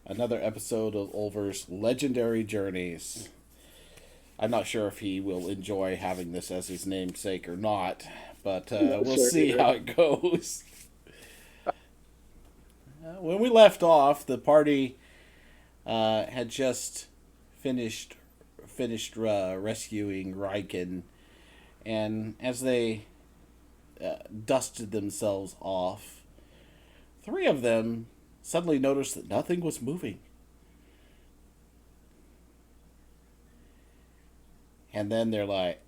Another episode of Olvers' Legendary Journeys. I'm not sure if he will enjoy having this as his namesake or not, but No, we'll sir, see neither. how it goes. When we left off, the party had just finished rescuing Riken, and as they dusted themselves off, three of them suddenly noticed that nothing was moving. And then they're like,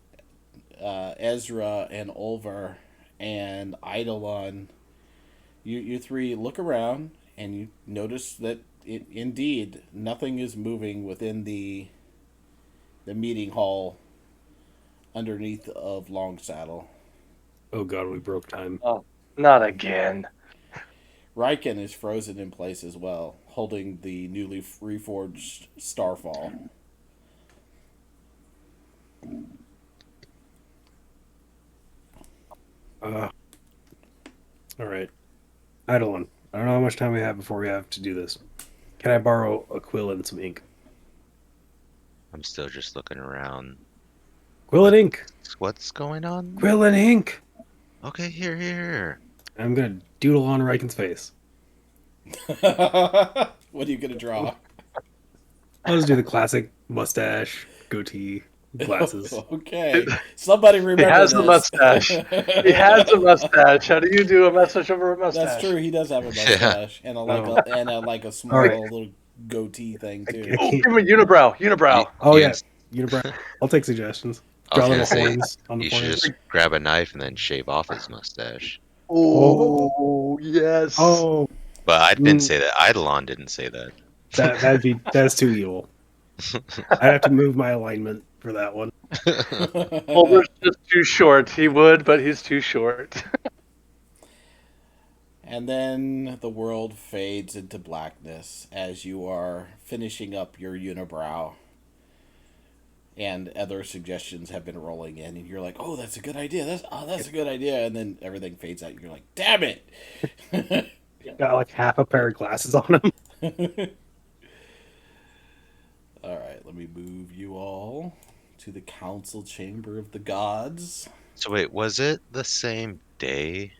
Ezra and Olver and Eidolon, you three look around and you notice that indeed nothing is moving within the meeting hall underneath of Long Saddle. Oh god, we broke time. Oh, not again. Riken is frozen in place as well, holding the newly reforged Starfall. Uh, Alright. Eidolon, I don't know how much time we have before we have to do this. Can I borrow a quill and some ink? I'm still just looking around. Quill and ink! What's going on? Quill and ink! Okay, here. I'm gonna doodle on Riken's face. What are you going to draw? I'll just do the classic mustache, goatee, glasses. Okay. Somebody remember He has this. a mustache. He has a mustache. How do you do a mustache over a mustache? That's true. He does have a mustache and a small Alright. little goatee thing too. Oh, give me unibrow. Unibrow. Oh You- yes, unibrow. I'll take suggestions. I Draw was little gonna say, horns on the you should forehead. just grab a knife and then shave off his mustache. Oh, yes. Oh, But I didn't say that. Eidolon didn't say that. that's too evil. I'd have to move my alignment for that one. Olver's just too short. He would, but he's too short. And then the world fades into blackness as you are finishing up your unibrow. And other suggestions have been rolling in, and you're like, "Oh, that's a good idea. That's a good idea." And then everything fades out. And you're like, "Damn it!" Got like half a pair of glasses on him. All right, let me move you all to the council chamber of the gods. So wait, was it the same day?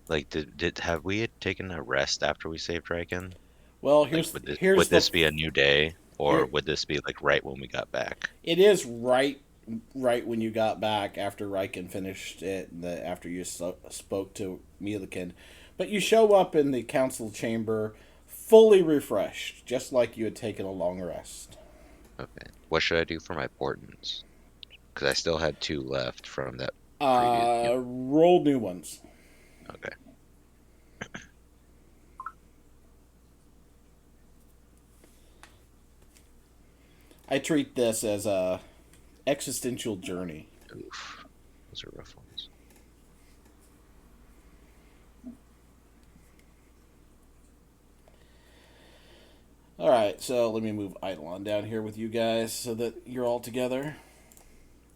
Like, did have we had taken a rest after we saved Riken? Well, Like, here's would here's would the this be a new day, or here- would this be like right when we got back? it is right when you got back after Riken finished it, after you spoke to Milikin. But you show up in the council chamber fully refreshed, just like you had taken a long rest. Okay. What should I do for my portents? Because I still had 2 left from that previous. Roll new ones. Okay. I treat this as a existential journey. Oof. Those are rough ones. All right, so let me move Eidolon down here with you guys so that you're all together.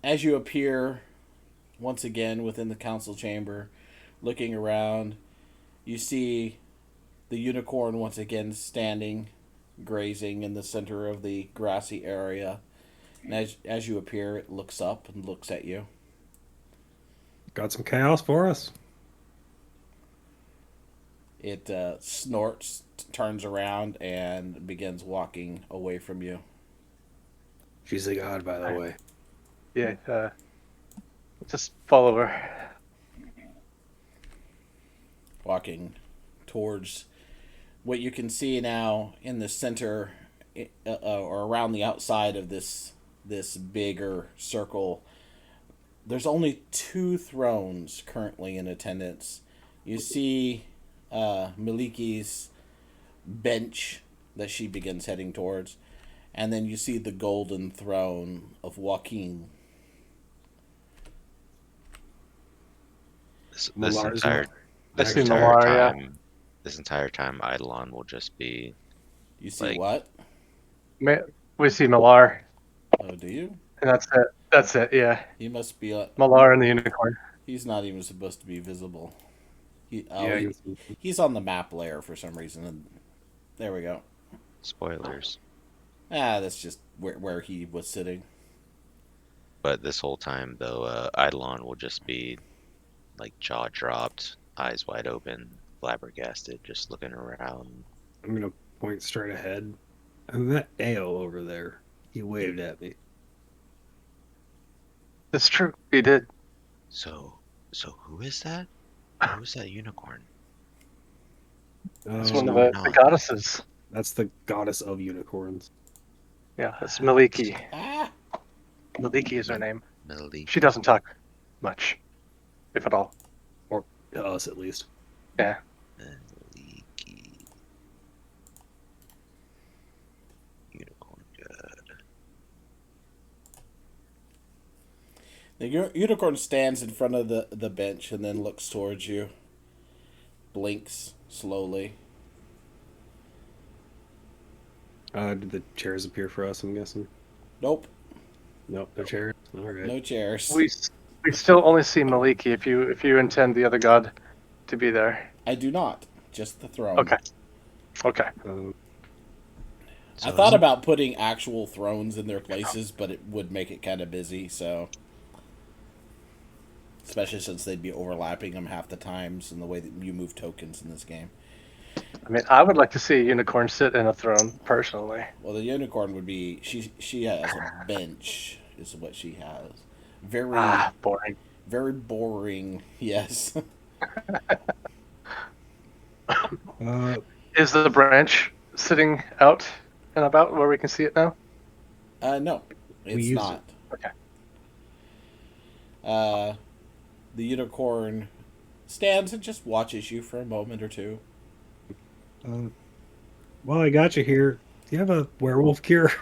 As you appear once again within the council chamber, looking around, you see the unicorn once again standing, grazing in the center of the grassy area. And as you appear, it looks up and looks at you. Got some chaos for us. It snorts, turns around, and begins walking away from you. She's a god, by the way. Yeah, just follow her. Walking towards what you can see now in the center or around the outside of this bigger circle. There's only 2 thrones currently in attendance. You see Maliki's bench that she begins heading towards, and then you see the golden throne of Joaquin. This Malar's entire this Actually, entire Malar, yeah. time, this entire time, Eidolon will just be You see Like- what? We see Malar, Oh, do you? and that's it. That's it, yeah. He must be. Malar and the unicorn. He's not even supposed to be visible. Yeah, He's on the map layer for some reason. There we go. Spoilers. That's just where he was sitting. But this whole time, though, Eidolon will just be like jaw dropped, eyes wide open, flabbergasted, just looking around. I'm gonna point straight ahead. And that Ale over there, he waved at me. It's true. He did. So who is that? Who is that unicorn? It's Oh, one of going the on? goddesses. that's the goddess of unicorns. Yeah, it's Maliki. Ah, Maliki is her name. Melody. She doesn't talk much, if at all. Or to us, at least. Yeah. Meliki. Unicorn god. the unicorn stands in front of the bench and then looks towards you. Blinks slowly. Did the chairs appear for us, I'm guessing? Nope, Nope, no chairs. All right. no chairs. We still only see Maliki if you intend the other god to be there. I do not. Just the throne. Okay. Okay. I thought about putting actual thrones in their places, but it would make it kind of busy, so. Especially since they'd be overlapping them half the times and the way that you move tokens in this game. I mean, I would like to see a unicorn sit in a throne, personally. Well, the unicorn would be. She has a bench, is what she has. Very, Boring. very boring, yes. Is the branch sitting out and about where we can see it now? No, it's use not. Okay. The unicorn stands and just watches you for a moment or two. Well, I got you here. Do you have a werewolf cure?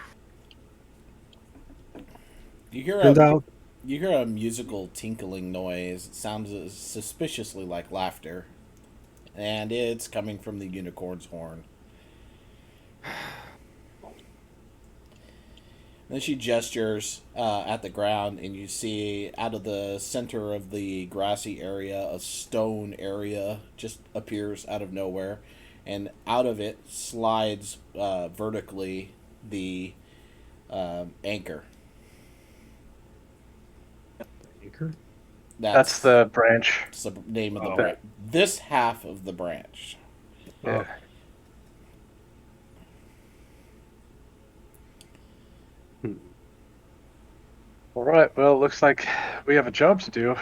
You hear Turns out, you hear a musical tinkling noise. It sounds suspiciously like laughter, and it's coming from the unicorn's horn. Then she gestures at the ground, and you see out of the center of the grassy area, a stone area just appears out of nowhere, and out of it slides vertically the anchor. anchor? That's the branch. That's the name of the Oh. branch. This half of the branch. Yeah. All right. Well, looks like we have a job to do.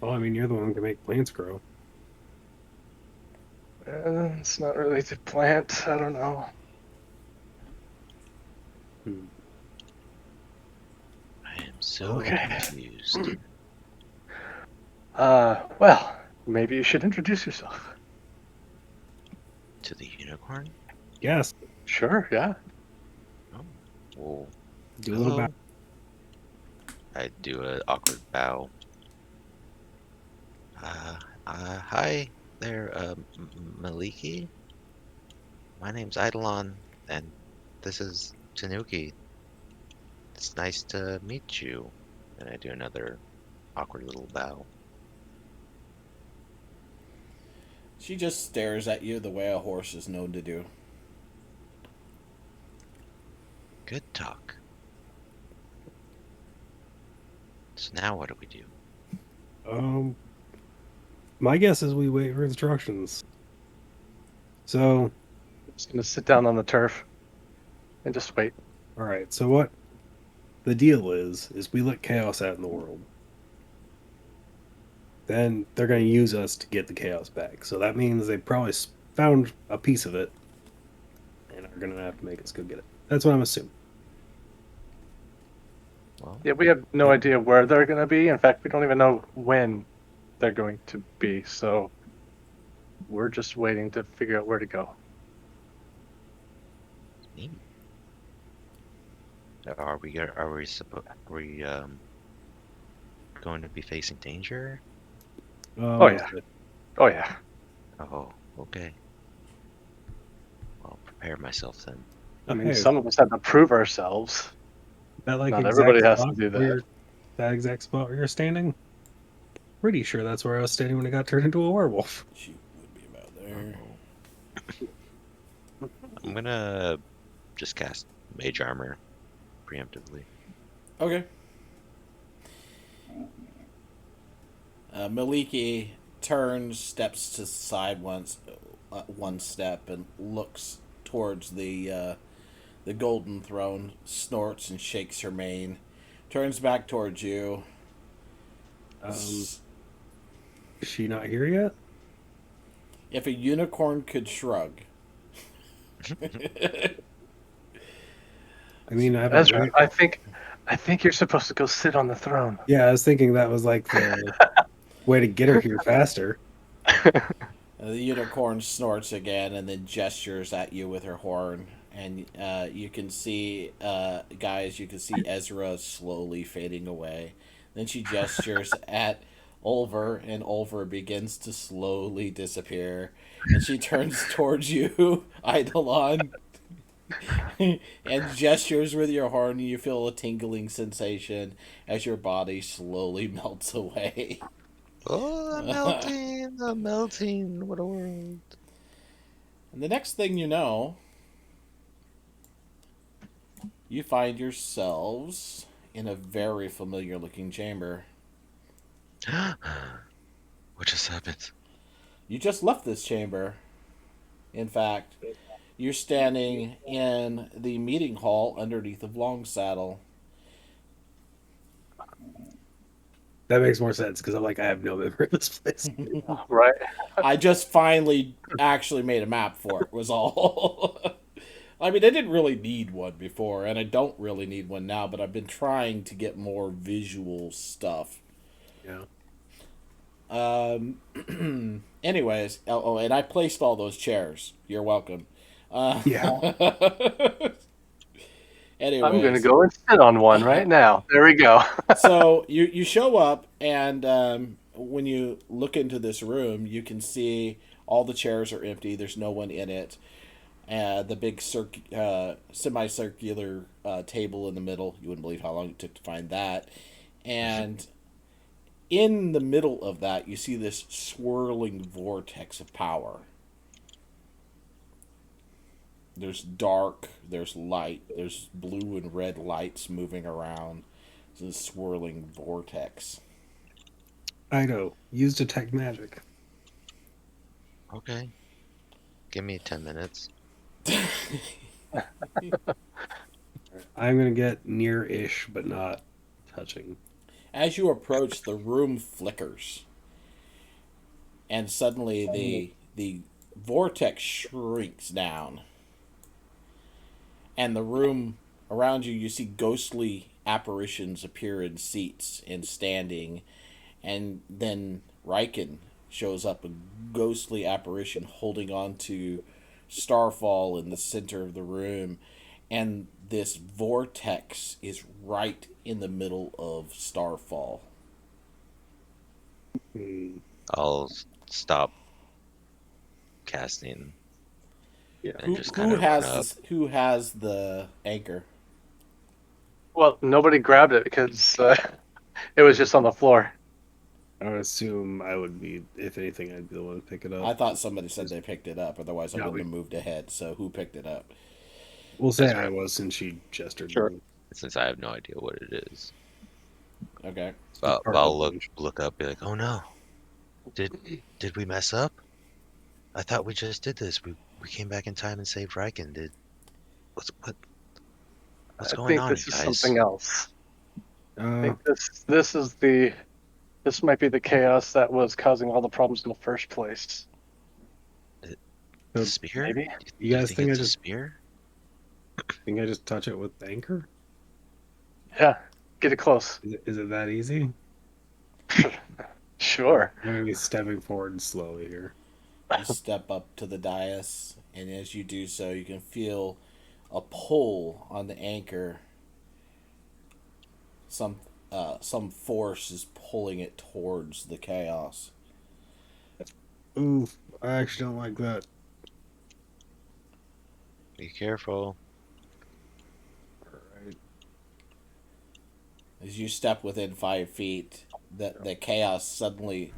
Well, I mean, you're the one who can make plants grow. It's not really to plant. I don't know. I am so Okay. confused. Well, maybe you should introduce yourself. To the unicorn? Yes. Sure. Yeah. Well, Do a little hello. bit. I do an awkward bow. Hi there, Maliki. My name's Eidolon, and this is Tanuki. It's nice to meet you. And I do another awkward little bow. She just stares at you the way a horse is known to do. Good talk. So now what do we do? My guess is we wait for instructions. So, Just gonna sit down on the turf and just wait. all right. So what the deal is we let chaos out in the world. Then they're going to use us to get the chaos back. So that means they probably found a piece of it and are going to have to make us go get it. That's what I'm assuming. Well, Yeah, we have no idea where they're gonna be. In fact, we don't even know when they're going to be. So we're just waiting to figure out where to go. neat. Are we going to be facing danger? Oh, yeah. Oh yeah. Oh, okay. I'll prepare myself then. I mean, Hey, some of us have to prove ourselves. that like not exact everybody has to spot do that. where that exact spot where you're standing? Pretty sure that's where I was standing when I got turned into a werewolf. She would be about there. I'm gonna just cast Mage Armor preemptively. Okay. Maliki turns, steps to the side one step, and looks towards the golden throne, snorts and shakes her mane, turns back towards you. Is she not here yet? If a unicorn could shrug. I mean, I haven't. Ezra, I think you're supposed to go sit on the throne. Yeah, I was thinking that was like the way to get her here faster. The unicorn snorts again and then gestures at you with her horn. And you can see, guys, you can see Ezra slowly fading away. Then she gestures at Olver, and Olver begins to slowly disappear. And she turns towards you, Eidolon, and gestures with your horn. You feel a tingling sensation as your body slowly melts away. Oh, I'm melting! I'm melting! What a world! And the next thing you know, you find yourselves in a very familiar looking chamber. What just happened? You just left this chamber. In fact, you're standing in the meeting hall underneath of Longsaddle. That makes more sense because I'm like, I have no memory of this place. Right. I just finally actually made a map for it, was all. I mean, I didn't really need one before, and I don't really need one now, but I've been trying to get more visual stuff. Yeah. Anyways, and I placed all those chairs. You're welcome. Yeah. Anyways, I'm going to go and sit on one right now. There we go. So you show up, and when you look into this room, you can see all the chairs are empty. There's no one in it. The big semicircular table in the middle. You wouldn't believe how long it took to find that. And in the middle of that, you see this swirling vortex of power. There's dark, there's light, there's blue and red lights moving around. It's a swirling vortex. I know. Use detect magic. Okay. Give me 10 minutes. I'm gonna get near-ish, but not touching. As you approach, the room flickers, and suddenly the vortex shrinks down, and the room around you see ghostly apparitions appear in seats and standing, and then Riken shows up, a ghostly apparition holding on to Starfall in the center of the room, and this vortex is right in the middle of Starfall. Hmm. I'll stop casting Yeah. and just kind of run up. Who has the anchor? Well, nobody grabbed it because it was just on the floor. I would assume I would be, if anything, I'd be the one to pick it up. I thought somebody said they picked it up, otherwise I No, wouldn't have moved ahead. So who picked it up? We'll say That's I right. was since she gestured. Sure. me. Since I have no idea what it is. Okay. But part I'll of the look up, be like, oh no. Did we mess up? I thought we just did this. We came back in time and saved Riken. What's I going think on, this you is guys? something else. I Uh, think this might be the chaos that was causing all the problems in the first place. The so spear? Maybe. you Do guys think I it's a just spear? touch it with the anchor? Yeah, get it close. Is it that easy? Sure. I'm gonna be stepping forward slowly here. You step up to the dais, and as you do so, you can feel a pull on the anchor. Some force is pulling it towards the chaos. Ooh, I actually don't like that. Be careful. Alright. As you step within 5 feet, the chaos suddenly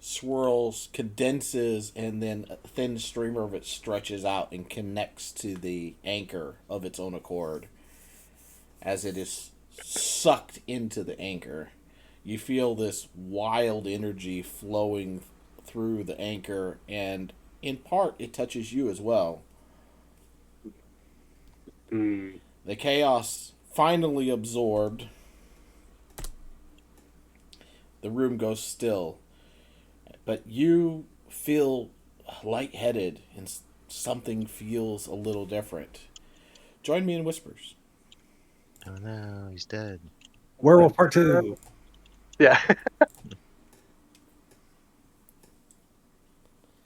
swirls, condenses, and then a thin streamer of it stretches out and connects to the anchor of its own accord as it is sucked into the anchor. You feel this wild energy flowing through the anchor, and in part, it touches you as well. Hmm. The chaos finally absorbed. The room goes still, but you feel lightheaded and something feels a little different. Join me in whispers. Oh no, he's dead. Werewolf Part 2. Yeah.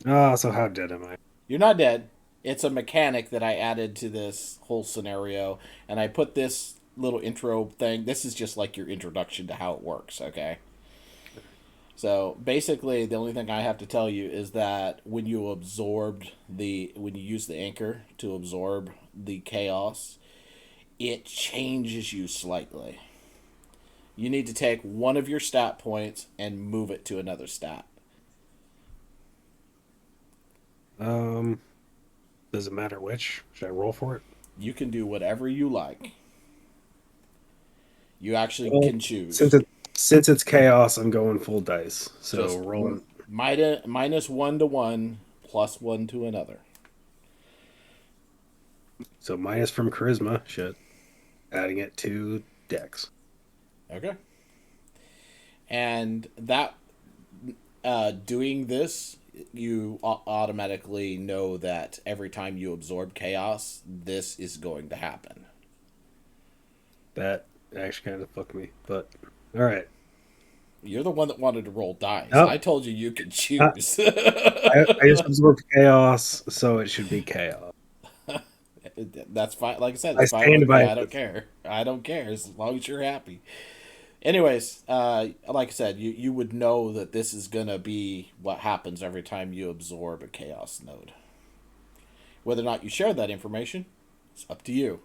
Ah, so how dead am I? You're not dead. It's a mechanic that I added to this whole scenario, and I put this little intro thing. This is just like your introduction to how it works, okay? So basically, the only thing I have to tell you is that when you when you use the anchor to absorb the chaos, it changes you slightly. You need to take one of your stat points and move it to another stat. Um, does it matter which? Should I roll for it? You can do whatever you like. You actually Well, can choose. since it's chaos, I'm going full dice. So Just rolling. minus 1 to 1, plus 1 to another. So minus from charisma. Shit. Adding it to dex. Okay. And that doing this, you automatically know that every time you absorb chaos, this is going to happen. That actually kind of fucked me. But all right. You're the one that wanted to roll dice. Oh, I told you you could I, choose. I just absorbed chaos, so it should be chaos. That's fine. Like I said, I it's fine with stand me. by I don't this. care. I don't care as long as you're happy. Anyways, like I said, you would know that this is gonna be what happens every time you absorb a chaos node. Whether or not you share that information, it's up to you.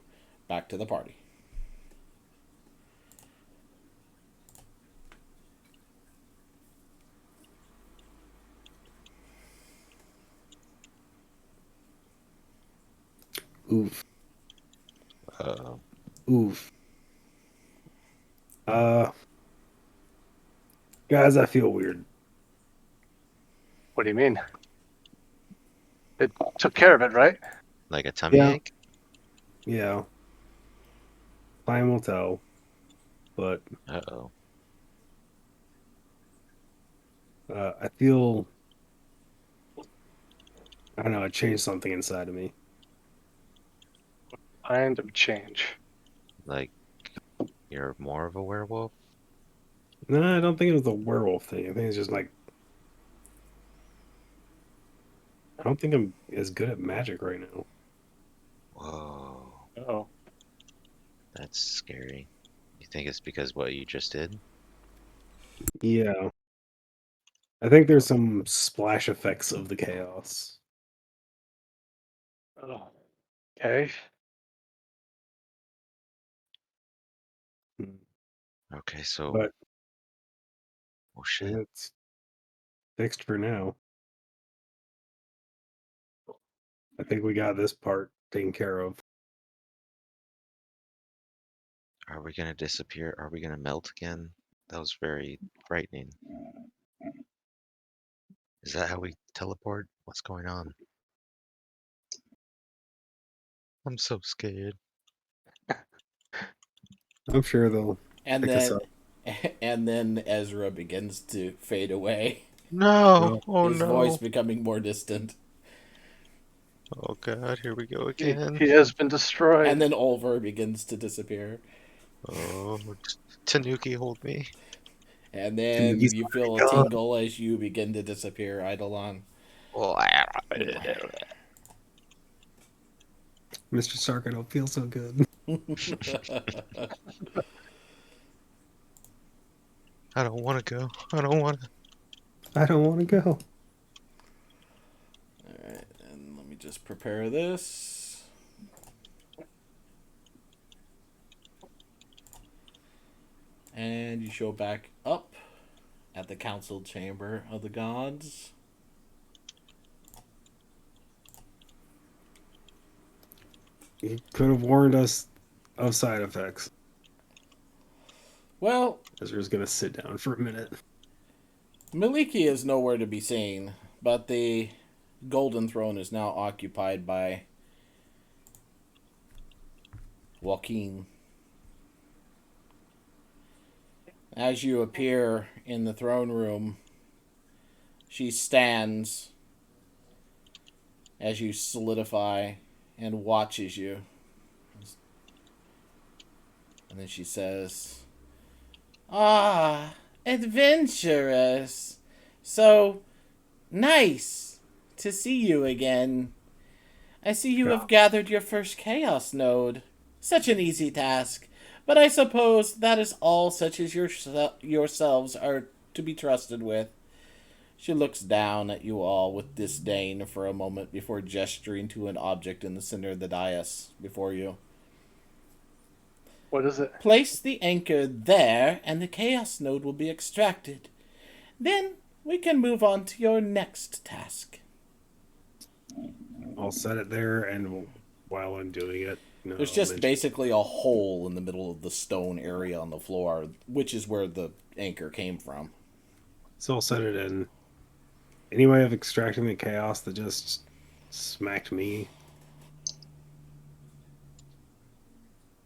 Back to the party. Oof. Uh, Oof. Uh, guys, I feel weird. What do you mean? It took care of it, right? like a tummy Yeah. ache? Yeah. Time will tell. But Uh-oh. I feel. I don't know. It changed something inside of me. Kind of change. Like you're more of a werewolf? No, I don't think it was the werewolf thing. I think it's just like I don't think I'm as good at magic right now. Whoa, Oh, that's scary. You think it's because what you just did? Yeah. I think there's some splash effects of the chaos. oh. Okay. Hmm. Okay, so But oh shit. it's fixed for now. I think we got this part taken care of. Are we gonna disappear? Are we gonna melt again? That was very frightening. Is that how we teleport? What's going on? I'm so scared. I'm sure they'll And pick us then, up. and then Ezra begins to fade away. No! Well, Oh His voice no! becoming more distant. Oh god, here we go He, again. he has been And destroyed. then Olver begins to disappear. Oh, Tanuki, hold me. And then Tanuki's you gonna feel a be gone. tingle as you begin to disappear, Eidolon. Oh, Mr. Stark, I don't feel so good. I don't want to go. I don't want to. I don't want to go. Alright, and let me just prepare this. And you show back up at the council chamber of the gods. He could have warned us of side effects. Well, Ezra's gonna sit down for a minute. Maliki is nowhere to be seen, but the golden throne is now occupied by Joaquin. As you appear in the throne room, she stands as you solidify and watches you. And then she says, "Ah, adventurous. So nice to see you again. I see you have gathered your first chaos node. Such an easy task. But I suppose that is all such as yourselves are to be trusted with." She looks down at you all with disdain for a moment before gesturing to an object in the center of the dais before you. What is it? "Place the anchor there, and the chaos node will be extracted. Then we can move on to your next task." I'll set it there, and while I'm doing it, There's just basically a hole in the middle of the stone area on the floor, which is where the anchor came from. So I'll set it in. Any way of extracting the chaos that just smacked me?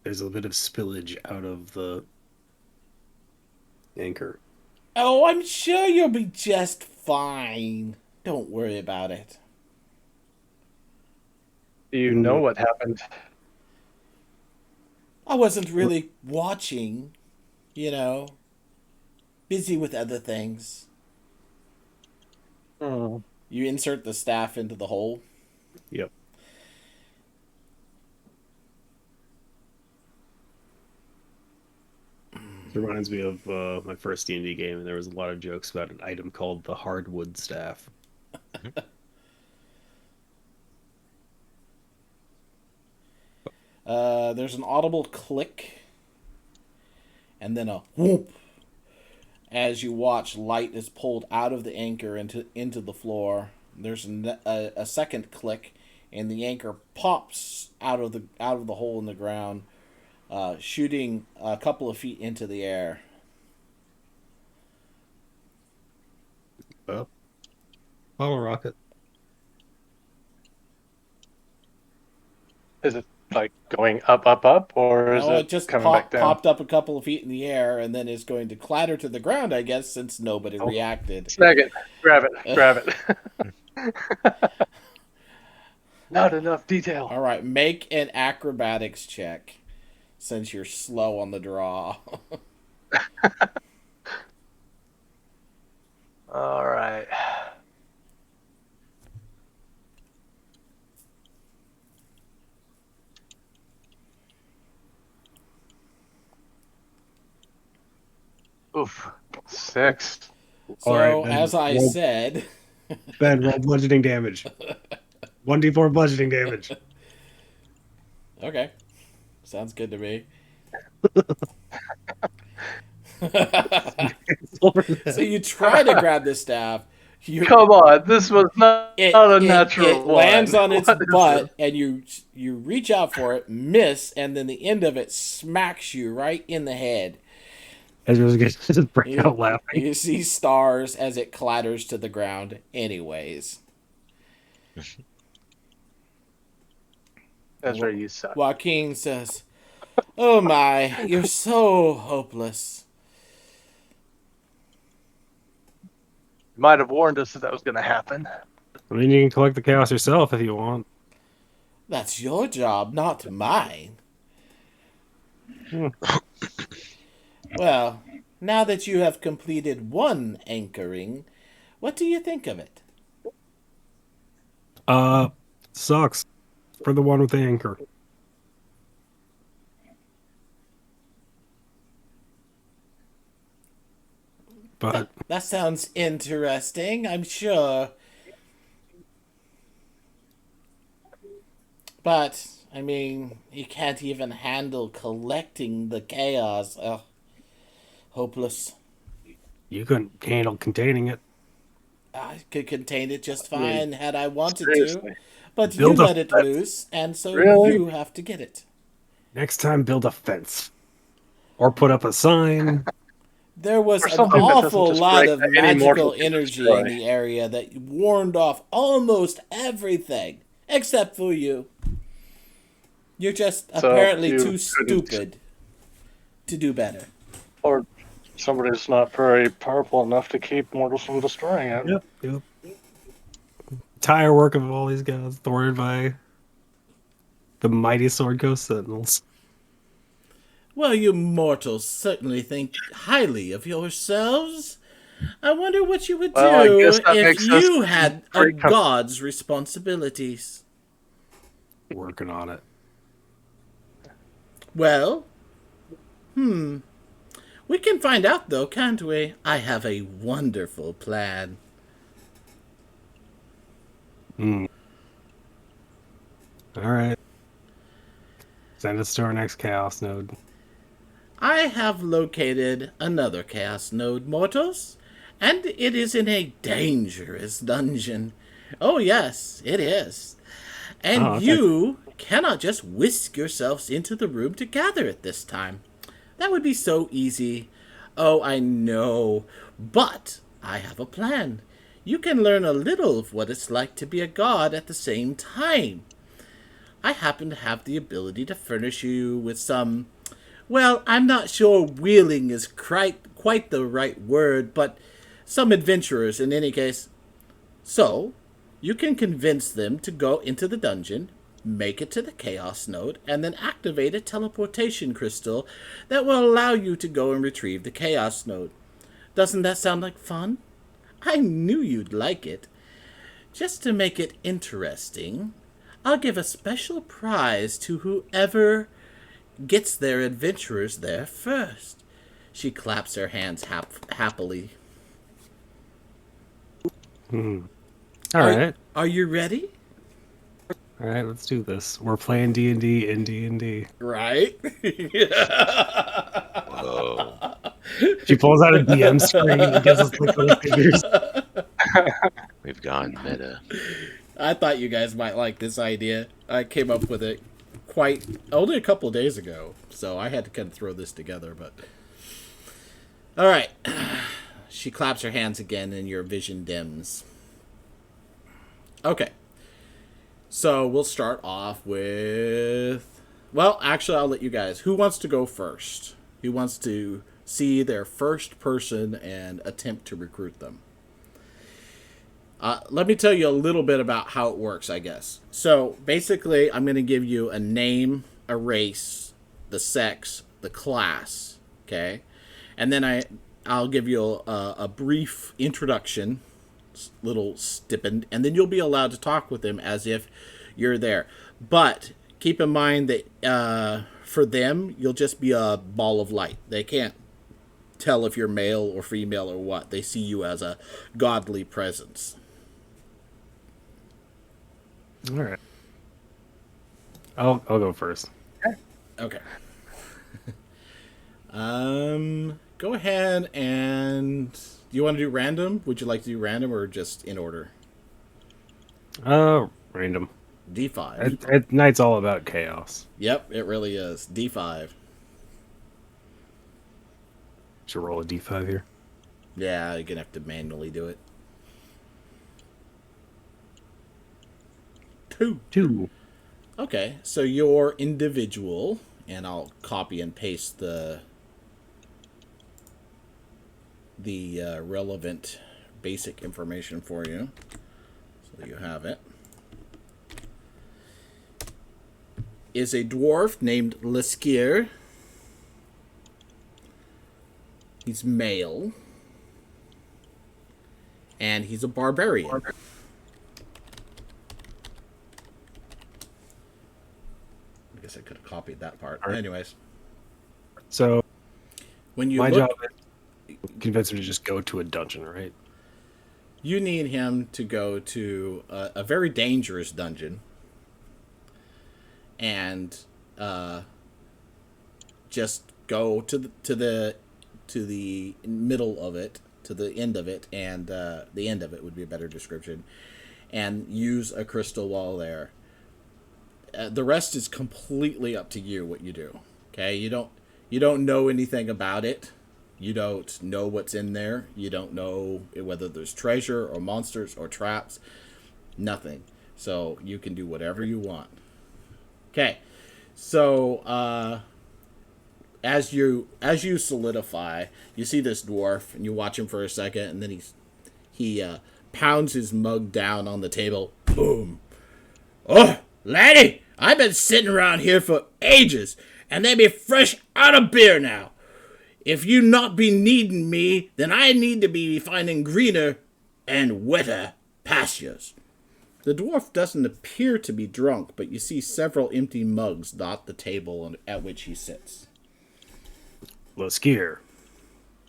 There's a bit of spillage out of the anchor. Oh, I'm sure you'll be just fine. Don't worry about it. Do you know what happened? I wasn't really watching, busy with other things. Hmm. You insert the staff into the hole. Yep. It reminds me of my first D&D game, and there was a lot of jokes about an item called the hardwood staff. There's an audible click, and then a whoop as you watch light is pulled out of the anchor into the floor. There's a second click, and the anchor pops out of the hole in the ground, shooting a couple of feet into the air. Oh. Bottle rocket. Is it like going up, or is No, it it just coming back down? popped up a couple of feet in the air, and then is going to clatter to the ground, I guess, since nobody reacted. Snag it. Grab it. Not enough detail. All right, make an acrobatics check, since you're slow on the draw. All right. Oof. 6. So, All right, Ben, as I roll- said, Ben, roll bludgeoning damage. 1d4 bludgeoning damage. okay, sounds good to me. So you try to grab the staff. Come on, this was not a natural it lands one. on its What is butt, this? and you reach out for it, miss, and then the end of it smacks you right in the head. Ezra's gonna just break out laughing. You see stars as it clatters to the ground anyways. Ezra, you suck. Joaquin says, "Oh my, you're so hopeless." You might have warned us that was going to happen. I mean, you can collect the chaos yourself if you want. That's your job, not mine. Well, now that you have completed one anchoring, what do you think of it? Sucks for the one with the anchor. But That sounds interesting, I'm sure. But, I mean, you can't even handle collecting the chaos. Ugh. Hopeless. You couldn't handle containing it. I could contain it just I mean, fine had I wanted to, seriously. but you Build a let it fence. loose, and so Really? you have to get it. Next time, build a fence. Or put up a sign. There was Or an something that doesn't awful just lot break of that any mortal magical can energy in destroy. the area that warned off almost everything, except for you. You're just So apparently you too couldn't, stupid to do better. or somebody's not very powerful enough to keep mortals from destroying it. Yep. Entire work of all these guys thwarted by the mighty Sword Coast Sentinels. Well, you mortals certainly think highly of yourselves. I wonder what you would Well, I do guess that if makes us you had a pretty god's responsibilities. Working on it. Well, we can find out though, can't we? I have a wonderful plan. Mm. Alright. Send us to our next Chaos Node. I have located another chaos node, mortals, and it is in a dangerous dungeon. Oh, yes, it is. And Oh, okay. you cannot just whisk yourselves into the room to gather it this time. That would be so easy. Oh, I know. But I have a plan. You can learn a little of what it's like to be a god at the same time. I happen to have the ability to furnish you with some. Well, I'm not sure wheeling is quite the right word, but some adventurers in any case. So, you can convince them to go into the dungeon, make it to the Chaos Node, and then activate a teleportation crystal that will allow you to go and retrieve the Chaos Node. Doesn't that sound like fun? I knew you'd like it. Just to make it interesting, I'll give a special prize to whoever gets their adventurers there first. She claps her hands happily. Alright. Are you ready? Alright, let's do this. We're playing D&D in D&D. Right? Whoa. She pulls out a DM screen and gives us like little figures. We've gone meta. I thought you guys might like this idea. I came up with it quite only a couple of days ago, so I had to kind of throw this together. But all right, she claps her hands again, and your vision dims. Okay, so we'll start off with. Well, actually, I'll let you guys. Who wants to go first? Who wants to see their first person and attempt to recruit them? Let me tell you a little bit about how it works, I guess. So basically, I'm going to give you a name, a race, the sex, the class, okay? And then I'll give you a brief introduction, little stipend, and then you'll be allowed to talk with them as if you're there. But keep in mind that for them, you'll just be a ball of light. They can't tell if you're male or female or what. They see you as a godly presence. Alright. I'll go first. Okay. Go ahead and do you want to do random? Would you like to do random or just in order? Random. D5. At night's all about chaos. Yep, it really is. D5. Should roll a D5 here. Yeah, you're gonna have to manually do it. 2. 2. Okay, so your individual, and I'll copy and paste the relevant basic information for you, so you have it. Is a dwarf named Liskier. He's male, and he's a barbarian. I guess I could have copied that part. Right. Anyways, So when you my look, job is to convince him to just go to a dungeon, right? you need him to go to a very dangerous dungeon and just go to the middle of it to the end of it, and the end of it would be a better description, and use a crystal wall there. The rest is completely up to you what you do. Okay, you don't know anything about it. You don't know what's in there. You don't know whether there's treasure or monsters or traps. Nothing. So you can do whatever you want. Okay. So as you solidify, you see this dwarf and you watch him for a second, and then he pounds his mug down on the table. Boom. Oh, laddie, I've been sitting around here for ages, and they be fresh out of beer now. If you not be needing me, then I need to be finding greener and wetter pastures. The dwarf doesn't appear to be drunk, but you see several empty mugs dot the table at which he sits. Loskier,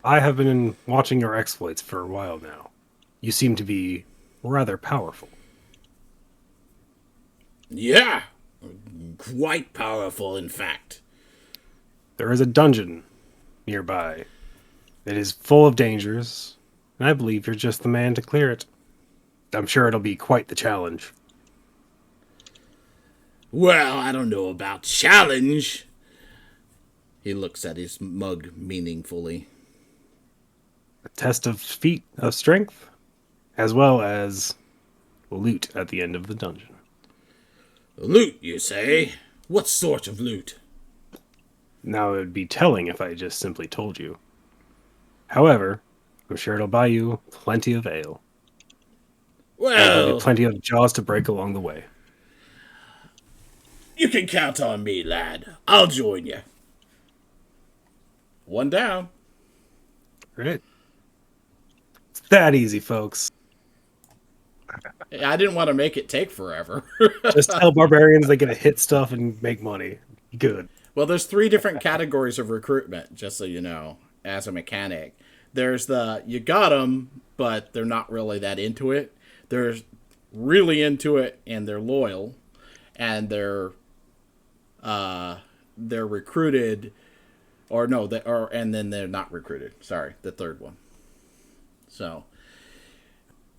I have been watching your exploits for a while now. You seem to be rather powerful. Yeah, quite powerful, in fact. There is a dungeon nearby. It is full of dangers, and I believe you're just the man to clear it. I'm sure it'll be quite the challenge. Well, I don't know about challenge. He looks at his mug meaningfully. A test of feat of strength, as well as loot at the end of the dungeon. Loot, you say? What sort of loot? Now, it would be telling if I just simply told you. However, I'm sure it'll buy you plenty of ale. And there'll Well, be plenty of jaws to break along the way. you can count on me, lad. I'll join you. One down. Right? It's that easy, folks. I didn't want to make it take forever. Just tell barbarians they get to hit stuff and make money. Good. Well, there's 3 different categories of recruitment, just so you know, as a mechanic. There's the you got them, but they're not really that into it. They're really into it, and they're loyal, and they're recruited, or no, and then they're not recruited. Sorry, the third one. So,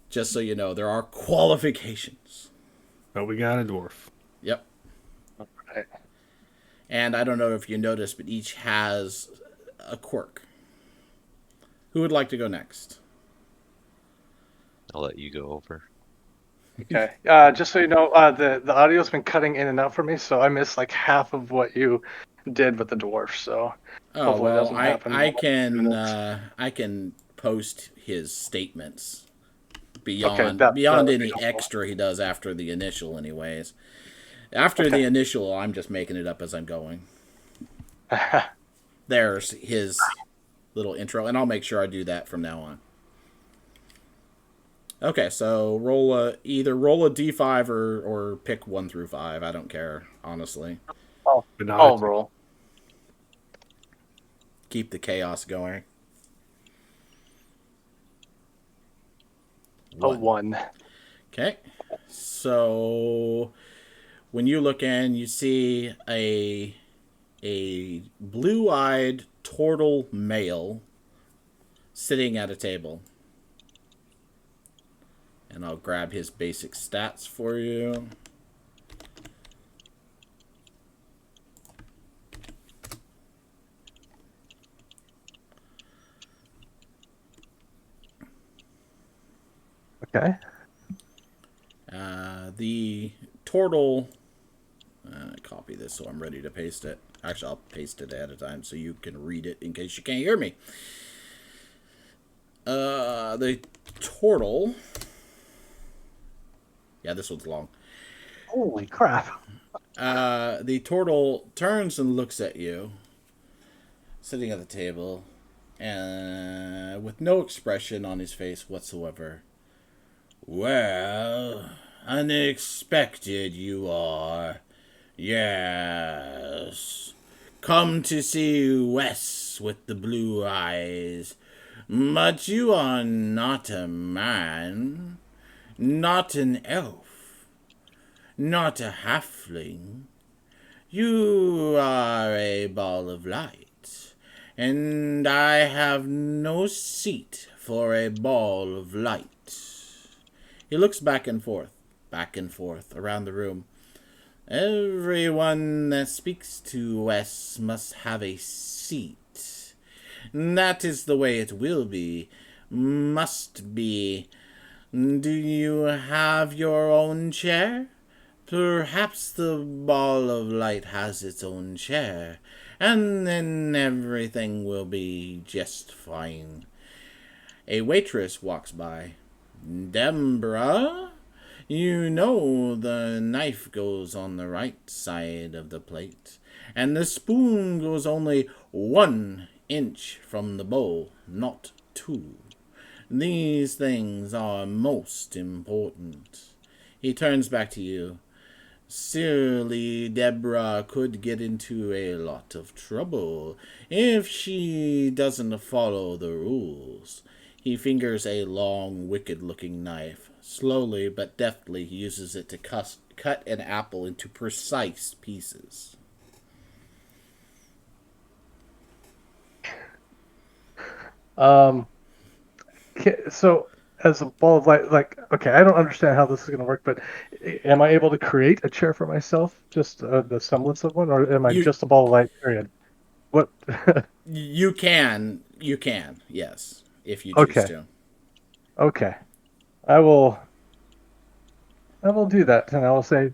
just so you know, there are qualifications. But we got a dwarf. Yep. All right. And I don't know if you noticed, but each has a quirk. Who would like to go next? I'll let you go over. Okay. Just so you know, the audio's been cutting in and out for me, so I missed like half of what you did with the dwarf. So Oh hopefully it well, doesn't happen. I can post his statements beyond that beyond would be any helpful. extra he does after the initial, anyways. After the initial, I'm just making it up as I'm going. There's his little intro, and I'll make sure I do that from now on. Okay, so either roll a d5 or pick 1 through 5. I don't care, honestly. But not I'll roll. Keep the chaos going. A 1. Okay, so when you look in, you see a blue-eyed turtle male sitting at a table. And I'll grab his basic stats for you. Okay. The turtle. Copy this so I'm ready to paste it. Actually, I'll paste it ahead of time so you can read it in case you can't hear me. The turtle. Yeah, this one's long. Holy crap. The turtle turns and looks at you, sitting at the table, and with no expression on his face whatsoever. Well, unexpected you are. Yes. Come to see Wes with the blue eyes. But you are not a man, not an elf, not a halfling. You are a ball of light, and I have no seat for a ball of light. He looks back and forth around the room. Everyone that speaks to us must have a seat. That is the way it will be. Must be. Do you have your own chair? Perhaps the ball of light has its own chair, and then everything will be just fine. A waitress walks by. Deborah, you know the knife goes on the right side of the plate, and the spoon goes only 1 inch from the bowl, not 2. These things are most important. He turns back to you. Silly Deborah could get into a lot of trouble if she doesn't follow the rules. He fingers a long, wicked-looking knife. Slowly but deftly he uses it to cut an apple into precise pieces. So as a ball of light, like, okay, I don't understand how this is going to work, but am I able to create a chair for myself, just the semblance of one, or am I You just a ball of light? Period. What? you can, yes, if you choose Okay, to. okay. I will. I will do that, and I will say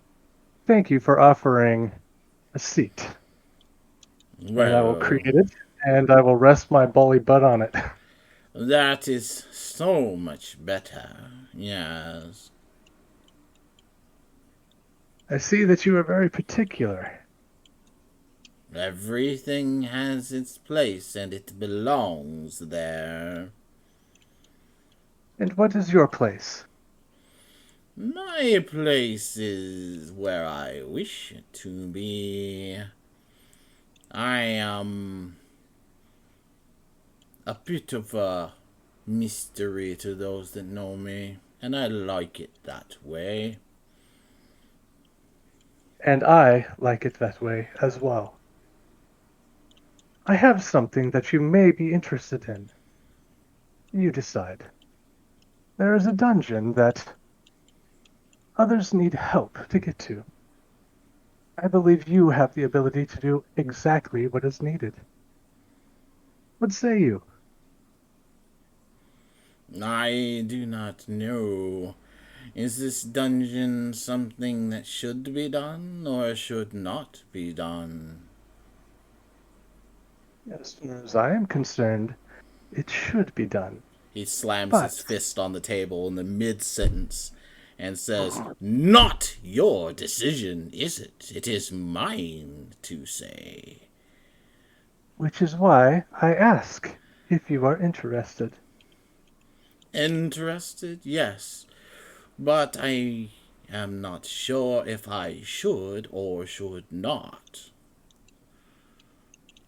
thank you for offering a seat, and I will create Well, it, and I will rest my bully butt on it. that is so much better. Yes. I see that you are very particular. Everything has its place and it belongs there. And what is your place? My place is where I wish it to be. I am a bit of a mystery to those that know me, and I like it that way. And I like it that way as well. I have something that you may be interested in. You decide. There is a dungeon that others need help to get to. I believe you have the ability to do exactly what is needed. What say you? I do not know. Is this dungeon something that should be done or should not be done? As far as I am concerned, it should be done. He slams his But fist on the table in the mid sentence and says, "Not your decision, is it? It is mine to say." which is why I ask if you are interested. Interested? Yes. But I am not sure if I should or should not.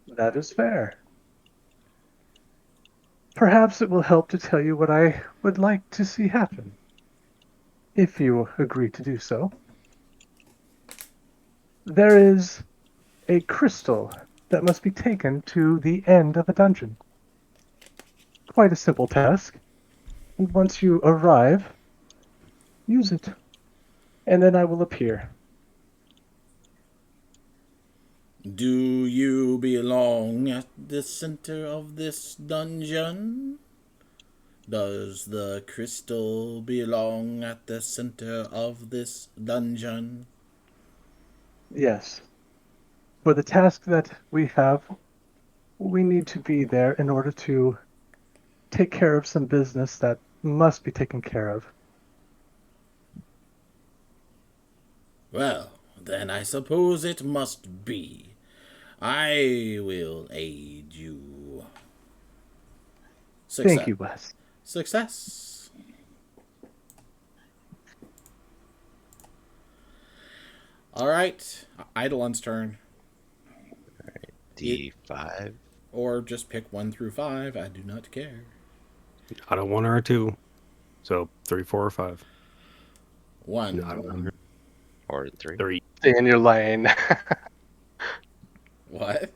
That is fair. Perhaps it will help to tell you what I would like to see happen, if you agree to do so. There is a crystal that must be taken to the end of a dungeon. Quite a simple task. And once you arrive, use it. And then I will appear. Do you belong at the center of this dungeon? Does the crystal belong at the center of this dungeon? Yes. For the task that we have, we need to be there in order to take care of some business that must be taken care of. Well, then I suppose it must be. I will aid you. Thank Success. you, Wes. Success. All right, Eidolon's turn. D5. Or just pick 1 through 5. I do not care. Not a 1 or a 2. So 3, 4, or 5. One. Not a 1 Or 3. 3. Stay in your lane. What?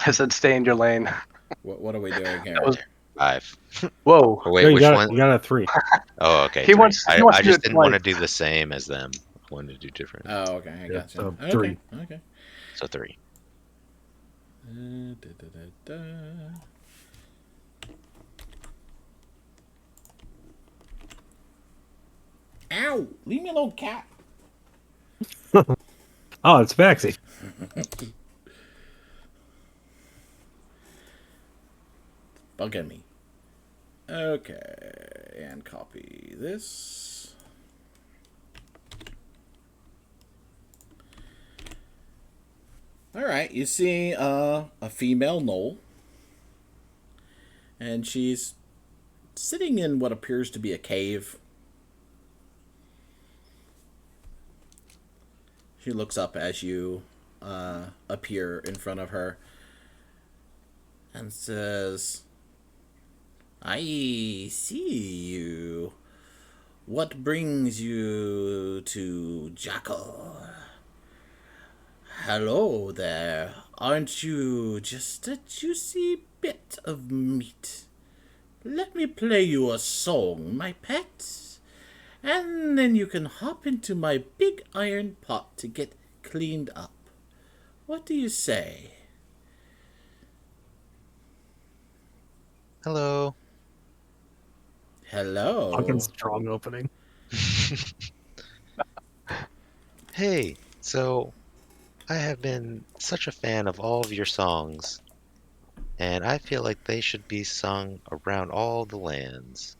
I said stay in your lane. What are we doing here? That was 5. whoa. Or wait, No, you which got one? you got a 3. Oh, okay, He 3. wants I to do just it didn't want to twice. do the same as them. I wanted to do different. Oh, okay, I Yeah, gotcha. so Okay, 3. okay. So 3. Da, da, da, da. Ow! Leave me alone, cat. Oh, it's Baxi. Bugging me. Okay, and copy this. All right, you see a female knoll, and she's sitting in what appears to be a cave. She looks up as you appear in front of her and says, I see you. What brings you to Jackal? Hello there. Aren't you just a juicy bit of meat? Let me play you a song, my pet, and then you can hop into my big iron pot to get cleaned up. What do you say? Hello. Hello. Fucking strong opening. Hey, so I have been such a fan of all of your songs, and I feel like they should be sung around all the lands.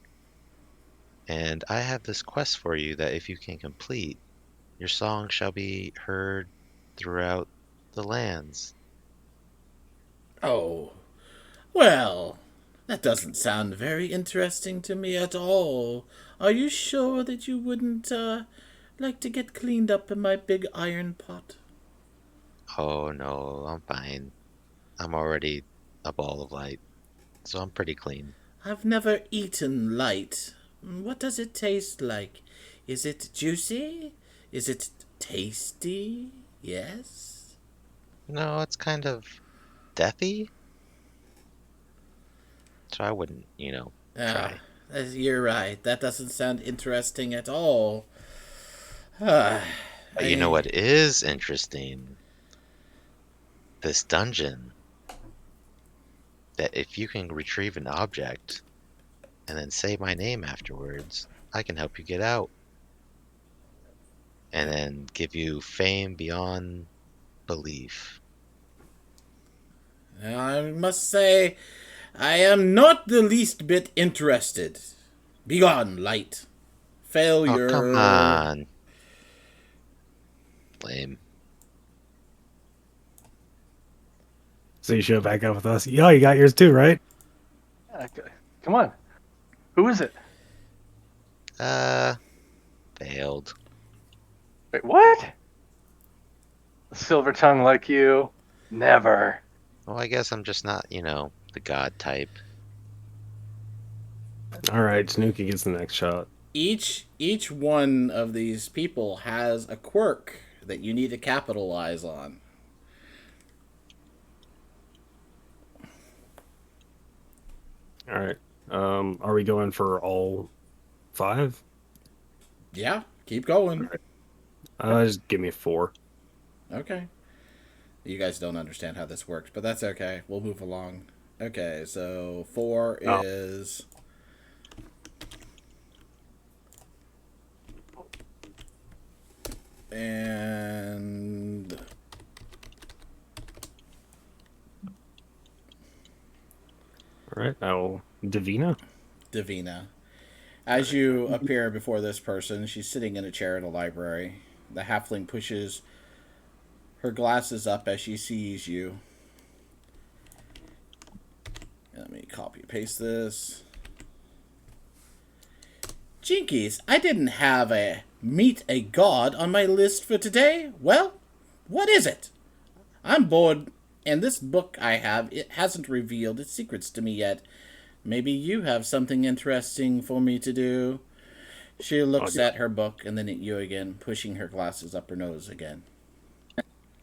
And I have this quest for you that if you can complete, your song shall be heard throughout the lands. Oh, well, that doesn't sound very interesting to me at all. Are you sure that you wouldn't, like to get cleaned up in my big iron pot? Oh no, I'm fine. I'm already a ball of light, so I'm pretty clean. I've never eaten light. What does it taste like? Is it juicy? Is it tasty? Yes? No, it's kind of deathy, so I wouldn't, Ah, try. you're right. That doesn't sound interesting at all. Ah, But you know I, what is interesting? This dungeon. That if you can retrieve an object and then say my name afterwards, I can help you get out. And then give you fame beyond belief. I must say, I am not the least bit interested. Begone, light. Oh, come Failure. on. Lame. So you show back up with us. Yeah, you got yours too, right? Yeah, come on. Who is it? Uh, Failed. Wait, what? A silver tongue like you? Never. Well, I guess I'm just not, the god type. All right, Snooky gets the next shot. Each one of these people has a quirk that you need to capitalize on. All right. Are we going for all 5? Yeah, keep going. Just give me 4. Okay. You guys don't understand how this works, but that's okay. We'll move along. Okay, so 4 Oh. is and All right. Now, Davina. Davina. As you appear before this person, she's sitting in a chair in a library. The halfling pushes her glasses up as she sees you. Let me copy paste this. Jinkies, I didn't have a meet a god on my list for today. Well, what is it? I'm bored, and this book I have, it hasn't revealed its secrets to me yet. Maybe you have something interesting for me to do. She looks at her book and then at you again, pushing her glasses up her nose again.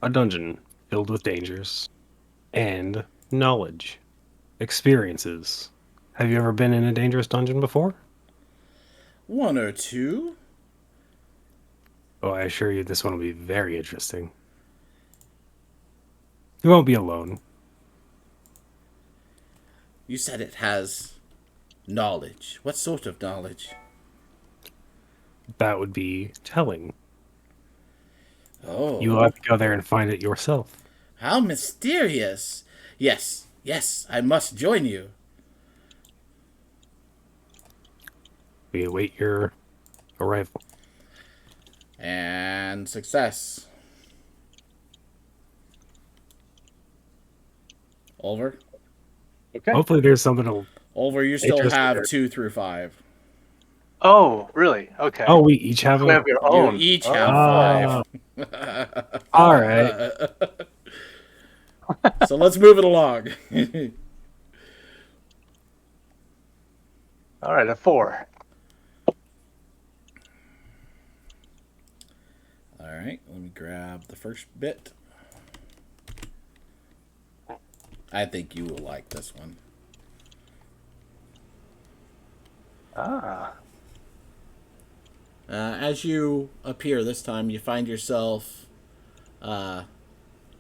A dungeon filled with dangers. and knowledge, experiences. Have you ever been in a dangerous dungeon before? One or two. Oh, I assure you, this one will be very interesting. You won't be alone. You said it has knowledge. What sort of knowledge? That would be telling. You will Oh, have to go there and find it yourself. how mysterious. Yes, yes, I must join you. We await your arrival. And success. Olver? Okay. Hopefully, there's something to. Olver, you still Interesting have there. 2 through 5. Oh, really? Okay. Oh, we each have So we a. have your You own. each Oh. have Ah, 5. all right. So let's move it along. All right, a 4. All right, let me grab the first bit. I think you will like this one. Ah. As you appear this time, you find yourself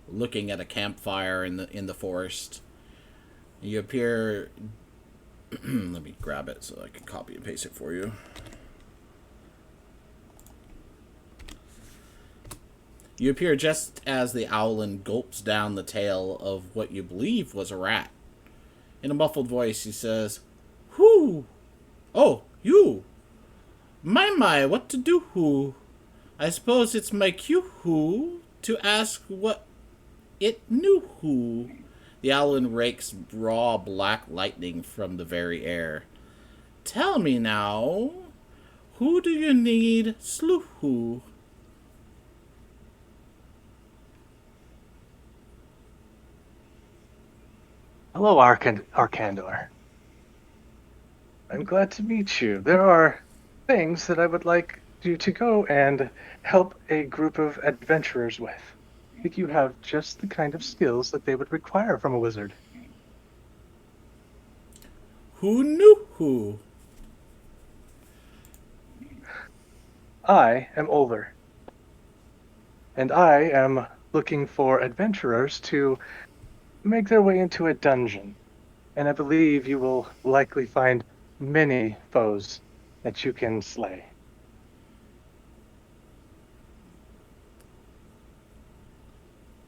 looking at a campfire in the forest. You appear. Let me grab it so I can copy and paste it for you. You appear just as the owlin gulps down the tail of what you believe was a rat. In a muffled voice, he says, "Whoo! Oh, you! My, what to do, who? I suppose it's my cue, who, to ask what it knew, who." The owlin rakes raw black lightning from the very air. "Tell me now, who do you need, slew, who?" Hello, Arcandor. I'm glad to meet you. There are things that I would like you to go and help a group of adventurers with. I think you have just the kind of skills that they would require from a wizard. Who knew who? I am Olver, and I am looking for adventurers to make their way into a dungeon. And I believe you will likely find many foes that you can slay.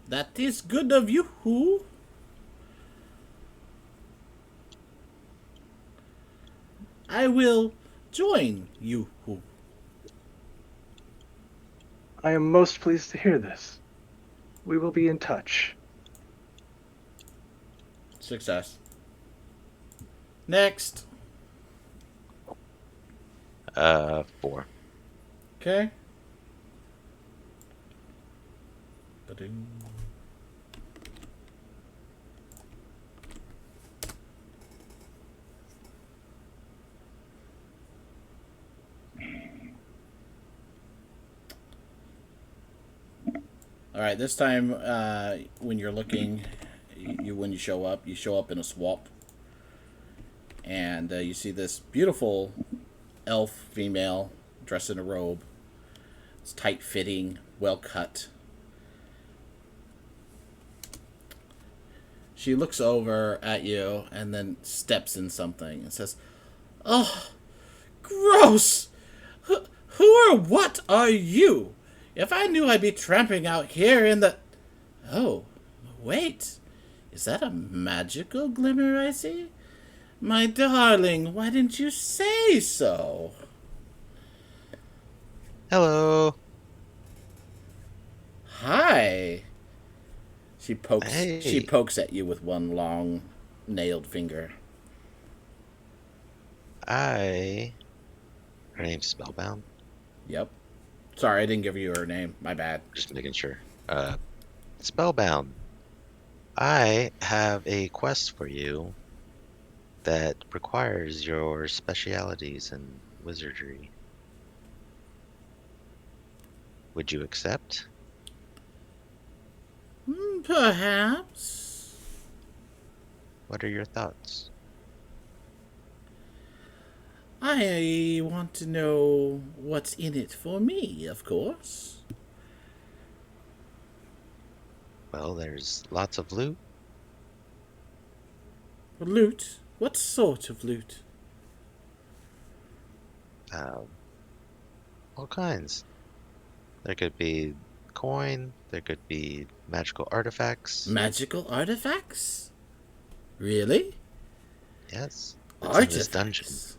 That is good of you, who? I will join you, who? I am most pleased to hear this. We will be in touch. Success. Next. 4. Okay. Ba-ding. All right. This time, when you're looking, when you show up in a swamp, and you see this beautiful elf female dressed in a robe. It's tight fitting, well cut. She looks over at you and then steps in something and says, "Oh, gross! Who or what are you? If I knew I'd be tramping out here in the... Oh, wait. Is that a magical glimmer I see? My darling, why didn't you say so?" Hello. "Hi." She Hey. pokes at you with one long nailed finger. Her name's Spellbound. Yep. Sorry, I didn't give you her name. My bad. Just making sure. Spellbound. I have a quest for you that requires your specialities in wizardry. Would you accept? Perhaps. What are your thoughts? I want to know what's in it for me, of course. Well, there's lots of loot. Loot? What sort of loot? Um, all kinds. There could be coin. There could be magical artifacts. Magical artifacts? Really? Yes, it's in this dungeon, Artifacts?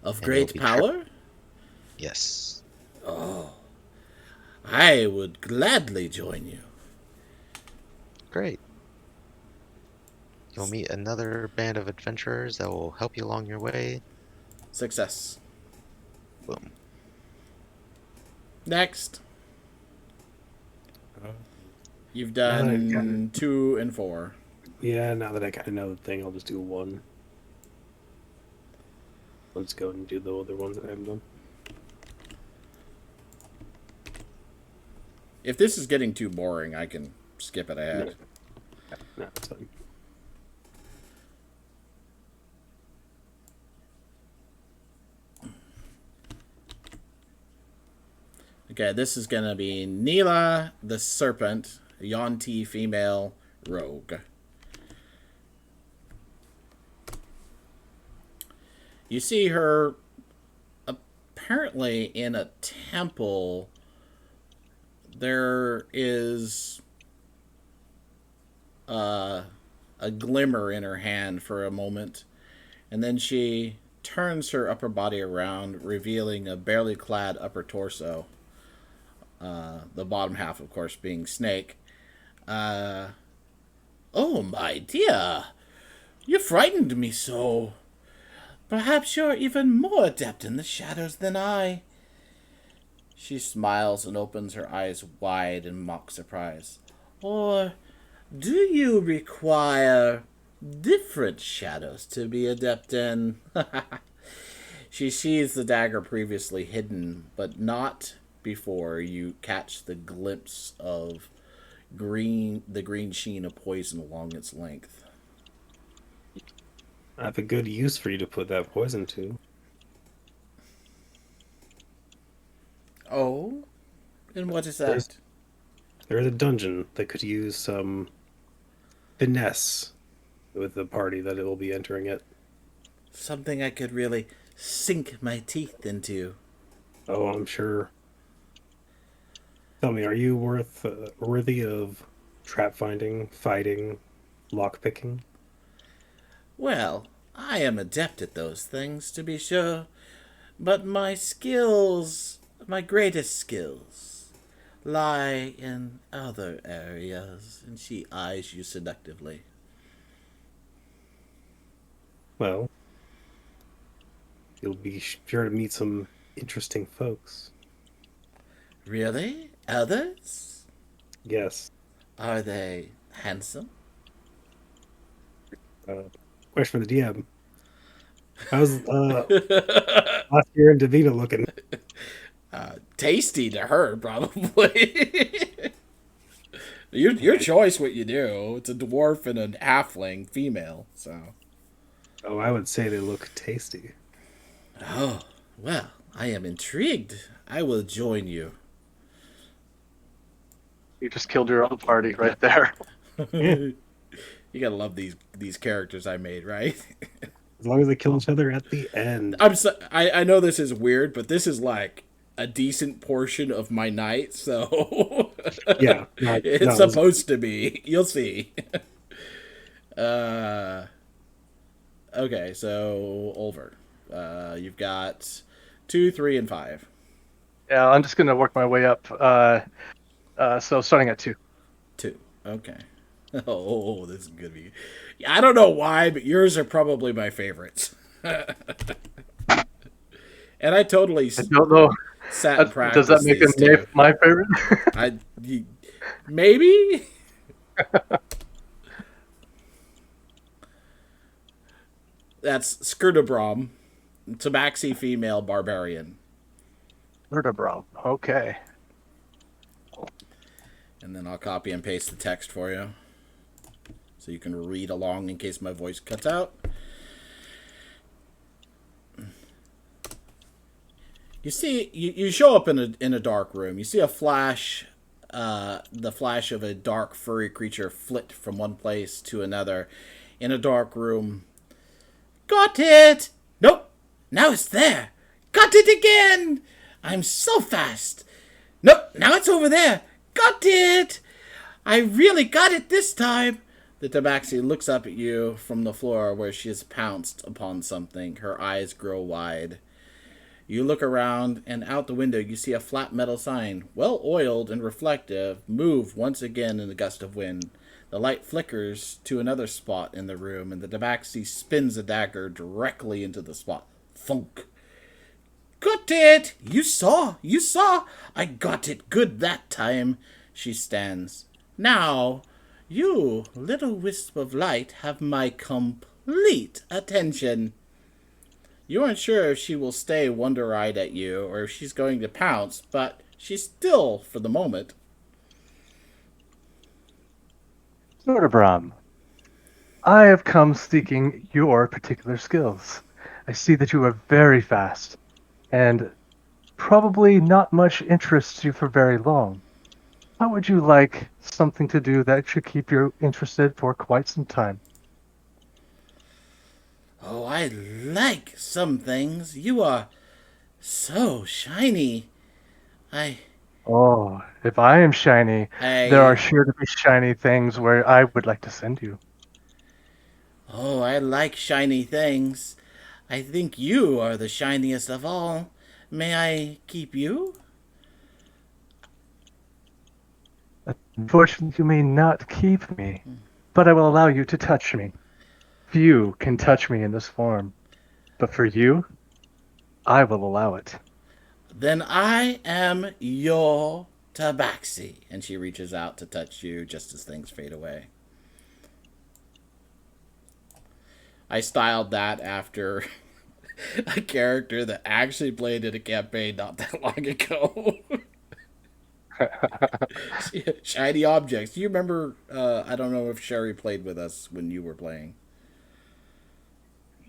Of and you'll great be tripped. power? Yes, Oh, I would gladly join you. great. You'll meet another band of adventurers that will help you along your way. Success. Boom. Next. Uh, You've Now that I've done 2 and 4. Yeah, now that I kind of know the thing, I'll just do one. Let's go and do the other ones that I haven't done. If this is getting too boring, I can skip it ahead. No, it's fine. Okay, this is going to be Neela the Serpent, a Yonti female rogue. You see her apparently in a temple. There is a glimmer in her hand for a moment, and then she turns her upper body around, revealing a barely clad upper torso. The bottom half, of course, being Snake. Oh, my dear. You frightened me so. Perhaps you're even more adept in the shadows than I. She smiles and opens her eyes wide in mock surprise. Or do you require different shadows to be adept in? She sees the dagger previously hidden, but not before you catch the glimpse of the green sheen of poison along its length. I have a good use for you to put that poison to. Oh? And what is that? There is a dungeon that could use some finesse with the party that it will be entering it. Something I could really sink my teeth into. Oh, I'm sure. Tell me, are you worthy of trap finding, fighting, lock picking? Well, I am adept at those things, to be sure, but my skills, my greatest skills, lie in other areas. And she eyes you seductively. Well, you'll be sure to meet some interesting folks. Really? Others? Yes. Are they handsome? Question for the DM. How's last year in Davina looking? Tasty to her, probably. Your choice what you do. It's a dwarf and an halfling female, so. Oh, I would say they look tasty. Oh, well, I am intrigued. I will join you. You just killed your own party right there. You gotta love these characters I made, right? As long as they kill each other at the end. I know this is weird, but this is like a decent portion of my night, so Yeah. it's supposed to be. You'll see. Okay, so Olver, you've got 2, 3, and 5. Yeah, I'm just gonna work my way up. So starting at 2. 2. Okay. Oh, this is gonna be. I don't know why, but yours are probably my favorites. And I totally I don't know. sat and practiced. Does that make these him too. my favorite? Maybe. That's Skurdabrom, Tabaxi female barbarian. Vertebral. Okay. And then I'll copy and paste the text for you. so you can read along in case my voice cuts out. You see, you show up in a dark room. You see a flash, the flash of a dark furry creature flit from one place to another in a dark room. Got it! Nope, now it's there. Got it again! I'm so fast. Nope, now it's over there. Got it! I really got it this time. The tabaxi looks up at you from the floor where she has pounced upon something. Her eyes grow wide. You look around, and out the window you see a flat metal sign, well oiled and reflective, move once again in a gust of wind. The light flickers to another spot in the room, and the tabaxi spins a dagger directly into the spot. Thunk. Got it! You saw! I got it good that time. She stands. Now, you, little wisp of light, have my complete attention. You aren't sure if she will stay wonder-eyed at you or if she's going to pounce, but she's still for the moment. Bram, I have come seeking your particular skills. I see that you are very fast, and probably not much interests you for very long. How would you like something to do that should keep you interested for quite some time? Oh, I like some things. You are so shiny. Oh, if I am shiny, there are I, sure to be shiny things where I would like to send you. oh, I like shiny things. I think you are the shiniest of all. May I keep you? Unfortunately, you may not keep me, but I will allow you to touch me. Few can touch me in this form, but for you, I will allow it. Then I am your tabaxi. And she reaches out to touch you just as things fade away. I styled that after a character that actually played in a campaign not that long ago. Shiny objects. Do you remember? I don't know if Sherry played with us when you were playing.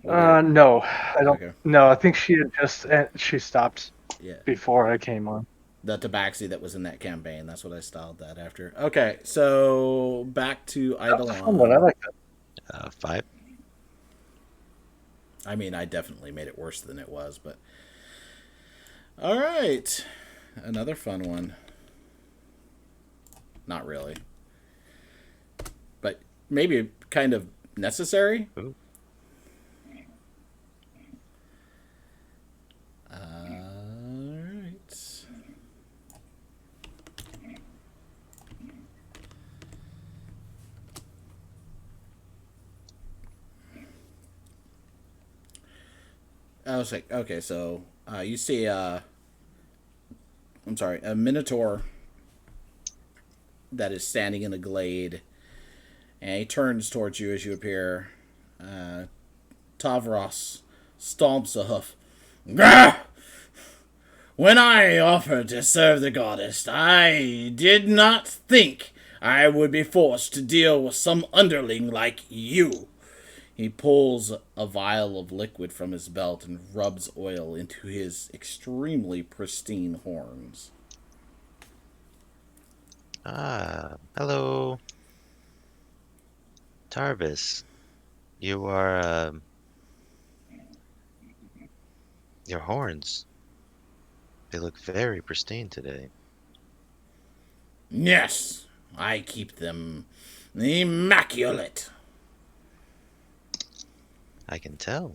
No, I don't. Okay. No, I think she had she stopped Yeah. before I came on. The tabaxi that was in that campaign. That's what I styled that after. Okay, so back to That was a fun one. I Eidolon. like that. 5. I mean, I definitely made it worse than it was, but. Alright. Another fun one. Not really. But maybe kind of necessary. Ooh. Alright. I was like, okay, so you see, I'm sorry, a minotaur that is standing in a glade, and he turns towards you as you appear. Tavros stomps a hoof. Gah! When I offered to serve the goddess, I did not think I would be forced to deal with some underling like you. He pulls a vial of liquid from his belt and rubs oil into his extremely pristine horns. Hello. Tarvis. You are, your horns. They look very pristine today. Yes, I keep them immaculate. I can tell.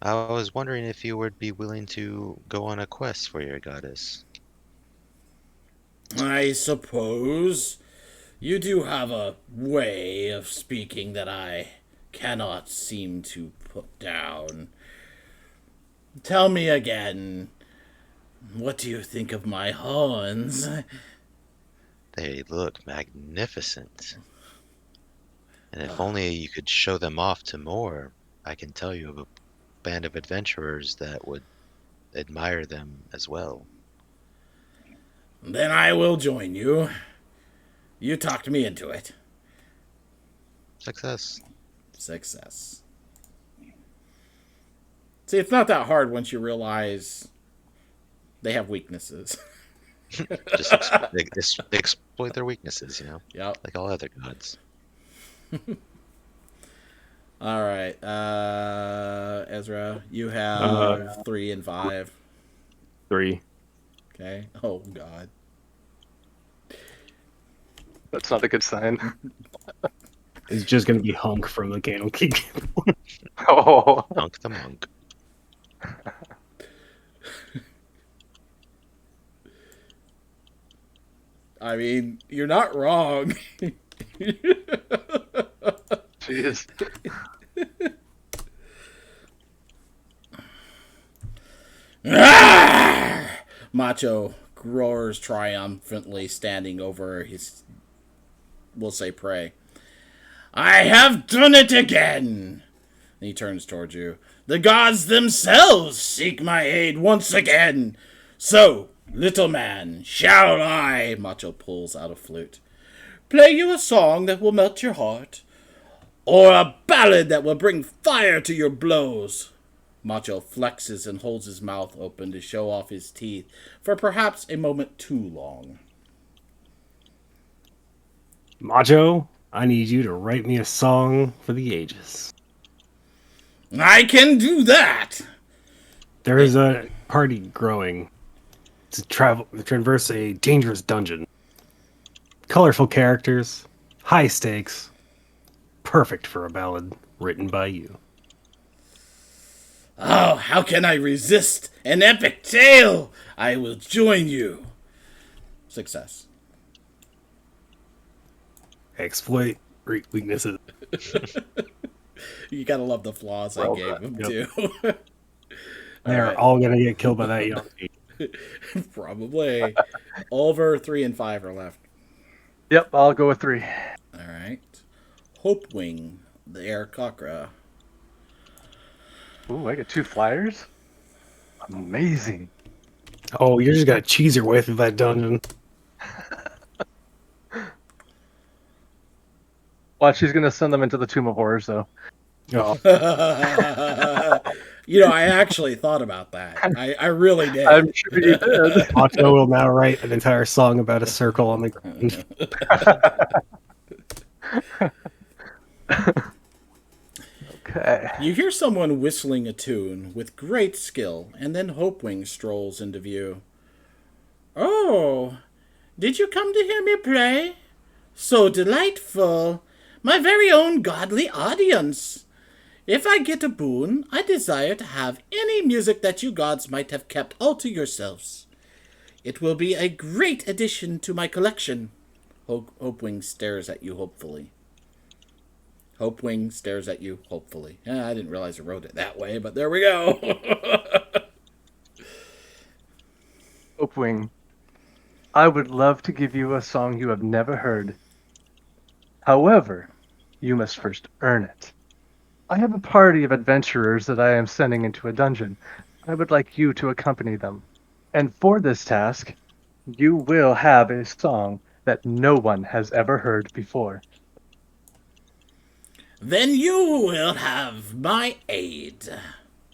I was wondering if you would be willing to go on a quest for your goddess. I suppose you do have a way of speaking that I cannot seem to put down. Tell me again, what do you think of my horns? They look magnificent. And if only you could show them off to more, I can tell you of a band of adventurers that would admire them as well. Then I will join you. You talked me into it. Success. Success. See, it's not that hard once you realize they have weaknesses. Just exploit their weaknesses, you know, Yep. like all other gods. All right, Ezra, you have 3 and 5. 3. Okay. Oh God. That's not a good sign. It's just gonna be Hunk from the Candle King. Oh, Monk the monk. I mean, you're not wrong. jeez. Macho roars triumphantly, standing over his, we'll say, prey. I have done it again! And he turns towards you. The gods themselves seek my aid once again. So, little man, shall I, Macho pulls out a flute, play you a song that will melt your heart? Or a ballad that will bring fire to your blows? Macho flexes and holds his mouth open to show off his teeth for perhaps a moment too long. Macho, I need you to write me a song for the ages. I can do that! There is a party growing to traverse a dangerous dungeon. Colorful characters, high stakes, perfect for a ballad written by you. Oh, how can I resist an epic tale? I will join you. Success. Exploit weaknesses. You gotta love the flaws I gave him, Yep. too. They're right. all gonna get killed by that young lady. Probably. Olver, 3 and 5 are left. Yep, I'll go with 3. All right. Hopewing, the air cockra. Ooh, I get 2 flyers. Amazing. Oh, you're just gonna cheese your way through that dungeon. Watch, she's gonna send them into the Tomb of Horrors, though. Oh, I actually thought about that. I really did. I'm sure you did. Macho will now write an entire song about a circle on the ground. Okay. You hear someone whistling a tune with great skill, and then Hopewing strolls into view. Oh, did you come to hear me play? So delightful. My very own godly audience. If I get a boon, I desire to have any music that you gods might have kept all to yourselves. It will be a great addition to my collection. Hopewing stares at you hopefully. Hopewing stares at you hopefully. I didn't realize I wrote it that way, but there we go. Hopewing, I would love to give you a song you have never heard. However, you must first earn it. I have a party of adventurers that I am sending into a dungeon. I would like you to accompany them. And for this task, you will have a song that no one has ever heard before. Then you will have my aid.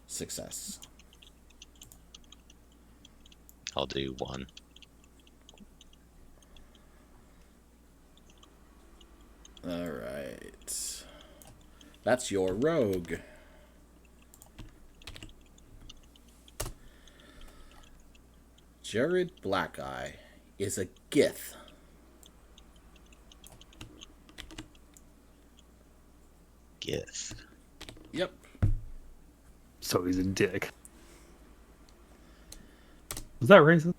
Success. I'll do 1. All right. That's your rogue. Jared Blackeye is a Gith. Yes. Yep. So he's a dick. Was that racist?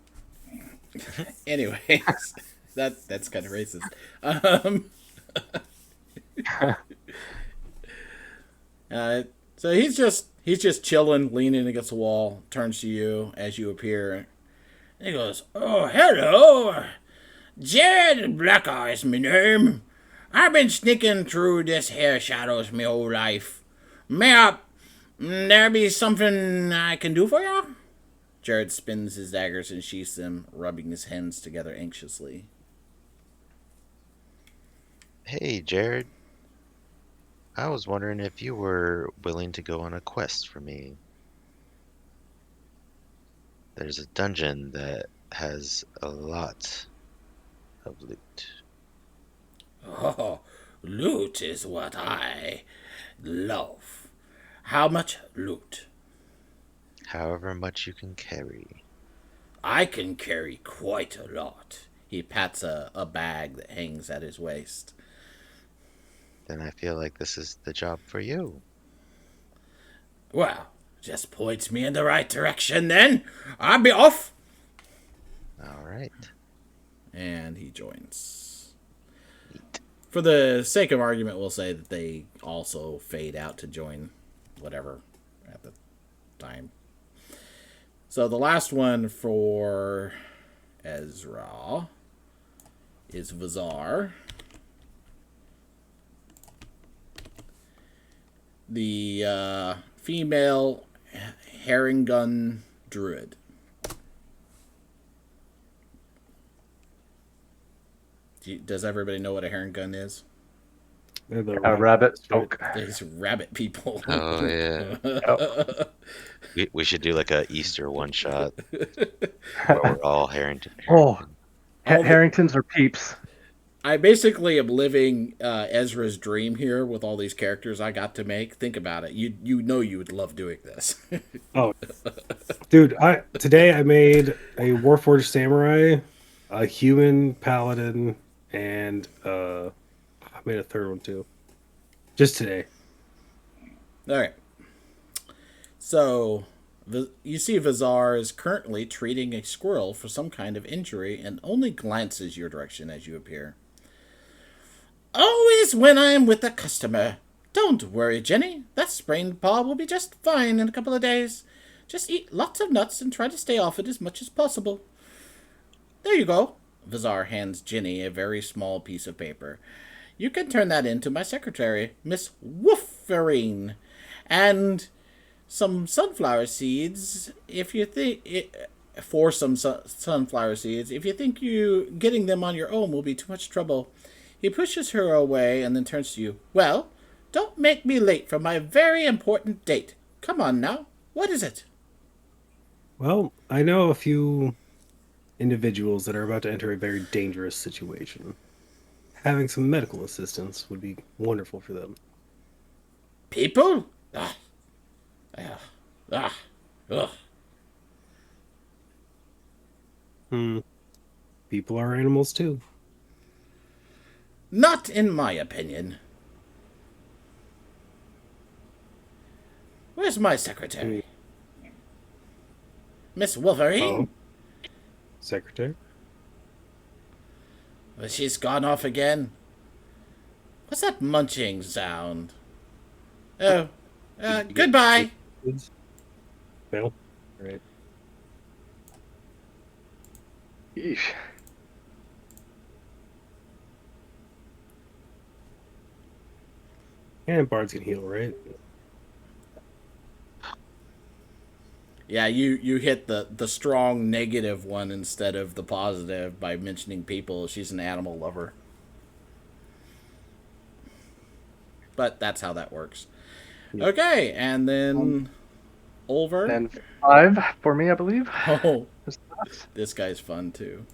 Anyways, that's kind of racist. Um, so he's just chilling, leaning against the wall. Turns to you as you appear. And he goes, "Oh, hello, Jared Blackeye's my name. I've been sneaking through this here shadows my whole life. May there be something I can do for you?" Jared spins his daggers and sheaths them, rubbing his hands together anxiously. Hey, Jared. I was wondering if you were willing to go on a quest for me. There's a dungeon that has a lot of loot. Oh, loot is what I love. How much loot? However much you can carry. I can carry quite a lot. He pats a bag that hangs at his waist. Then I feel like this is the job for you. Well, just points me in the right direction then. I'll be off. All right. And he joins. For the sake of argument, we'll say that they also fade out to join whatever at the time. So the last one for Ezra is Vazar. The female herring gun druid. Does everybody know what a herring gun is? They're the A rabbit right? folk. These rabbit people. Oh yeah. Yep. We should do like a Easter one shot where we're all Harrington. Oh, All the- Harringtons or peeps. I basically am living Ezra's dream here with all these characters I got to make. Think about it. You know you would love doing this. Oh, dude! Today I made a Warforged Samurai, a human paladin, and I made a third one too. Just today. All right. So, you see Vazar is currently treating a squirrel for some kind of injury and only glances your direction as you appear. Always when I'm with a customer. Don't worry, Jenny. That sprained paw will be just fine in a couple of days. Just eat lots of nuts and try to stay off it as much as possible. There you go. Vazar hands Jenny a very small piece of paper. You can turn that in to my secretary, Miss Wooferine. And some sunflower seeds, if you think... sunflower seeds, if you think getting them on your own will be too much trouble. He pushes her away and then turns to you. Well, don't make me late for my very important date. Come on now. What is it? Well, I know a few individuals that are about to enter a very dangerous situation. Having some medical assistance would be wonderful for them. People? Ah. Ah. Ah. Ugh. People are animals too. Not in my opinion. Where's my secretary? Miss Wolverine? Oh. Secretary? Well, she's gone off again. What's that munching sound? Oh, goodbye. Well, right. Yeesh. And bards can heal, right? Yeah, you hit the strong negative one instead of the positive by mentioning people. She's an animal lover. But that's how that works. Yeah. Okay, and then Olver. And 5 for me, I believe. Oh, Is that- this guy's fun too.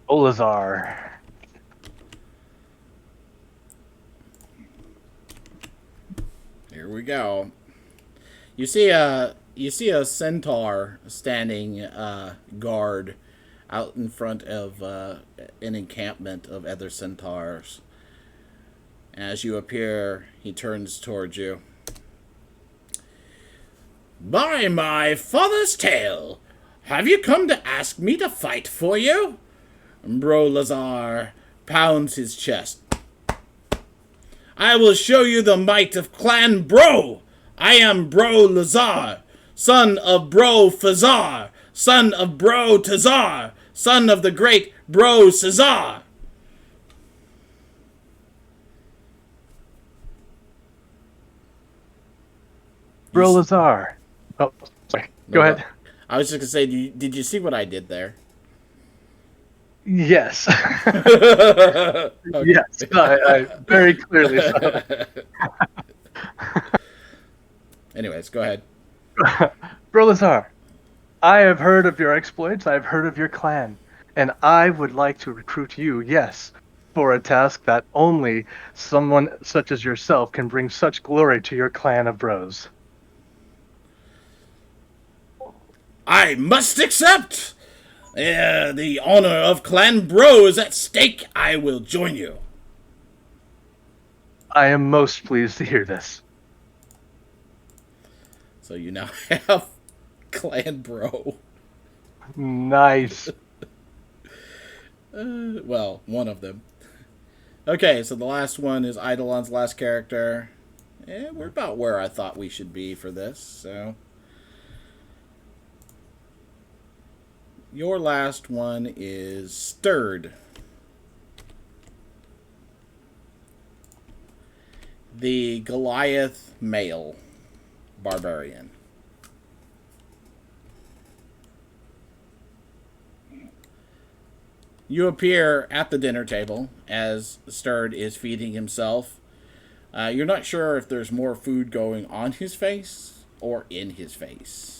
Olazar. Here we go. You see a centaur standing guard out in front of an encampment of other centaurs. As you appear, he turns towards you. By my father's tail, have you come to ask me to fight for you? Bro Lazar pounds his chest. I will show you the might of Clan Bro. I am Bro Lazar, son of Bro Fazar, son of Bro Tazar, son of the great Bro Cesar. You, Bro Lazar. Oh, sorry. no, Go ahead. I was just gonna say, did you see what I did there? Yes. Okay. Yes. I very clearly so. Anyways, go ahead. Bro Lazar, I have heard of your exploits. I have heard of your clan. And I would like to recruit you, yes, for a task that only someone such as yourself can bring such glory to your clan of bros. I must accept. The honor of Clan Bro is at stake. I will join you. I am most pleased to hear this. So you now have Clan Bro. Nice. Well, one of them. Okay, so the last one is Eidolon's last character. We're about where I thought we should be for this, so. Your last one is Stirred. The Goliath male barbarian. You appear at the dinner table as Stirred is feeding himself. You're not sure if there's more food going on his face or in his face.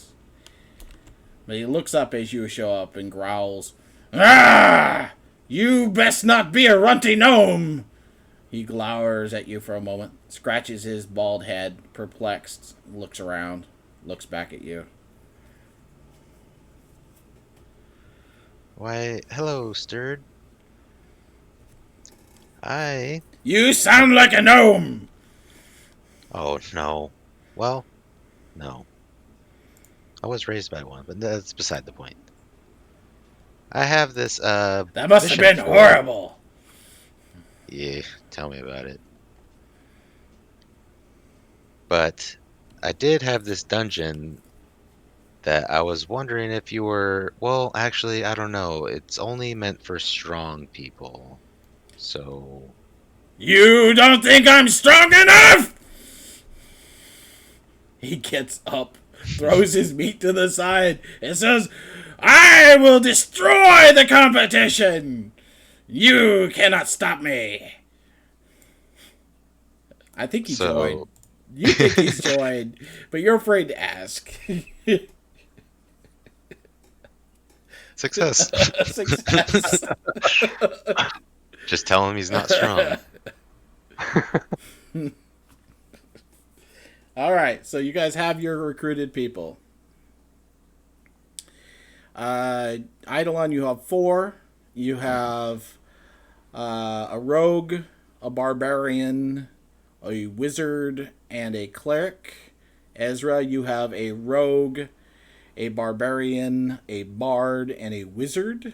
But he looks up as you show up and growls, "Ah! You best not be a runty gnome!" He glowers at you for a moment, scratches his bald head, perplexed, looks around, looks back at you. Why, hello, Stirred. I. You sound like a gnome! Oh, no. Well, no. I was raised by one, but that's beside the point. I have this, That must have mission been for- horrible. Yeah, tell me about it. But I did have this dungeon that I was wondering if you were. Well, actually, I don't know. It's only meant for strong people. So. You don't think I'm strong enough? He gets up, throws his meat to the side, and says, I will destroy the competition! You cannot stop me! I think he joined. You think he's joined, but you're afraid to ask. Success. Success. Just tell him he's not strong. All right, so you guys have your recruited people. Eidolon, you have 4. You have a rogue, a barbarian, a wizard, and a cleric. Ezra, you have a rogue, a barbarian, a bard, and a wizard.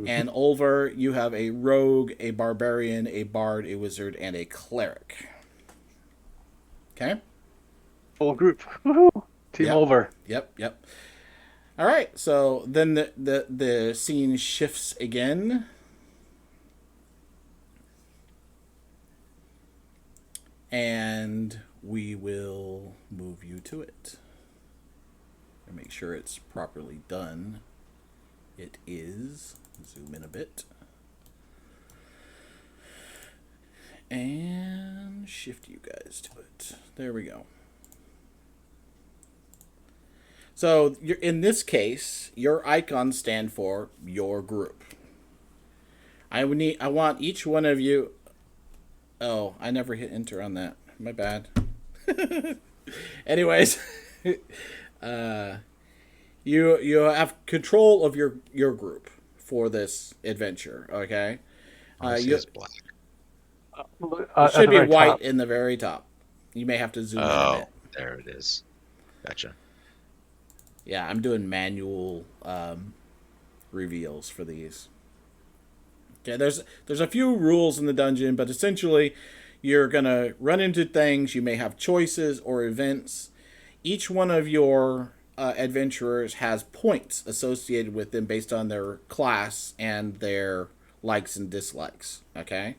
And Olver, you have a rogue, a barbarian, a bard, a wizard, and a cleric. Okay? Full group. Woohoo! Team Yep. over. Yep. All right, so then the scene shifts again. And we will move you to it. And make sure it's properly done. It is. Zoom in a bit. And shift you guys to it. There we go. So in this case, your icons stand for your group. I want each one of you. Oh, I never hit enter on that. My bad. Anyways, you have control of your group for this adventure. Okay. It's black. It should be white top. In the very top. You may have to zoom in a bit. There it is. Gotcha. Yeah, I'm doing manual reveals for these. Okay, there's a few rules in the dungeon, but essentially you're going to run into things. You may have choices or events. Each one of your adventurers has points associated with them based on their class and their likes and dislikes. Okay?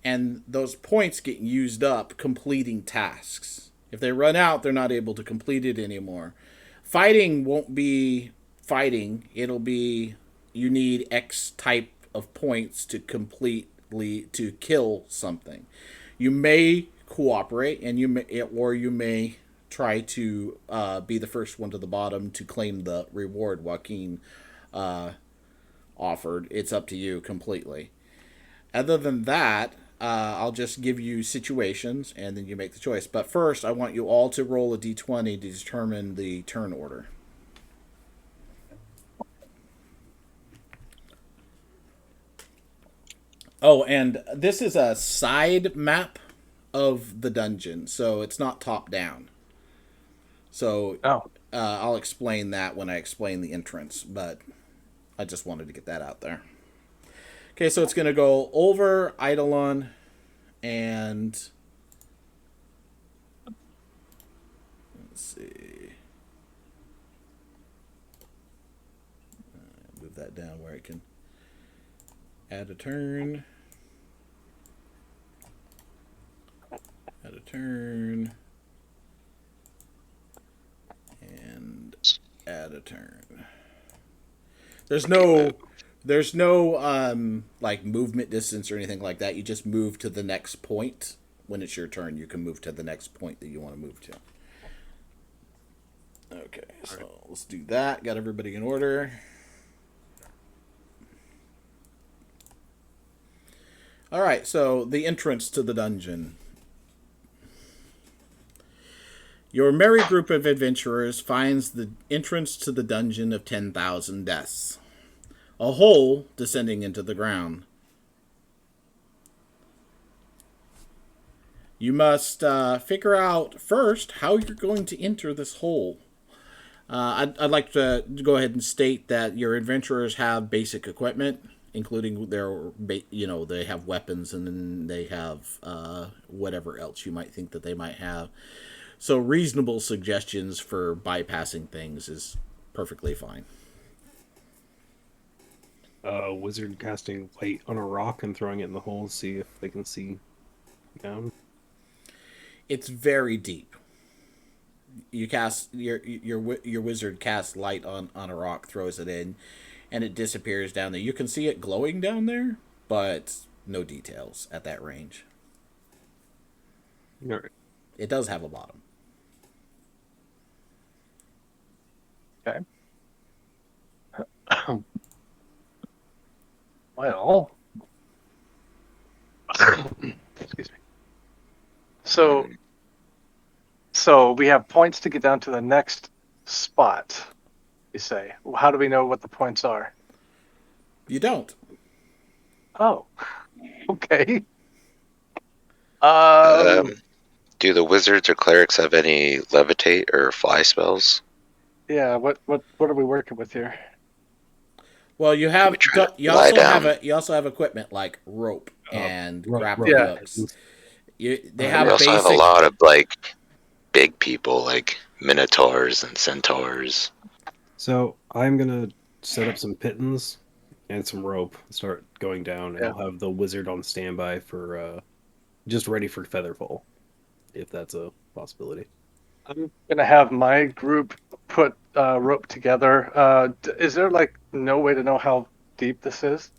And those points get used up completing tasks. If they run out, they're not able to complete it anymore. Fighting won't be fighting. It'll be you need X type of points to completely to kill something. You may cooperate, and you may try to be the first one to the bottom to claim the reward Joaquin offered. It's up to you completely. Other than that, I'll just give you situations and then you make the choice. But first, I want you all to roll a d20 to determine the turn order. Oh, and this is a side map of the dungeon, so it's not top down. So Oh, I'll explain that when I explain the entrance, but I just wanted to get that out there. Okay, so it's going to go over Eidolon and let's see. Move that down where I can add a turn. Add a turn. And add a turn. There's no like movement distance or anything like that. You just move to the next point. When it's your turn, you can move to the next point that you want to move to. Okay, so let's do that. Got everybody in order. All right, so the entrance to the dungeon. Your merry group of adventurers finds the entrance to the dungeon of 10,000 deaths. A hole descending into the ground. You must figure out first how you're going to enter this hole. I'd like to go ahead and state that your adventurers have basic equipment, including they have weapons and then they have whatever else you might think that they might have. So reasonable suggestions for bypassing things is perfectly fine. Wizard casting light on a rock and throwing it in the hole, see if they can see down. It's very deep. You cast your wizard casts light on a rock, throws it in, and it disappears down there. You can see it glowing down there, but no details at that range. All right. It does have a bottom. okay. Well, excuse me. So we have points to get down to the next spot. You say. How do we know what the points are? You don't. Oh, okay. Um, do the wizards or clerics have any levitate or fly spells? Yeah. What are we working with here? Well, you have we try to you lie also down? have equipment like rope and grappling Yeah. hooks. They We have also have a basic. lot of like big people, like minotaurs and centaurs. So I'm gonna set up some pittons and some rope and start going down, and Yeah. I'll have the wizard on standby for just ready for featherfall, if that's a possibility. I'm gonna have my group put rope together. Is there like no way to know how deep this is?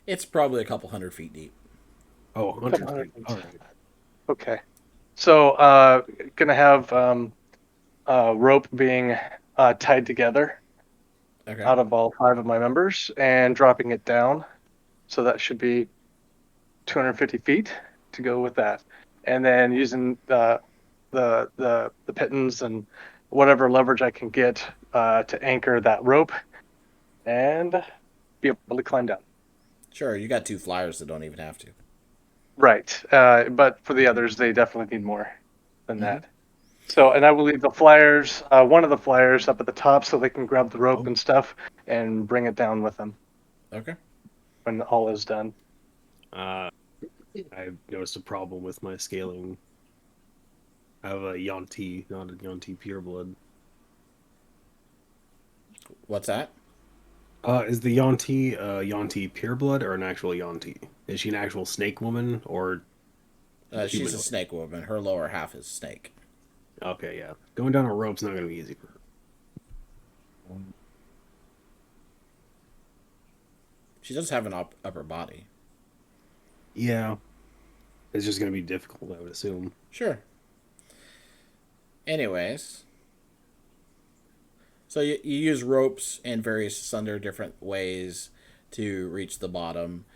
It's probably a couple 100 feet deep. Oh, 100 Couple feet. hundred All feet. right. Okay. So gonna have rope being tied together Okay. out of all 5 of my members and dropping it down. So that should be 250 feet to go with that, and then using the pittons and whatever leverage I can get to anchor that rope and be able to climb down. Sure, you got 2 flyers that don't even have to. Right, but for the others, they definitely need more than Mhm. that. So, and I will leave the flyers, one of the flyers up at the top so they can grab the rope and stuff and bring it down with them Okay. when all is done. I've noticed a problem with my scaling. I have a Yonti, not a Yonti pureblood. What's that? Is the Yonti Yonti pureblood or an actual Yonti? Is she an actual snake woman or She's a humanoid? snake woman. Her lower half is snake. Okay, yeah. Going down a rope's not going to be easy for her. She does have an upper body. Yeah. It's just going to be difficult, I would assume. Sure. Anyways, so you use ropes in various under different ways to reach the bottom.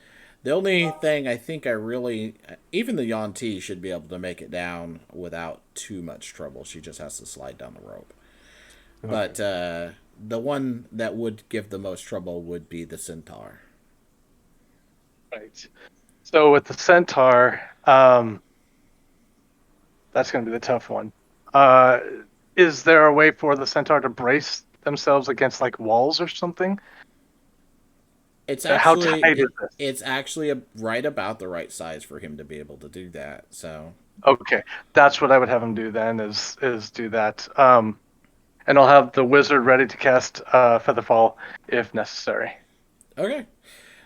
The only thing I think I really, even the Yuan-Ti should be able to make it down without too much trouble. She just has to slide down the rope. Okay. But the one that would give the most trouble would be the centaur. Right. So with the centaur, that's going to be the tough one. Is there a way for the centaur to brace themselves against like walls or something? It's How actually tight is this? it's actually right about the right size for him to be able to do that. So Okay, that's what I would have him do then. Is do that. And I'll have the wizard ready to cast Featherfall if necessary. okay,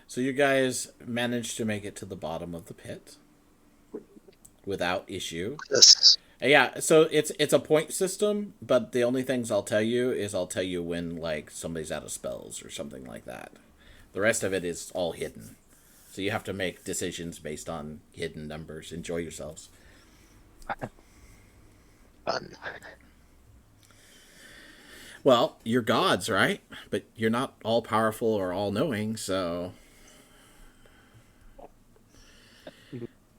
so you guys managed to make it to the bottom of the pit without issue. This. Yeah, so it's a point system, but the only things I'll tell you is I'll tell you when like somebody's out of spells or something like that. The rest of it is all hidden. So you have to make decisions based on hidden numbers. Enjoy yourselves. Fun. Well, you're gods, right? But you're not all powerful or all knowing, so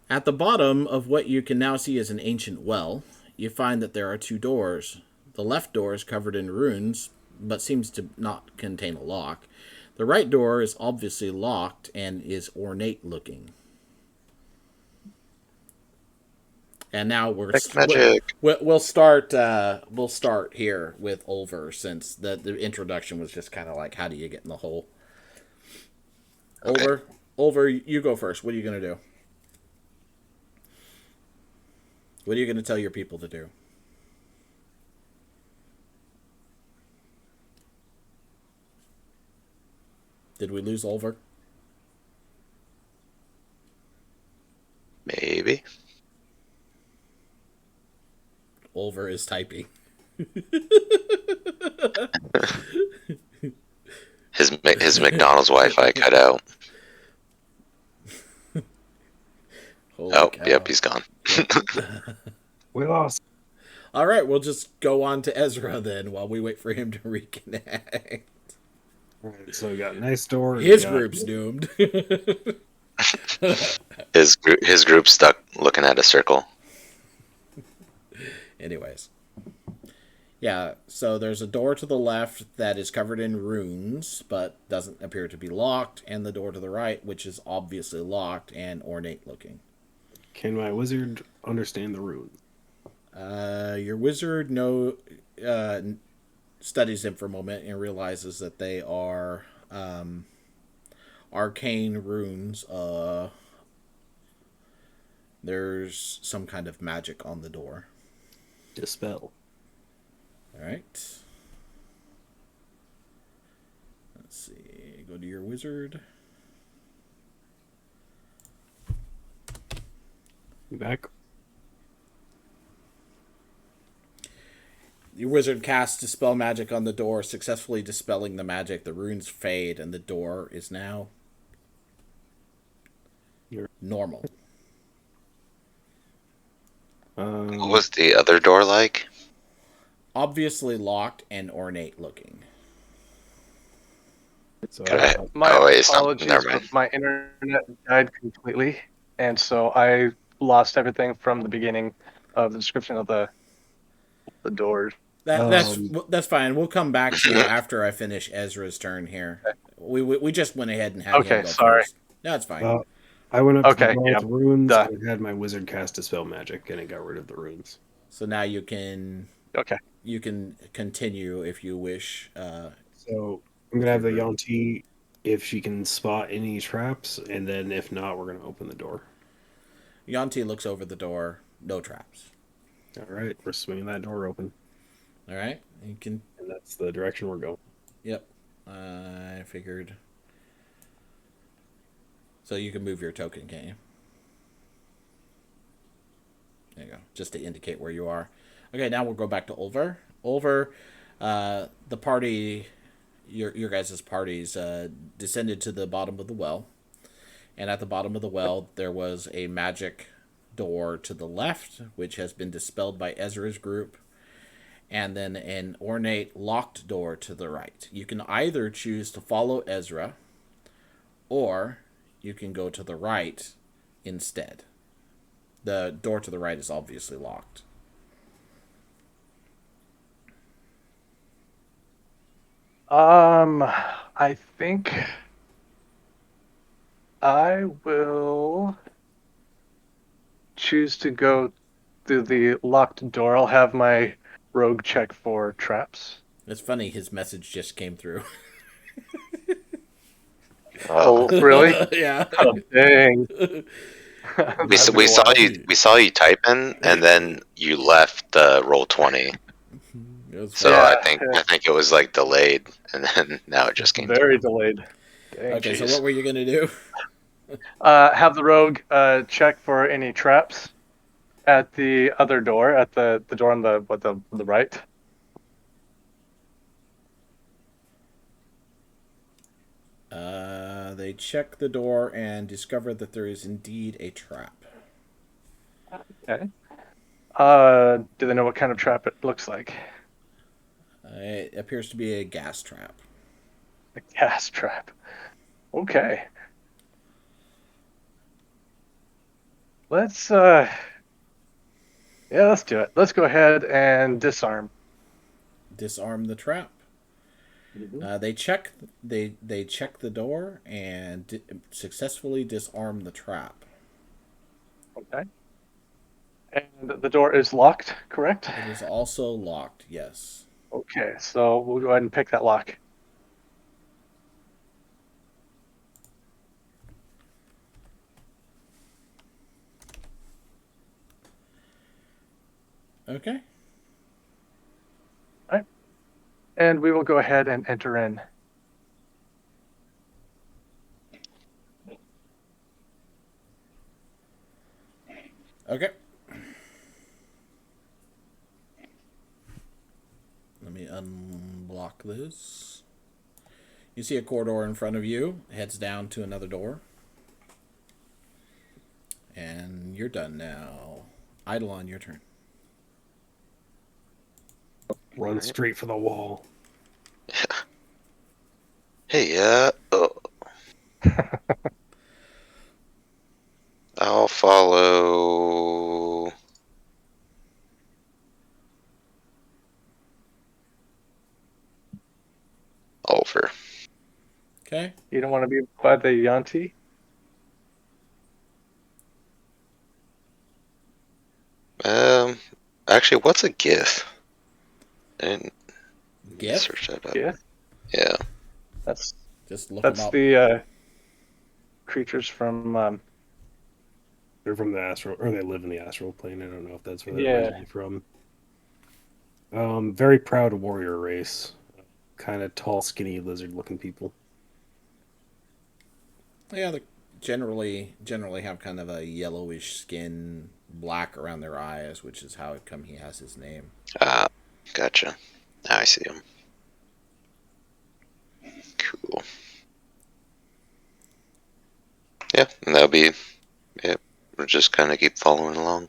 at the bottom of what you can now see as an ancient well, you find that there are two doors. The left door is covered in runes, but seems to not contain a lock. The right door is obviously locked and is ornate looking. And now Magic. we'll start here with Olver, since the introduction was just kind of like, how do you get in the hole? Okay. Olver, you go first. What are you gonna do? What are you gonna tell your people to do? Did we lose Olver? Maybe. Olver is typing. His McDonald's Wi-Fi cut out. Holy Oh, cow. yep, he's gone. We lost. All right, we'll just go on to Ezra then while we wait for him to reconnect. Alright, so we got a nice door. His group's doomed. His group's stuck looking at a circle. Anyways. Yeah, so there's a door to the left that is covered in runes, but doesn't appear to be locked, and the door to the right, which is obviously locked and ornate looking. Can my wizard understand the runes? Your wizard studies them for a moment and realizes that they are arcane runes. There's some kind of magic on the door. Dispel. All right. Let's see. Go to your wizard. You back? Your wizard casts Dispel Magic on the door, successfully dispelling the magic. The runes fade, and the door is now normal. What was the other door like? Obviously locked and ornate looking. So Okay. My Oh, wait, it's not. apologies, Never but mind. my internet died completely, and so I lost everything from the beginning of the description of the doors. That's fine. We'll come back to you after I finish Ezra's turn here. We just went ahead and had him Okay, go sorry. first. No, it's fine. I went up to Okay, the wall yeah. with runes Duh. and had my wizard cast Dispel Magic, and it got rid of the runes. So now you can Okay. continue if you wish. So I'm gonna have the Yuan-Ti if she can spot any traps, and then if not, we're gonna open the door. Yanti looks over the door. No traps. All right, we're swinging that door open, All right. You can. and that's the direction we're going. Yep. I figured. So you can move your token, can't you? There you go. Just to indicate where you are. Okay, now we'll go back to Olver. Olver, the party, your guys' parties, descended to the bottom of the well. And at the bottom of the well, there was a magic door to the left, which has been dispelled by Ezra's group, and then an ornate locked door to the right. You can either choose to follow Ezra, or you can go to the right instead. The door to the right is obviously locked. I think I will choose to go through the locked door. I'll have my rogue check for traps. It's funny, his message just came through. Oh, really? Yeah. Oh, dang. We, That'd be we saw wild. you type in, and then you left the roll 20. It was So funny. Yeah, I think it was like delayed, and then now it just came very through. delayed. Dang, Okay, so jeez. what were you gonna do? Have the rogue check for any traps at the other door, at the door on the right. They check the door and discover that there is indeed a trap. Okay. Do they know what kind of trap it looks like? It appears to be a gas trap. A gas trap. Okay. Let's yeah, let's do it. Let's go ahead and disarm. Disarm the trap. They check. They check the door and successfully disarm the trap. Okay. And the door is locked, correct? It is also locked. Yes. Okay, so we'll go ahead and pick that lock. Okay. All right. And we will go ahead and enter in. Okay. Let me unblock this. You see a corridor in front of you. Heads down to another door. And you're done now. Eidolon, your turn. Run straight for the wall. Hey, I'll follow. Over. Okay. You don't want to be by the Yanti? Um, actually, what's a GIF? I didn't GIF? search that up. Yeah. Yeah. That's Just look them that's up. the creatures from They're from the astral, or they live in the astral plane. I don't know if that's where they're Yeah. originally from. Very proud warrior race. Kind of tall, skinny, lizard-looking people. Yeah, they generally have kind of a yellowish skin, black around their eyes, which is how it come he has his name. Gotcha. Now I see him. Cool. Yeah, and that'll be it. We'll just kind of keep following along.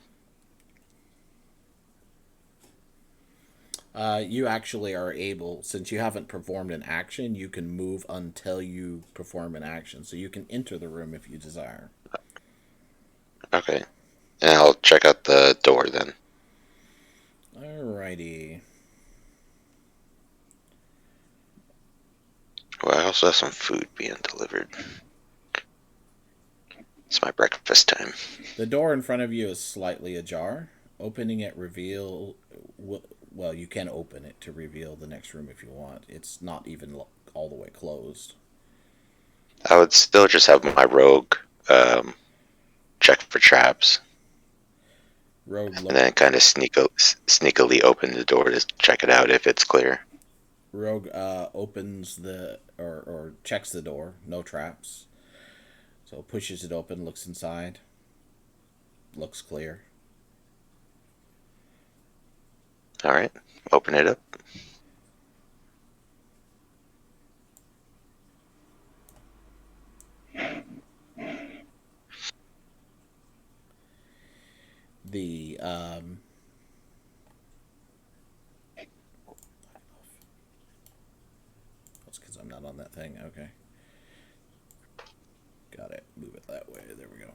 You actually are able, since you haven't performed an action, you can move until you perform an action. So you can enter the room if you desire. Okay. And I'll check out the door then. Alrighty. Well, I also have some food being delivered. It's my breakfast time. The door in front of you is slightly ajar. Opening it well, you can open it to reveal the next room if you want. It's not even all the way closed. I would still just have my rogue check for traps. Rogue And then kind of sneakily open the door to check it out if it's clear. Rogue opens or checks the door. No traps. So pushes it open, looks inside. Looks clear. All right. Open it up. The that's because I'm not on that thing. Okay, got it. Move it that way. There we go.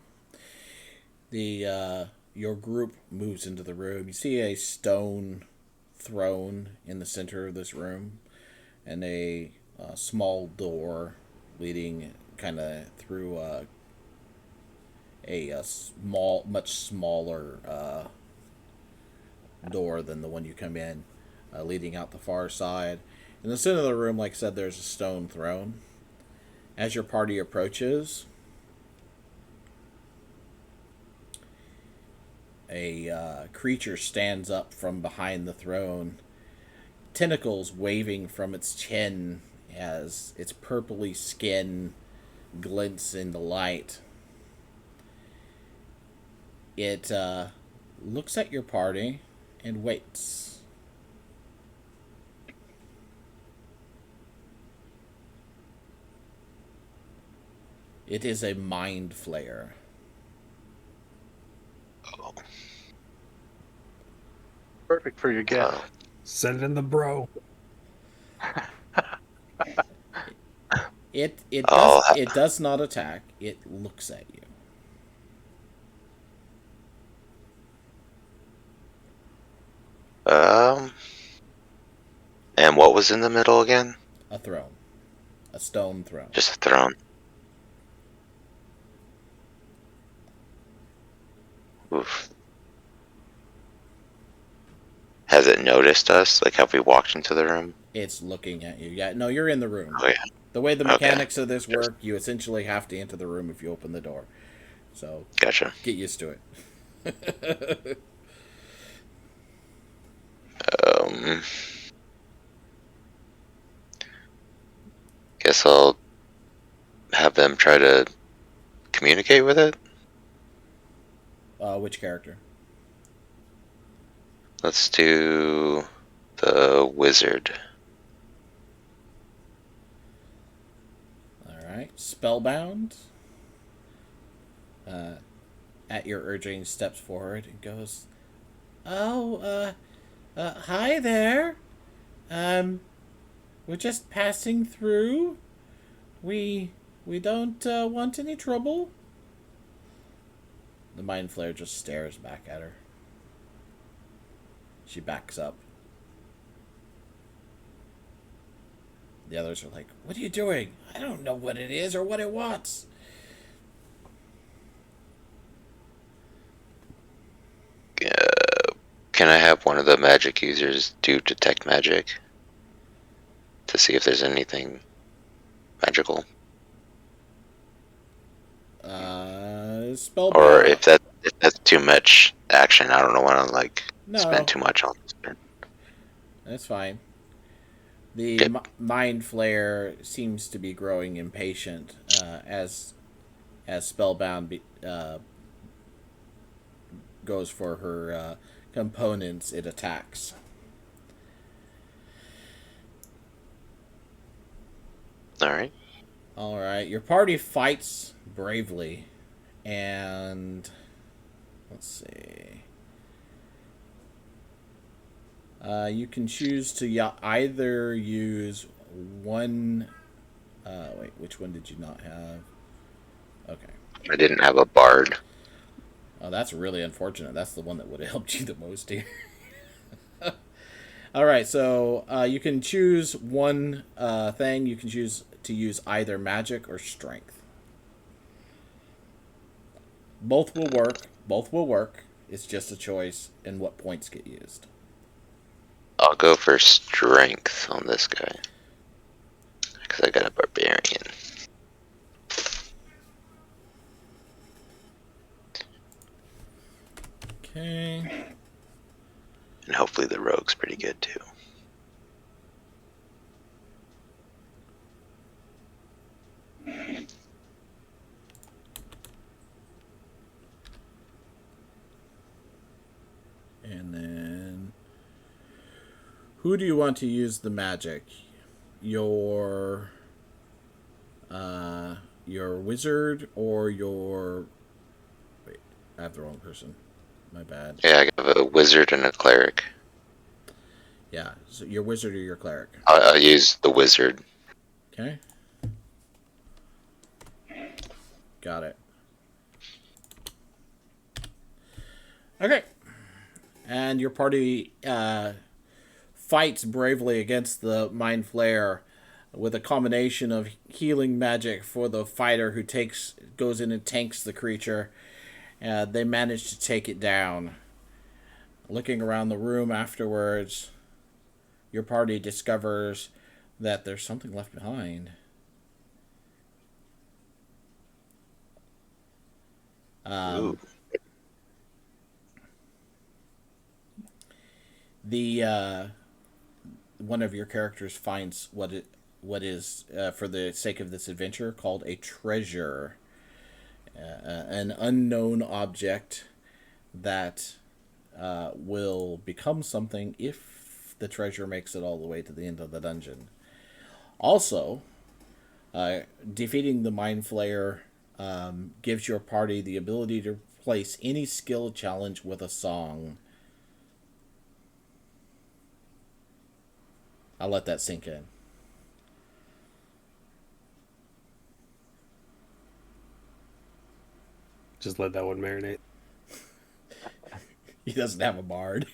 The your group moves into the room. You see a stone throne in the center of this room, and a small door leading kind of through a small, much smaller door than the one you come in, leading out the far side. In the center of the room, like I said, there's a stone throne. As your party approaches, a creature stands up from behind the throne, tentacles waving from its chin as its purpley skin glints in the light. It looks at your party and waits. It is a mind flayer. Oh. Perfect for your gift. Oh. Send in the bro. Oh. It does not attack. It looks at you. And what was in the middle again? A throne. A stone throne. Just a throne. Oof. Has it noticed us? Like, have we walked into the room? It's looking at you. Yeah, no, you're in the room. Oh, yeah. The way the Okay. mechanics of this work, you essentially have to enter the room if you open the door. So Gotcha. get used to it. Um, guess I'll have them try to communicate with it. Which character? Let's do the wizard. All right. Spellbound. At your urging, steps forward and goes, "Oh, hi there. We're just passing through. We we don't want any trouble." The mind flayer just stares back at her. She backs up. The others are like, "What are you doing? I don't know what it is or what it wants." Can I have one of the magic users do detect magic to see if there's anything magical, Spellbound. or if that's too much action? I don't want to like No, spend too much on this. that's fine. The Yep. mind flayer seems to be growing impatient as spellbound goes for her components. It attacks. All right. All right, your party fights bravely, and let's see. You can choose to either use one. Wait, which one did you not have? Okay. I didn't have a bard. Oh, that's really unfortunate. That's the one that would have helped you the most here. All right, so you can choose one thing. You can choose to use either magic or strength. Both will work. Both will work. It's just a choice and what points get used. I'll go for strength on this guy because I got a barbarian. Okay. And hopefully the rogue's pretty good too. And then who do you want to use the magic? Your your wizard or your wait, I have the wrong person. My bad. Yeah, I have a wizard and a cleric. Yeah, so your wizard or your cleric. I'll use the wizard. Okay. Got it. Okay. And your party fights bravely against the mind flare with a combination of healing magic for the fighter who goes in and tanks the creature. They manage to take it down. Looking around the room afterwards, your party discovers that there's something left behind. Ooh. The one of your characters finds what is for the sake of this adventure called a treasure, an unknown object that will become something if the treasure makes it all the way to the end of the dungeon. Also, defeating the mind flayer gives your party the ability to replace any skill challenge with a song. I'll let that sink in. Just let that one marinate. He doesn't have a bard.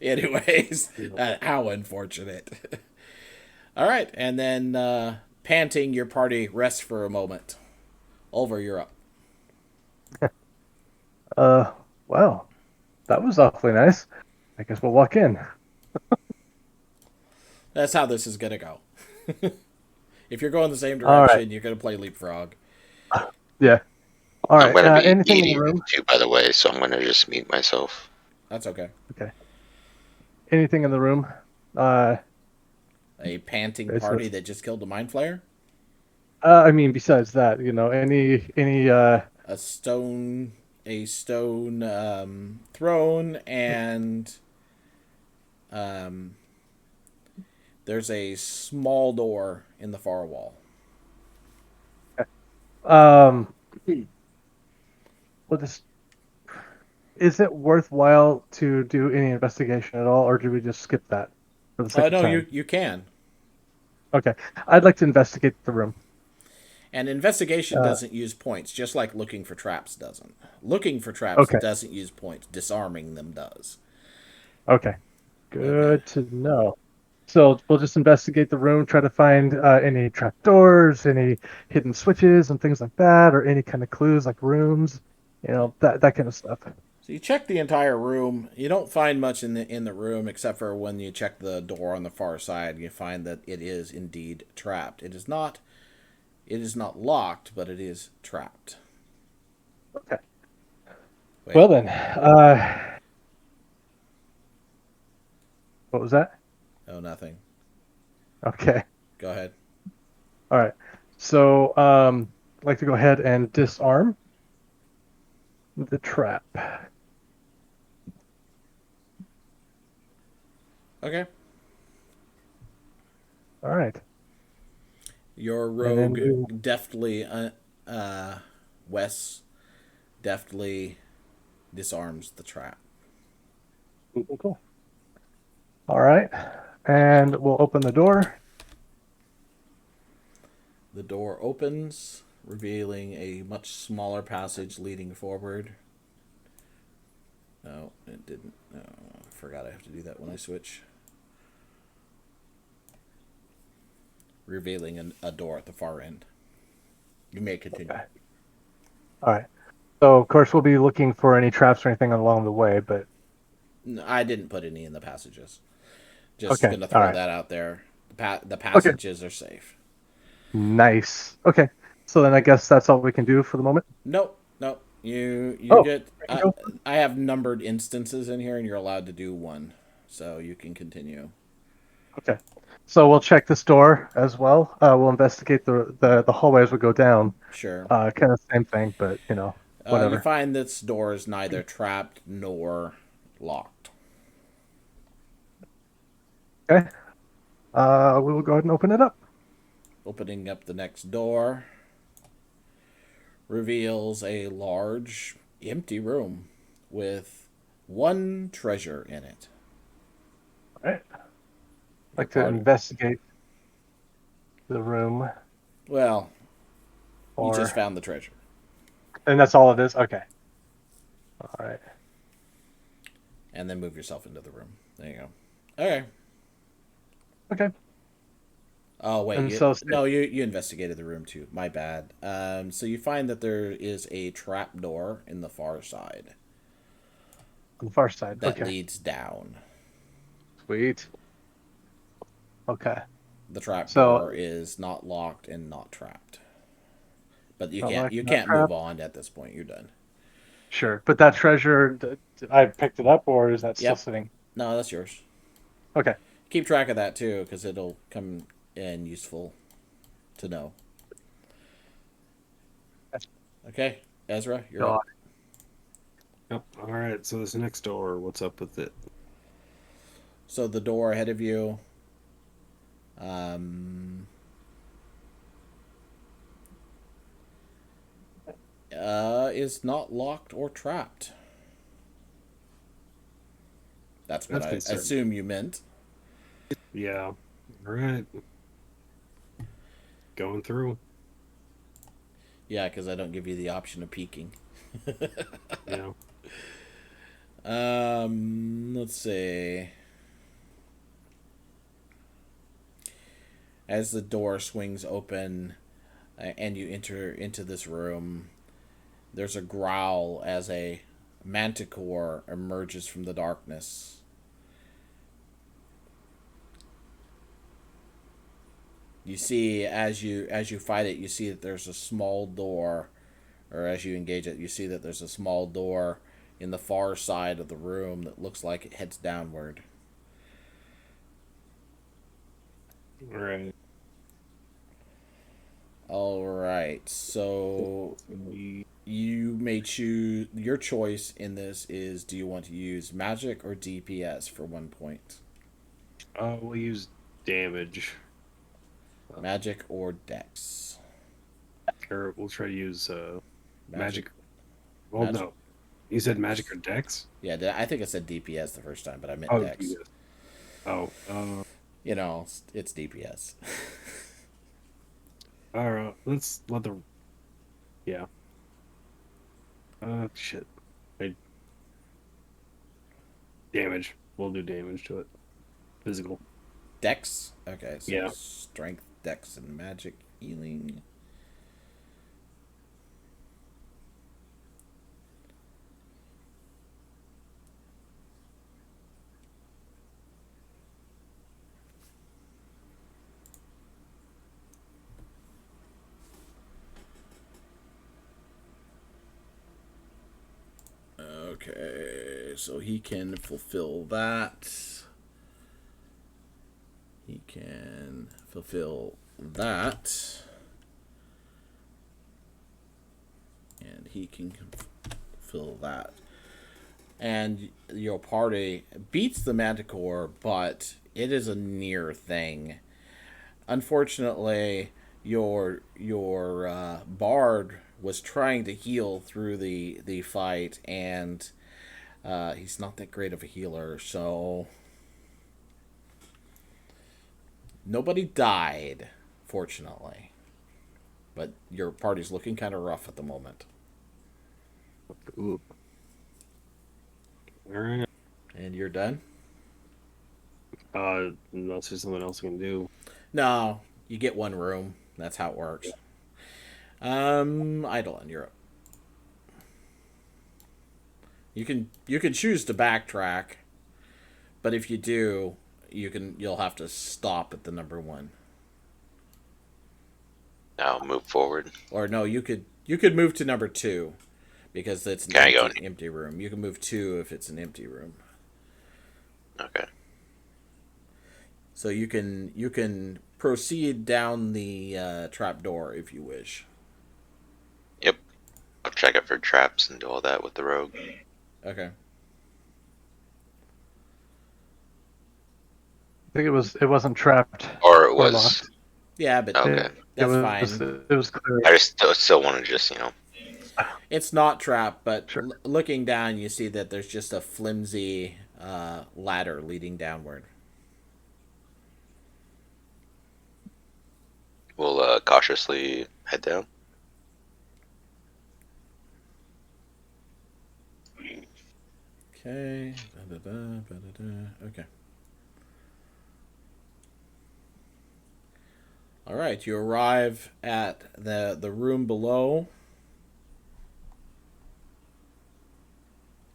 Anyways, how unfortunate. All right, and then panting, your party rests for a moment. Olver, you're up. Uh, well, that was awfully nice. I guess we'll walk in. That's how this is gonna go. If you're going the same All right. direction, you're gonna play leapfrog. Yeah. All I'm right. gonna be Anything in the eating room? too, by the way, so I'm gonna just mute myself. That's okay. Okay. Anything in the room? Uh, A panting It's party a- that just killed a mind flayer. I mean, besides that, any A stone, throne, and um, there's a small door in the far wall. um, well, this is it worthwhile to do any investigation at all, or do we just skip that for the sake of No, time? you can. Okay. I'd like to investigate the room. And investigation Uh, doesn't use points, just like looking for traps doesn't. Looking for traps okay. doesn't use points. Disarming them does. Okay. Okay. Good to know. So we'll just investigate the room, try to find any trapdoors, any hidden switches, and things like that, or any kind of clues like rooms, that kind of stuff. So you check the entire room. You don't find much in the room except for when you check the door on the far side. You find that it is indeed trapped. It is not. It is not locked, but it is trapped. Okay. Wait. Well then, what was that? Oh, nothing. Okay. Go ahead. All right. So, I'd like to go ahead and disarm the trap. Okay. All right. Your And then rogue deftly, Wes deftly disarms the trap. cool. All right. And we'll open the door. The door opens, revealing a much smaller passage leading forward. No, it didn't. Oh, I forgot I have to do that when I switch. Revealing a door at the far end. You may continue. Okay. All right. So, of course, we'll be looking for any traps or anything along the way, but No, I didn't put any in the passages. Just okay. gonna All throw right. that out there. The Okay. passages are safe. Nice. Okay. So then I guess that's all we can do for the moment. Nope, nope. You Oh, get. we can go. I have numbered instances in here, and you're allowed to do one, so you can continue. Okay. So we'll check this door as well. We'll investigate the hallway as we go down. Sure. Kind of same thing, but You whatever. find this door is neither trapped nor locked. Okay. We will go ahead and open it up. Opening up the next door reveals a large, empty room with one treasure in it. All right. Your Like to party. investigate the room, Well, you just or found the treasure. and that's all it is. Okay. All right. And then move yourself into the room. There you go. Okay. Okay. Oh wait, And so you investigated the room too. My bad. So you find that there is a trap door in the far side on the far side. that Okay. leads down. Sweet. Okay. The trap So door is not locked and not trapped. But not like you not can't move trap. on at this point. You're done. Sure. But that treasure, I picked it up, or is that still Yep. sitting? No, that's yours. Okay. Keep track of that too, because it'll come in useful to know. Okay, Ezra, you're So up. Yep. All right. So this next door, what's up with it? So the door ahead of you, um, is not locked or trapped. That's what That's I concerning. assume you meant. Yeah. All right. Going through. Yeah, because I don't give you the option of peeking. Yeah. Let's see. As the door swings open and you enter into this room, there's a growl as a manticore emerges from the darkness. You see, as you fight it, you see that there's a small door, or as you engage it, you see that there's a small door in the far side of the room that looks like it heads downward. All right. All right, so you may choose. Your choice in this is: do you want to use magic or DPS for 1 point? We'll use damage. Magic or Dex? Or we'll try to use Magic. magic. Well, Magic. no. You said magic or dex? Yeah, I think I said DPS the first time, but I meant Oh, Dex. yes. Oh, You know, it's DPS. all right. Let's let the. Yeah. Shit. I, damage. We'll do damage to it. Physical. Dex. Okay, so Yeah. strength, Dex, and magic healing. Okay, so he can fulfill that. He can fulfill that. And he can fulfill that. And your party beats the Manticore, but it is a near thing. Unfortunately, your bard was trying to heal through the fight, and he's not that great of a healer, so nobody died, fortunately. But your party's looking kind of rough at the moment. Ooh. All right. And you're done? Unless there's something else we can do. No, you get one room. That's how it works. Eidolon, you're up. You can choose to backtrack, but if you do, you'll have to stop at the number one. Now move forward. Or no, you could move to number two because it's an Can I go? empty room. You can move two if it's an empty room. Okay. So you can proceed down the trap door if you wish. Yep. I'll check it for traps and do all that with the rogue. Okay. think it wasn't trapped Or it or was. locked. Yeah, but Okay. that's it fine. It was clear. I just still want to just, It's not trapped, but Sure. looking down, you see that there's just a flimsy ladder leading downward. we'll cautiously head down. Okay. Okay. All right. You arrive at the room below,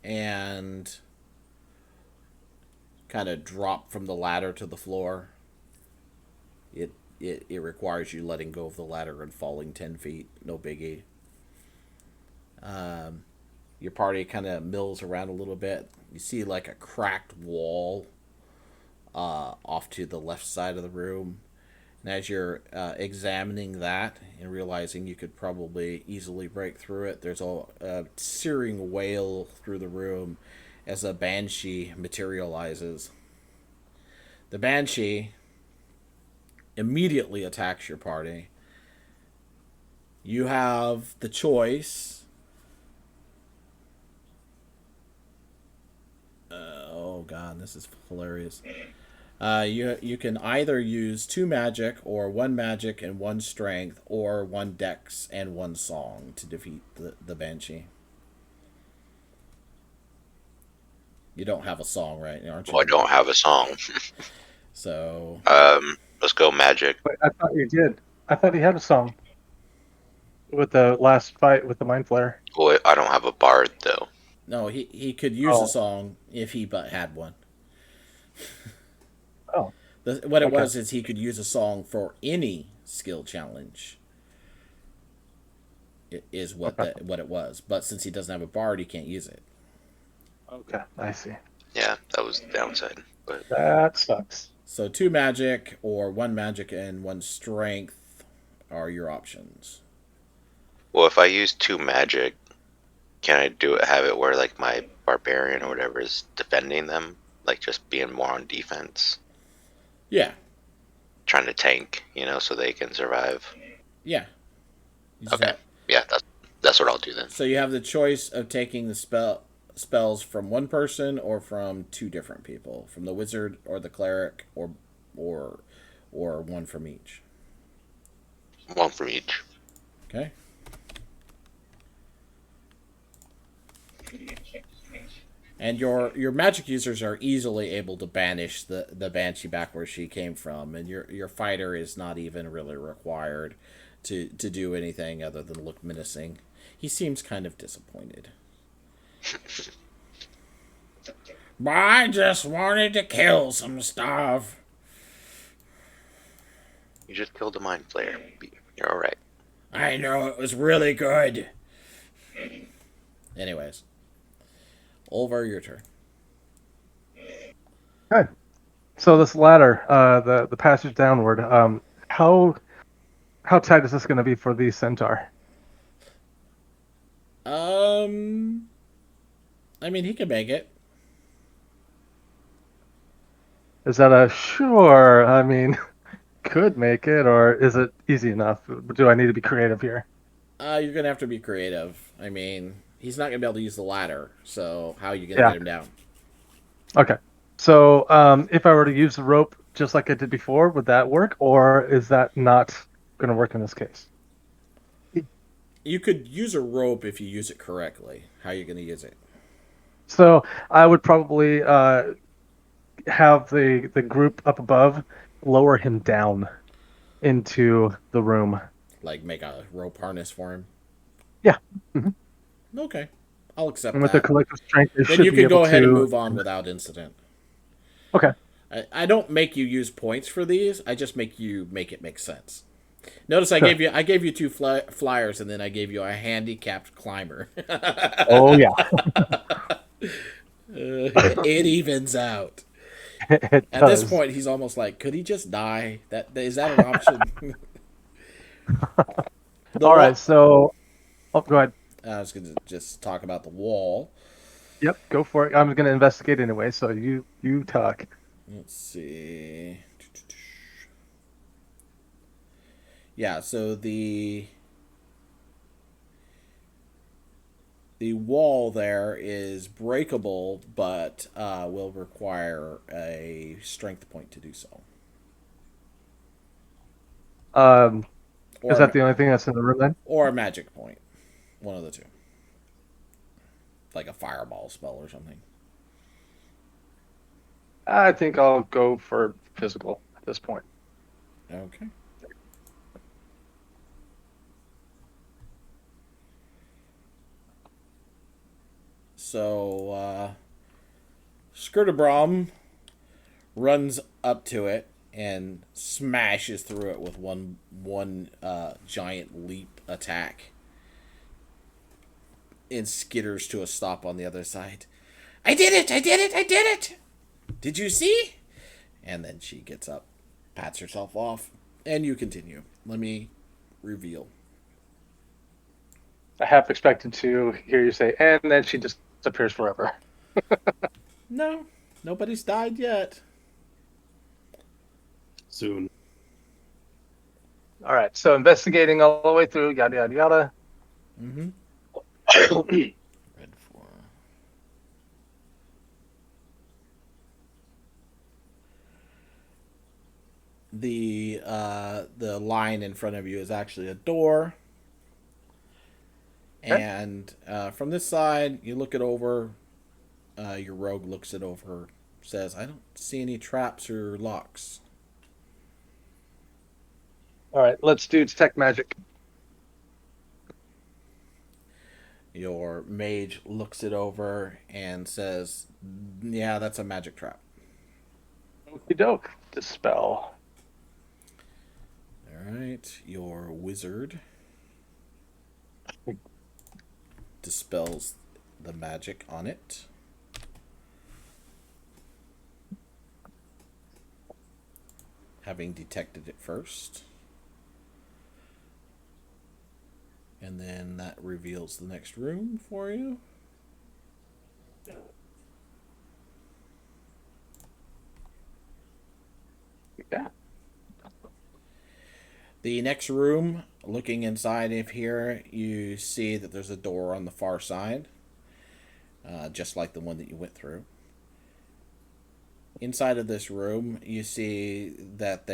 and kind of drop from the ladder to the floor. It requires you letting go of the ladder and falling 10 feet. No biggie. Your party kind of mills around a little bit. You see like a cracked wall off to the left side of the room. And as you're examining that and realizing you could probably easily break through it, there's a searing wail through the room as a banshee materializes. The banshee immediately attacks your party. You have the choice. Oh god, this is hilarious. You can either use 2 magic, or 1 magic and 1 strength, or 1 dex and 1 song to defeat the banshee. You don't have a song, right? Aren't you? Well, I don't have a song. So Let's go magic. Wait, I thought you did. I thought he had a song with the last fight with the mind flare. Well, I don't have a bard though. no, he could use Oh. a song if he but had one. Oh, What it Okay. was is he could use a song for any skill challenge. Is what Okay. what it was. But since he doesn't have a bard, he can't use it. okay, I see. Yeah, that was the downside. But That sucks. So 2 magic, or 1 magic and 1 strength are your options. well, if I use 2 magic, can I have it where like my barbarian or whatever is defending them, like just being more on defense, Yeah, trying to tank, so they can survive. yeah. You just Okay. have- Yeah, that's what I'll do then. so you have the choice of taking the spells from one person or from 2 different people, from the wizard or the cleric, or one from each. One from each. Okay. And your magic users are easily able to banish the banshee back where she came from, and your fighter is not even really required to do anything other than look menacing. He seems kind of disappointed. I just wanted to kill some stuff. You just killed a mind flayer. You're all right. I know, it was really good. Anyways, Olver, your turn. Okay. So this ladder, the passage downward, how tight is this going to be for the centaur? I mean, he can make it. Is that a sure? I mean, could make it, or is it easy enough? Do I need to be creative here? You're gonna have to be creative. I mean, he's not gonna be able to use the ladder, so how are you gonna Yeah. get him down? Okay. So if I were to use the rope just like I did before, would that work, or is that not going to work in this case? You could use a rope if you use it correctly. How are you gonna use it? So I would probably have the group up above lower him down into the room. Like make a rope harness for him? Yeah. Mhm. Okay, I'll accept And with the that. collective strength, they Then should you be can able go ahead and to- move on without incident. Okay. I don't make you use points for these. I just make you make it make sense. Notice I Sure. gave you 2 flyers, and then I gave you a handicapped climber. Oh yeah. It evens out. It At this does. point, he's almost like, could he just die? That is that an option? All right. So, go ahead. I was going to just talk about the wall. Yep, go for it. I'm going to investigate anyway. So you talk. Let's see. Yeah, so the wall there is breakable, but will require a strength point to do so, Um, is or that the only thing that's in the room then? or a magic point, one of the two, like a fireball spell or something. I think I'll go for physical at this point. Okay. So Skirtabrom runs up to it and smashes through it with one giant leap attack, and skitters to a stop on the other side. I did it! I did it! I did it! Did you see? And then she gets up, pats herself off, and you continue. Let me reveal. I half expected to hear you say, and then she disappears forever. No, nobody's died yet. Soon. All right, so investigating all the way through, yada yada yada. Mm-hmm. Red 4. The line in front of you is actually a door. Okay. And from this side, you look it over. Your rogue looks it over, says, I don't see any traps or locks. All right, let's do detect magic. Your mage looks it over and says, yeah, that's a magic trap. Okie doke. Dispel. All right. Your wizard dispels the magic on it. Having detected it first. And then that reveals the next room for you. Yeah. The next room, looking inside of here, you see that there's a door on the far side, just like the one that you went through. Inside of this room, you see that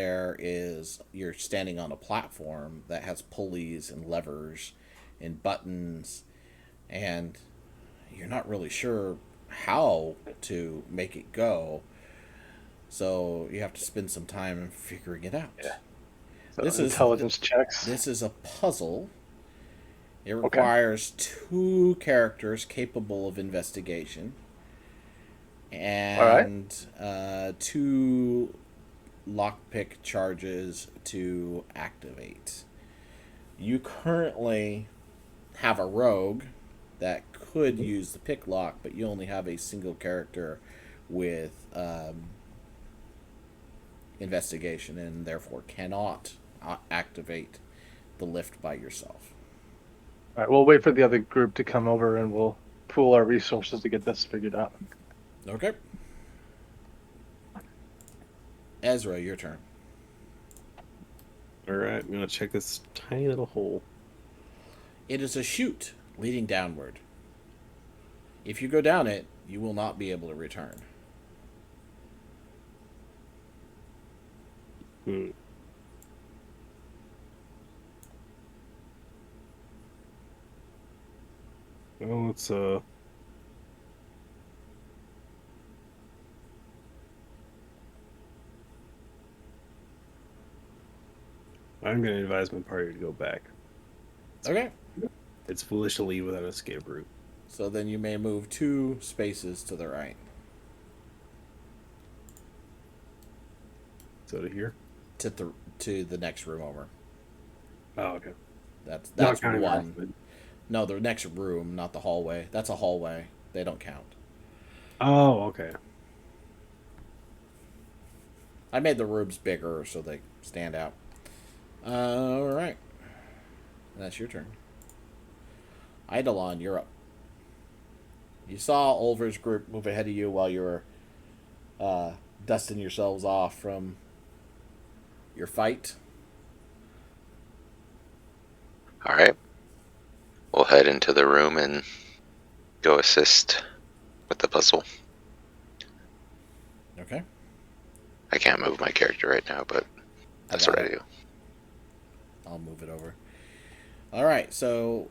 you're standing on a platform that has pulleys and levers and buttons, and you're not really sure how to make it go. So you have to spend some time figuring it out. Yeah. So This intelligence checks. This is a puzzle. It Okay. requires 2 characters capable of investigation and 2 lockpick charges to activate. You currently have a rogue that could use the pick lock, but you only have a single character with investigation and therefore cannot activate the lift by yourself. All right, we'll wait for the other group to come over and we'll pool our resources to get this figured out. Okay. Ezra, your turn. Alright, I'm gonna check this tiny little hole. It is a chute leading downward. If you go down it, you will not be able to return. Hmm. Well, let's I'm gonna advise my party to go back. Okay. It's foolish to leave without an escape route. So then you may move 2 spaces to the right. So to here? To the next room over. Oh, okay. That's Not counting one. off, No, the next room, not the hallway. That's a hallway. They don't count. oh, okay. I made the rooms bigger so they stand out. All right. That's your turn. Eidolon, you're up. You saw Olvers' group move ahead of you while you were dusting yourselves off from your fight. All right. We'll head into the room and go assist with the puzzle. Okay, I can't move my character right now, but I that's got what I it. do. I'll move it over. All right, so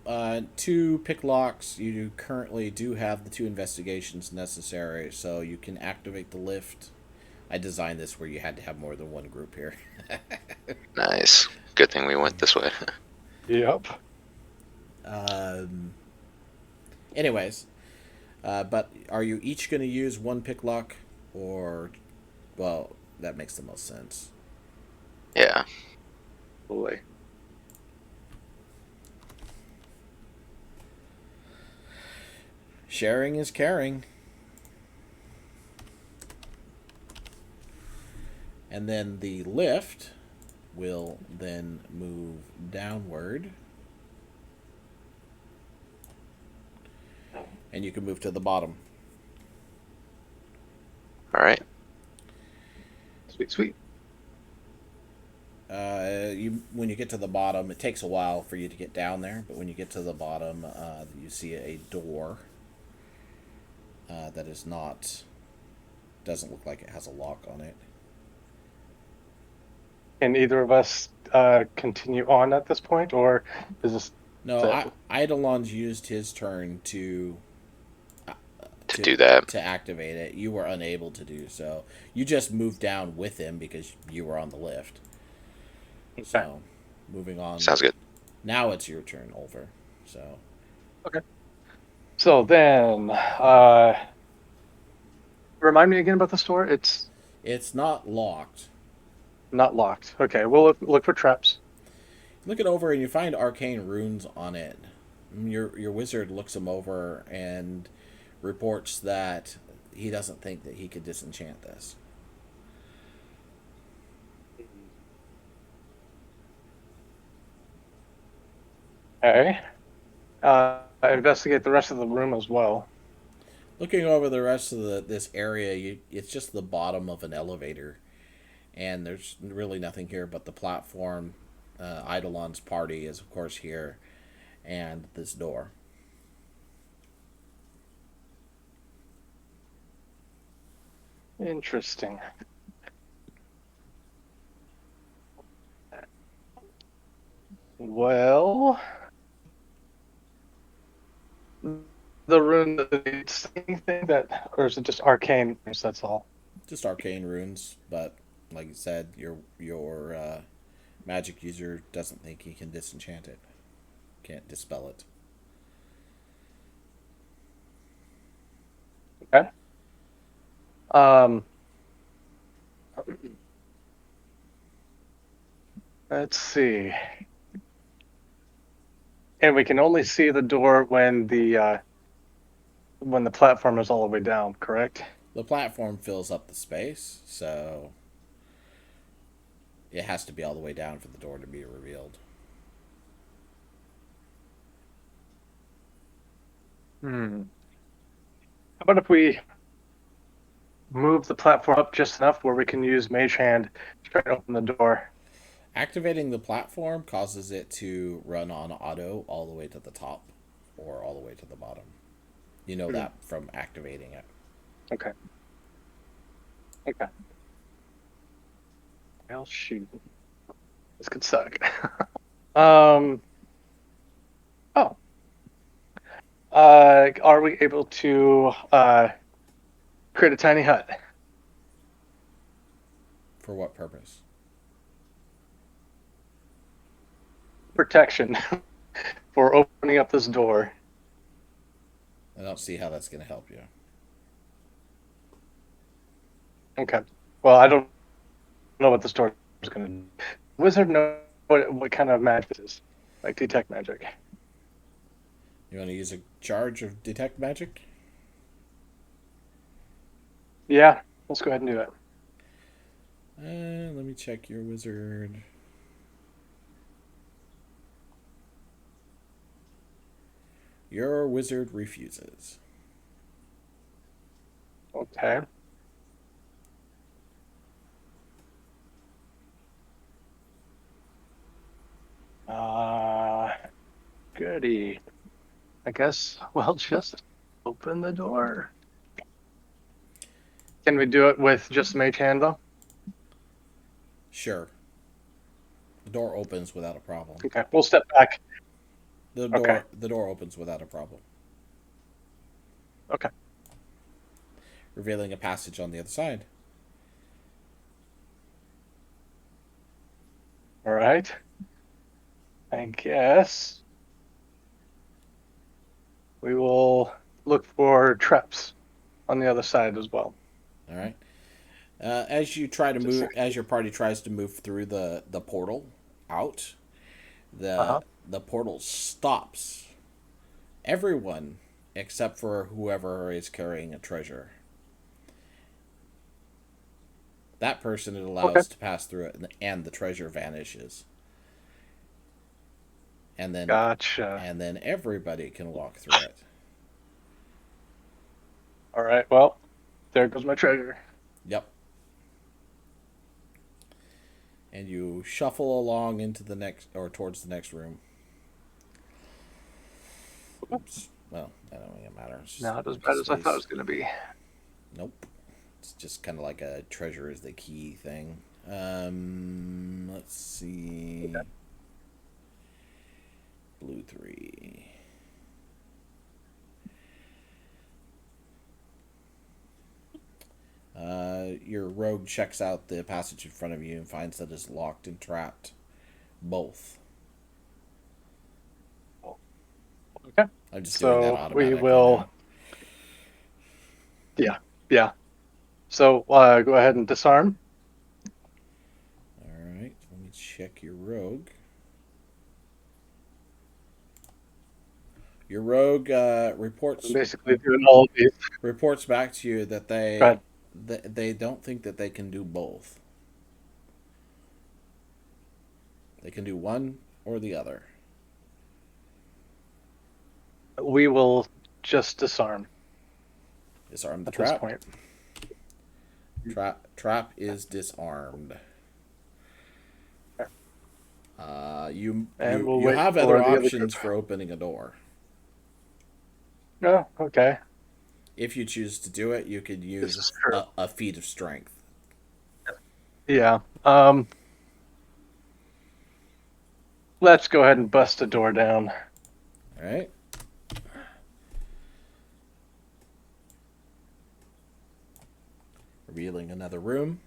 two pick locks. You currently do have the two investigations necessary, so you can activate the lift. I designed this where you had to have more than one group here. Nice. Good thing we went this way. Yep. um, anyways, but are you each going to use one pick lock, or well, that makes the most sense. Yeah. Boy. Sharing is caring. And then the lift will then move downward. And you can move to the bottom. All right. Sweet, sweet. When you get to the bottom, it takes a while for you to get down there, but when you get to the bottom, you see a door that is not doesn't look like it has a lock on it. Can either of us continue on at this point, or is this No, it? Eidolon's used his turn To do that. to activate it. You were unable to do so. You just moved down with him because you were on the lift. Okay. So, moving on. Sounds good. Now it's your turn, Olver. So, Okay. So then, remind me again about the store. It's it's not locked. not locked. Okay, we'll look for traps. Look it over and you find arcane runes on it. Your wizard looks them over and reports that he doesn't think that he could disenchant this. Okay. Investigate the rest of the room as well. Looking over the rest of this area, it's just the bottom of an elevator, and there's really nothing here but the platform. Eidolon's party is of course here, and this door. Interesting. Well, the room that anything that, or is it just arcane? That's all. Just arcane runes, but like you said, your magic user doesn't think he can disenchant it, can't dispel it. Okay. Um, let's see. And we can only see the door when the platform is all the way down, correct? The platform fills up the space, so it has to be all the way down for the door to be revealed. Hmm. How about if we move the platform up just enough where we can use Mage Hand to try to open the door? Activating the platform causes it to run on auto all the way to the top or all the way to the bottom. You know that from activating it. Okay. Okay. Well, shoot. This could suck. um. Oh. Are we able to create a tiny hut? For what purpose? Protection for opening up this door. I don't see how that's going to help you. Okay. Well, I don't know what this door is going to do. Wizard know what kind of magic this is, like detect magic. You want to use a charge of detect magic? Yeah, let's go ahead and do it. Let me check your wizard. Your wizard refuses. Okay. Goody. I guess we'll just open the door. Can we do it with just mage hand though? Sure. The door opens without a problem. Okay, we'll step back. The Okay. door opens without a problem, Okay. revealing a passage on the other side. All right. I guess we will look for traps on the other side as well. All right. As you try to Just move, as your party tries to move through the portal out, uh-huh. the portal stops. Everyone except for whoever is carrying a treasure. That person it Okay. allows to pass through it, and the treasure vanishes. And Gotcha. then everybody can walk through it. All right. Well, there goes my treasure. Yep. And you shuffle along into the next or towards the next room. Oops. Well, that don't even matter. It's just Not as empty bad as I thought it space. was going to be. Nope. It's just kind of like a treasure is the key thing. Let's see. Okay. Blue 3. Your rogue checks out the passage in front of you and finds that it's locked and trapped. Both. Okay. I'm just doing that So we automatically will. now. Yeah. Yeah. So go ahead and disarm. Alright, let me check your rogue. Your rogue I'm basically doing all of these. reports back to you that Go ahead. they don't think that they can do both. They can do one or the other. We will just disarm Disarm the at this trap. point. Trap is disarmed. Okay. You And we'll you wait have for other the other options group. for opening a door. Oh, okay. If you choose to do it, you could This use is true. a feat of strength. Yeah. Let's go ahead and bust the door down. All right. Revealing another room.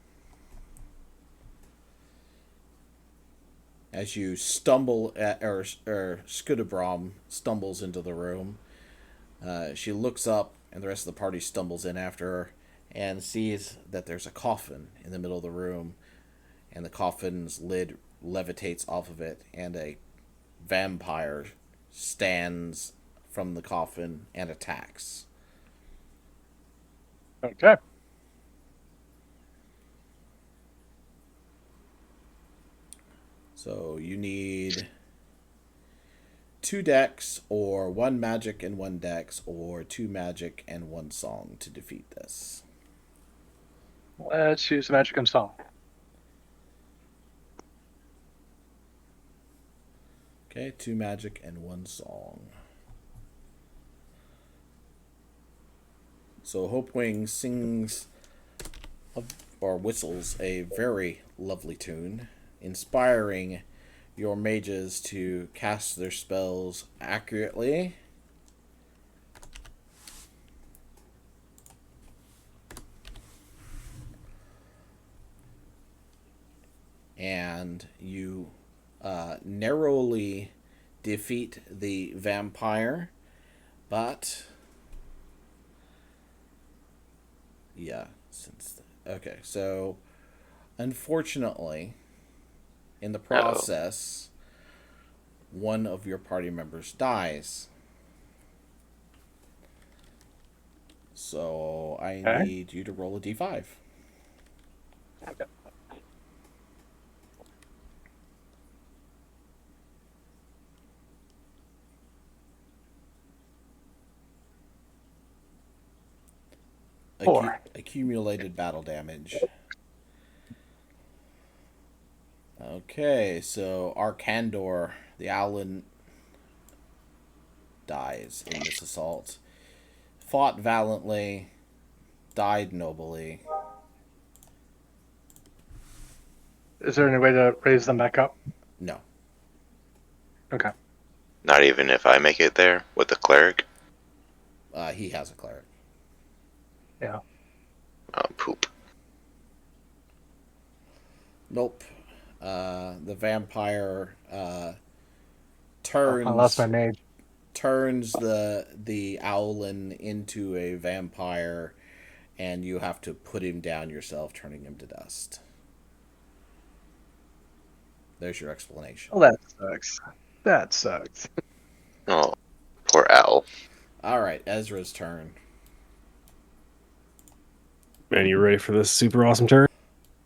As you stumble at, or Scudabrom stumbles into the room, she looks up, and the rest of the party stumbles in after her, and sees that there's a coffin in the middle of the room, and the coffin's lid levitates off of it, and a vampire stands from the coffin and attacks. Okay. So you need 2 decks, or 1 magic and 1 dex, or 2 magic and 1 song to defeat this. Let's use the magic and song. Okay, 2 magic and 1 song. So Hopewing sings or whistles a very lovely tune, inspiring your mages to cast their spells accurately. And you narrowly defeat the vampire, but yeah, okay, so unfortunately, in the process, one of your party members dies. So I Okay. need you to roll a d5. Okay. Four. Accumulated battle damage. Okay, so Arcandor, the Owlin dies in this assault. Fought valiantly, died nobly. Is there any way to raise them back up? No. Okay. Not even if I make it there with the cleric. He has a cleric. Yeah. Oh, poop. Nope. The vampire I turns lost my mage. the owlin into a vampire, and you have to put him down yourself, turning him to dust. There's your explanation. Oh, that sucks. That sucks. Oh, poor owl. All right, Ezra's turn. Man, you ready for this super awesome turn?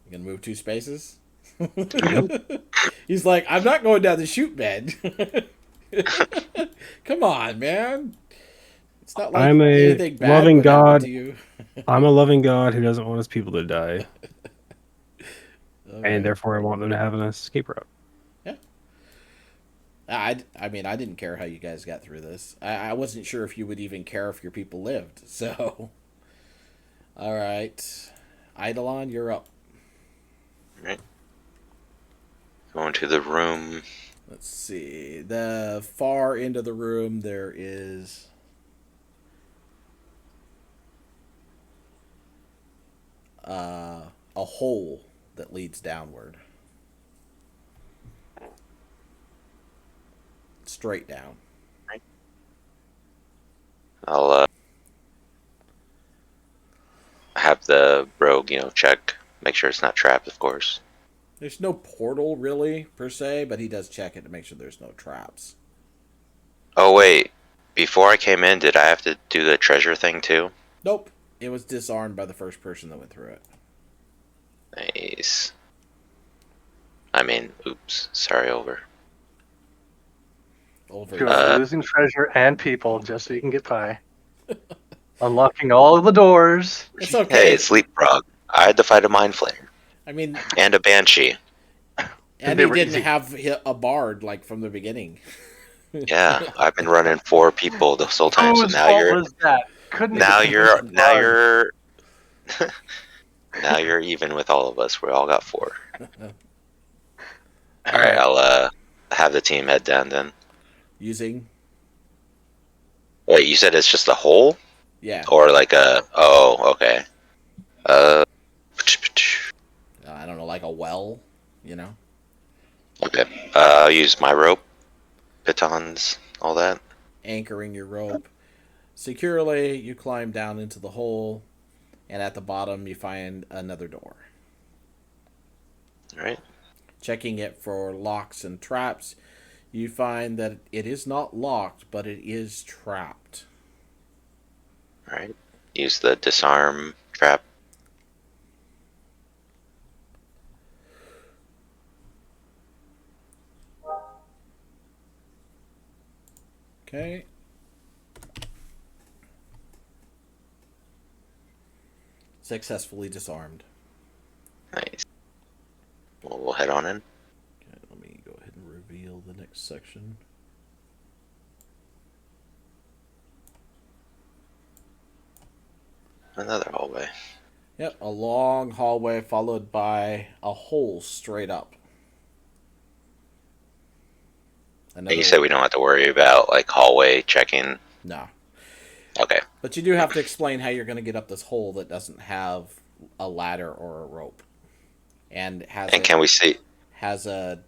You gonna move 2 spaces? Yep. He's like, I'm not going down the chute bed. Come on, man. It's not like I'm a anything bad loving would happen God. to you. I'm a loving God who doesn't want his people to die, Okay. and therefore I want them to have an escape route. Yeah. I mean, I didn't care how you guys got through this. I wasn't sure if you would even care if your people lived. So, all right, Eidolon, you're up. Right. Going to the room. Let's see. The far end of the room, there is a hole that leads downward, straight down. I'll have the rogue, check. Make sure it's not trapped, of course. There's no portal really per se, but he does check it to make sure there's no traps. Oh, wait. Before I came in, did I have to do the treasure thing too? Nope. It was disarmed by the first person that went through it. Nice. I mean, oops. Sorry, over. Olvers. You're losing treasure and people just so you can get by. Unlocking all of the doors. It's okay. Hey, it's leapfrog. I had to fight a mind flayer I mean, and a banshee. and They he were didn't easy. have a bard like from the beginning. Yeah, I've been running 4 people this whole time, so Whose fault was that? Couldn't now even you're convince the now bard. you're now you're even with all of us. We all got 4. All right, I'll have the team head down then. Using, Wait, you said it's just a hole, yeah. or like a? Oh, okay. I don't know, like a well, you know? Okay. I'll use my rope, pitons, all that. Anchoring your rope securely, you climb down into the hole, and at the bottom you find another door. All right. Checking it for locks and traps, you find that it is not locked, but it is trapped. All right. Use the disarm trap. Okay. Successfully disarmed. Nice. We'll head on in. Okay, let me go ahead and reveal the next section. Another hallway. Yep, a long hallway followed by a hole straight up. And you said we don't have to worry about like hallway checking. No. Okay. But you do have to explain how you're going to get up this hole that doesn't have a ladder or a rope. And Can we see? has a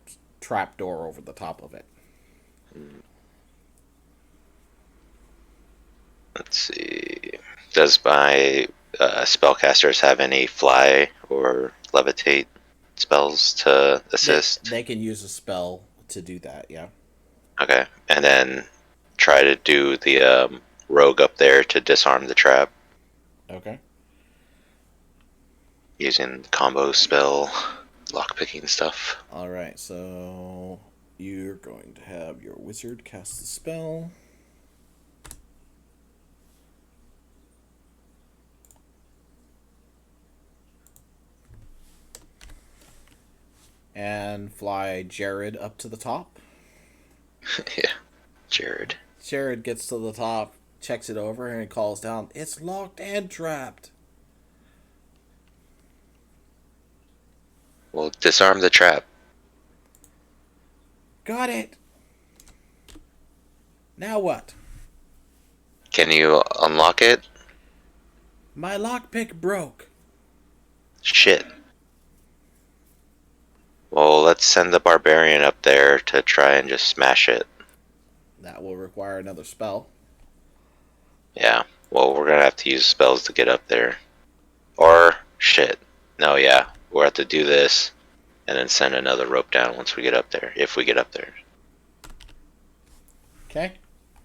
trap door over the top of it. Let's see. Does my spellcasters have any fly or levitate spells to assist? They can use a spell to do that, yeah. Okay. And then try to do the rogue up there to disarm the trap Okay. using combo spell, lockpicking stuff. Alright, so you're going to have your wizard cast the spell. And fly Jared up to the top. Yeah. Jared. Jared gets to the top, checks it over, and calls down, "It's locked and trapped." We'll disarm the trap. Got it. Now what? Can you unlock it? My lockpick broke. Shit. Well, let's send the barbarian up there to try and just smash it. That will require another spell. Yeah. Well, we're gonna have to use spells to get up there. Or, shit. No, yeah. We'll have to do this and then send another rope down once we get up there. If we get up there. Okay.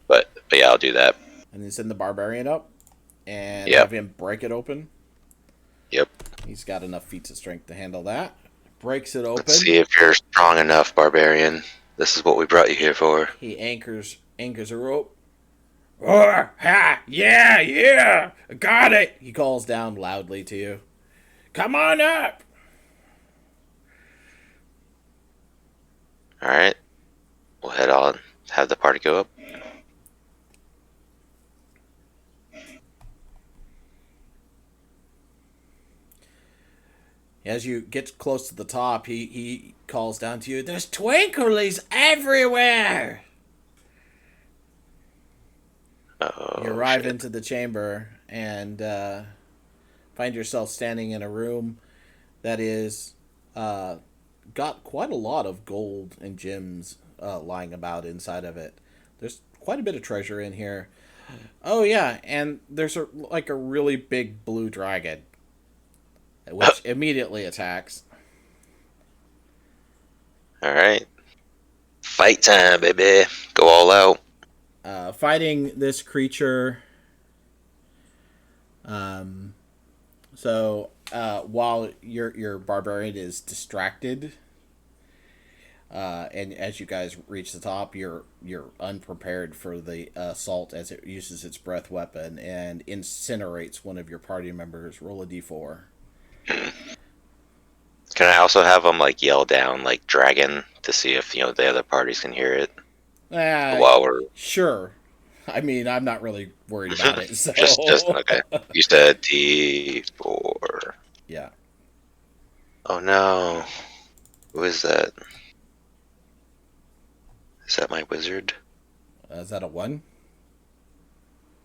But yeah, I'll do that. And then send the barbarian up and Yep. have him break it open. Yep. He's got enough feats of strength to handle that. Breaks it open. Let's see if you're strong enough, barbarian. This is what we brought you here for. He anchors a rope. Oh, ha, yeah, got it. He calls down loudly to you. Come on up. Alright. We'll head on. Have the party go up. As you get close to the top, he calls down to you. There's twinklies everywhere. Oh, You arrive shit. into the chamber and find yourself standing in a room that is got quite a lot of gold and gems lying about inside of it. There's quite a bit of treasure in here. Oh yeah, and there's a really big blue dragon, which immediately attacks. Alright. Fight time, baby. Go all out. Fighting this creature. So while your barbarian is distracted, and as you guys reach the top, you're unprepared for the assault as it uses its breath weapon and incinerates one of your party members. Roll a d4. Can I also have them like yell down like dragon to see if the other parties can hear it while we're Sure. I mean, I'm not really worried about it. So just okay. You said D4. yeah. Oh no. Who is that? Is that my wizard? Is that a 1?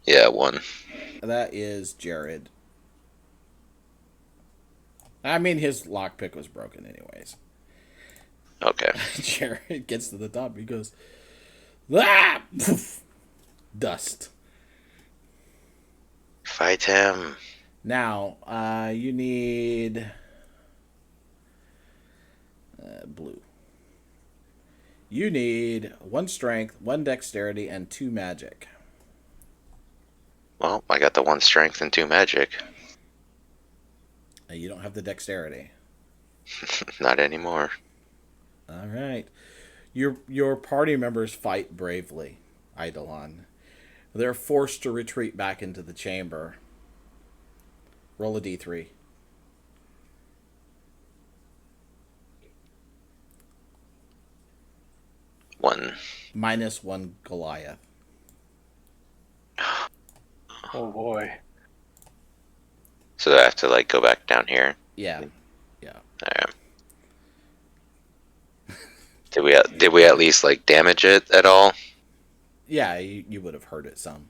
Yeah, 1. That is Jared. I mean, his lockpick was broken anyways. Okay. Jared gets to the top. He goes, ah! Poof. Dust. Fight him. Now, you need blue. You need 1 strength, 1 dexterity, and 2 magic. Well, I got the 1 strength and 2 magic. You don't have the dexterity. Not anymore. All right. Your party members fight bravely, Eidolon. They're forced to retreat back into the chamber. Roll a d3. 1. -1 Goliath. Oh boy. So I have to like go back down here. Yeah. Alright. Did we at least like damage it at all? Yeah, you would have heard it some.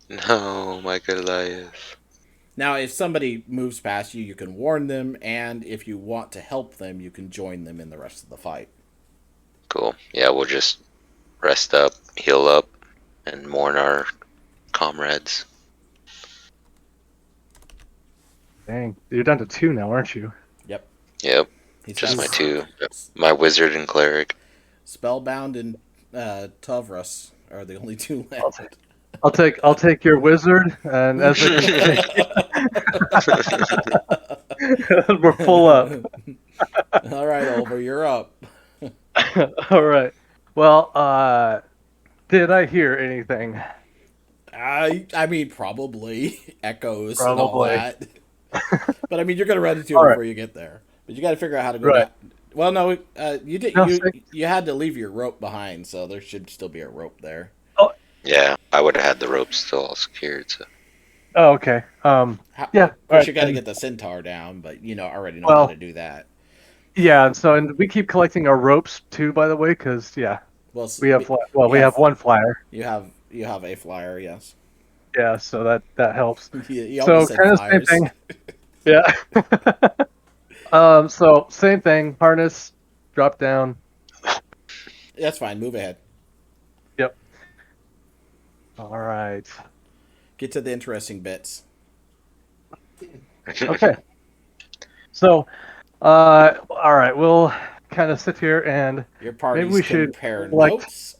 No, my Goliath. Now, if somebody moves past you, you can warn them, and if you want to help them, you can join them in the rest of the fight. Cool. Yeah, we'll just rest up, heal up, and mourn our comrades. Dang, you're down to 2 now, aren't you? Yep. Yep, He just my says, 2. My wizard and cleric. Spellbound and Tavros are the only 2 left. I'll take your wizard, and as can take, we're full up. All right, Olver, you're up. All right. Well, did I hear anything? I mean, probably echoes and all Probably. that. But I mean, you're gonna run into it All right. before you get there. But you got to figure out how to go Right. Well, no, you did. No, You had to leave your rope behind, so there should still be a rope there. oh, Yeah, I would have had the rope still all secured. So oh, okay. Yeah. Of All course, right. you got to Then, get the centaur down, but already know how to well, do that. yeah. And so, and we keep collecting our ropes too, by the way, because yeah, Well, we have one flyer. you have a flyer, yes. Yeah, so that helps. You almost So said kind of same flyers. thing. Yeah. So same thing. Harness, drop down. That's fine. Move ahead. Yep. All right. Get to the interesting bits. Okay. So, all right, we'll kind of sit here and Your maybe parties we should compare select. notes.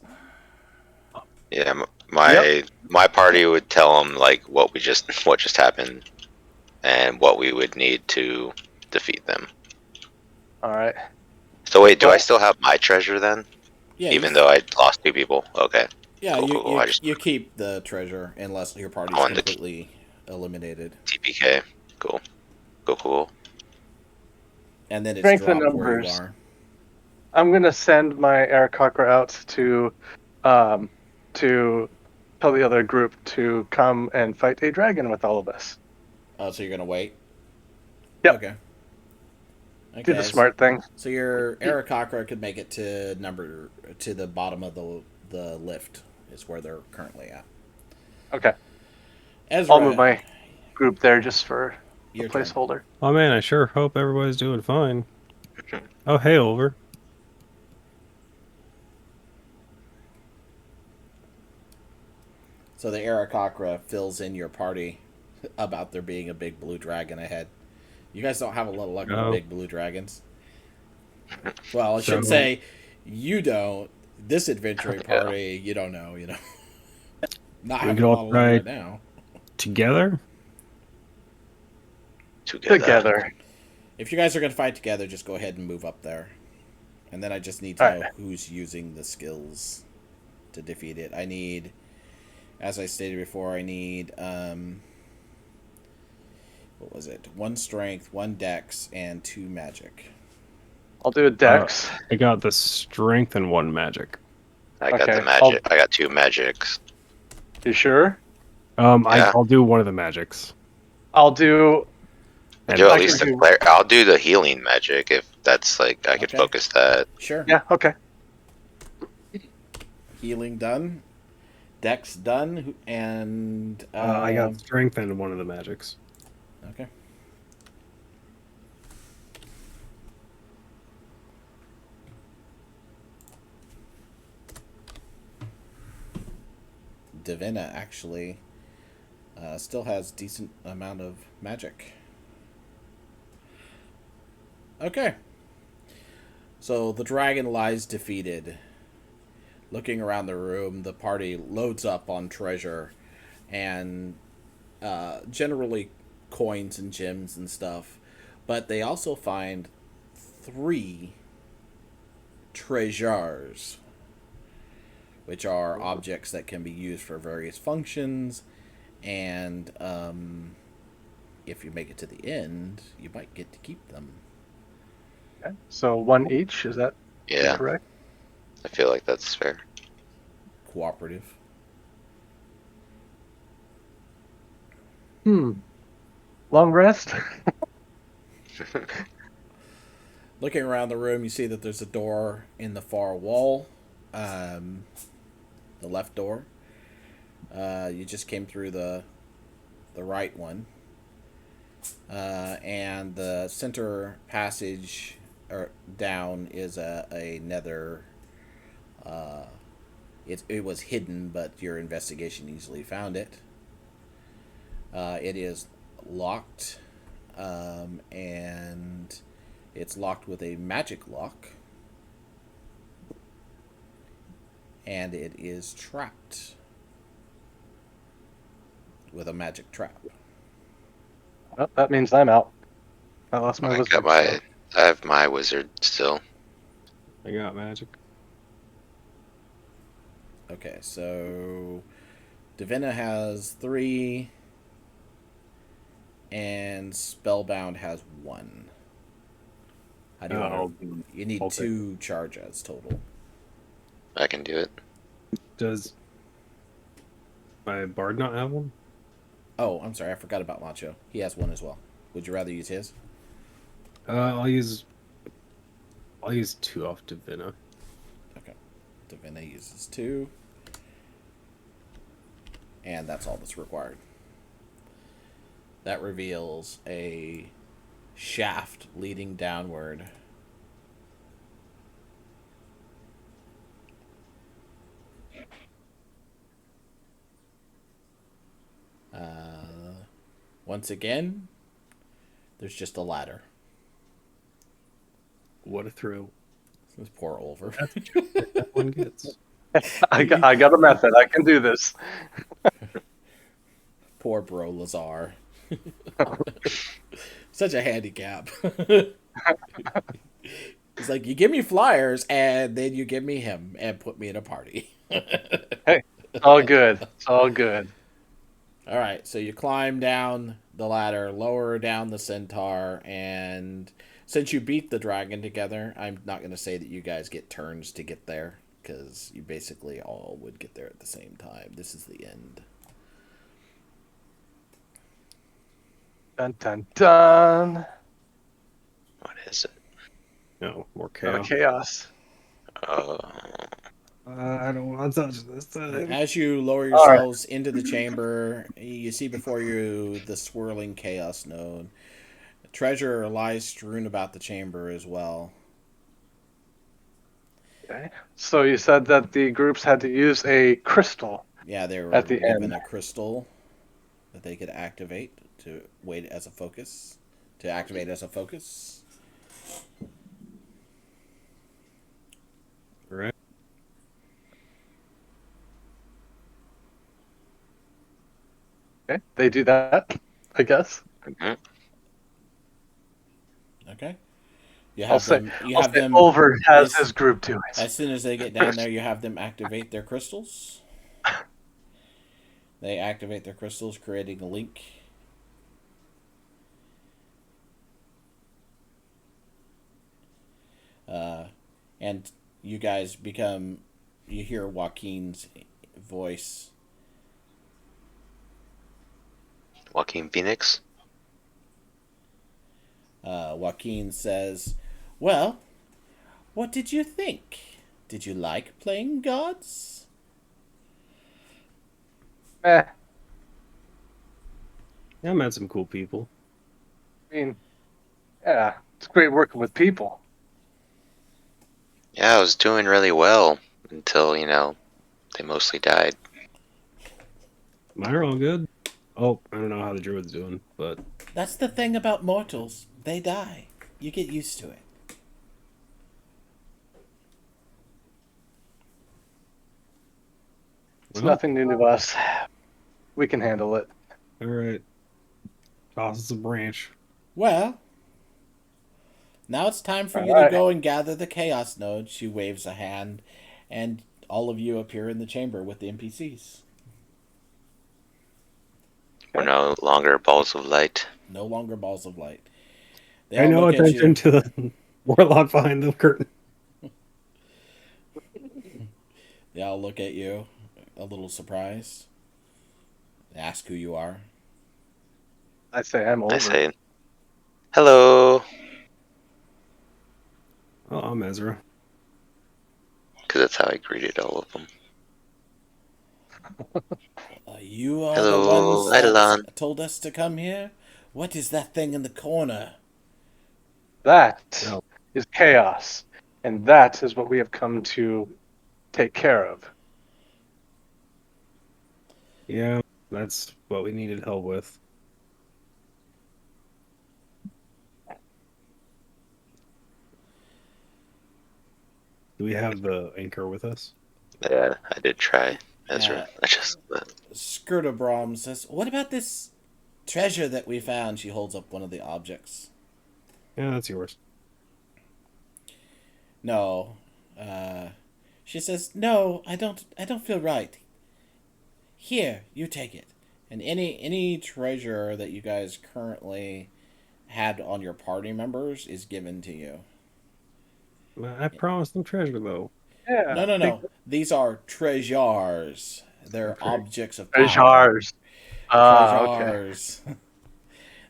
yeah, Yep. my party would tell them like what just happened and what we would need to defeat them. All right. So wait, do I Well, still have my treasure then? Yeah, Even though I lost two people? Okay. yeah, Cool, cool, cool. I just you keep the treasure unless your I party's wanted to completely eliminated, TPK. Cool. Cool. and then it's strength in dropped where you numbers. are. I'm gonna send my Aarakocra out um, to tell the other group to come and fight a dragon with all of us. Oh, so you're gonna wait? Yep. Okay. Do the Okay. smart thing. So your Aarakocra could make it to the bottom of the lift. Is where they're currently at. Okay. Ezra, I'll move my group there just for a your turn. placeholder. Oh man, I sure hope everybody's doing fine. Oh hey, Olver. So the Aarakocra fills in your party about there being a big blue dragon ahead. You guys don't have a lot of luck with No. big blue dragons. Well, I So- should say you don't. This adventuring Yeah. party, you don't know. Not We having could a all lot of luck try- right now. Together? Together. If you guys are going to fight together, just go ahead and move up there. And then I just need to know Alright. who's using the skills to defeat it. I need, as I stated before, I need, what was it? 1 strength, 1 dex, and 2 magic. I'll do a dex. I got the strength and 1 magic. I got Okay, the magic. I got 2 magics. You sure? Yeah. I'll do one of the magics. I'll do. And Do I at least can a do- flare. I'll do the healing magic if that's like I could Okay. focus that. Sure. Yeah. Okay. Healing done. Dex done. And, I got strength and one of the magics. Okay. Divina actually still has decent amount of magic. Okay. So the dragon lies defeated. Looking around the room, the party loads up on treasure and generally coins and gems and stuff. But they also find 3 treasures, which are objects that can be used for various functions. And if you make it to the end, you might get to keep them. Okay. So 1 each. Is that Yeah, correct? I feel like that's fair. Cooperative. Long rest. Looking around the room, you see that there's a door in the far wall, the left door. You just came through the right one, and the center passage or down is a nether. It was hidden, but your investigation easily found it. It is locked, and it's locked with a magic lock, and it is trapped with a magic trap. Well, that means I'm out. I lost my I wizard. got my. so- I have my wizard still. I got magic. Okay, so Divina has 3, and Spellbound has 1. How do you want I'll to? You need I'll take 2 charges total. I can do it. Does my bard not have one? Oh, I'm sorry, I forgot about Macho. He has 1 as well. Would you rather use his? I'll use 2 off Divina. Okay. Davina uses 2. And that's all that's required. That reveals a shaft leading downward. Once again, there's just a ladder. What a thrill! This poor Olver. That one gets. I got a method. I can do this. Poor bro Lazar. Such a handicap. He's like, you give me flyers, and then you give me him, and put me in a party. Hey, it's all good. It's all good. All right, so you climb down the ladder, lower down the centaur, and since you beat the dragon together, I'm not going to say that you guys get turns to get there, because you basically all would get there at the same time. This is the end. Dun dun dun. What is it? No more Oh, chaos. chaos. Oh, I don't want to touch this time. As you lower All right. yourselves into the chamber, you see before you the swirling chaos node. Treasure lies strewn about the chamber as well. Okay. So you said that the groups had to use a crystal Yeah, they were at the given end. a crystal that they could activate to wait as a focus. To activate as a focus. Right. Okay. They do that, I guess. mhm. Okay. You I'll have say, them. You I'll have say them. Olver has As, his group do it. as soon as they get down there, you have them activate their crystals. They activate their crystals, creating a link. And you guys become. You hear Joaquin's voice. Joaquin Phoenix. Joaquin says, "Well, what did you think? Did you like playing gods?" Eh, Yeah, I met some cool people. I mean, yeah, it's great working with people. Yeah, I was doing really well until, they mostly died. Mine are all good. Oh, I don't know how the druid's doing, but That's the thing about mortals. They die. You get used to it. It's well, nothing new to us. We can handle it. all right. Toss us a branch. Well, now it's time for All you to right. go and gather the chaos node. She waves a hand, and all of you appear in the chamber with the NPCs. We're no longer balls of light. No longer balls of light. They Pay all no look at attention you. to the warlock behind the curtain. They all look at you, a little surprised. They ask who you are. I say I'm I Olver. say, hello, Oh, I'm Ezra. because that's how I greeted all of them. You are the Hello, ones that Eidolon. told us to come here? What is that thing in the corner? That No. is chaos, and that is what we have come to take care of. Yeah, that's what we needed help with. Do we have the anchor with us? Yeah, I did try, Ezra. I just, Skirtabrom says, "What about this treasure that we found?" She holds up one of the objects. Yeah, that's yours. No. She says, "No, I don't. I don't feel right. Here, you take it. And any treasure that you guys currently had on your party members is given to you." I promised them treasure, though. No, Yeah. no, Big no. These are treasures. They're Okay. objects of power. treasures. Ah, okay. Treasures.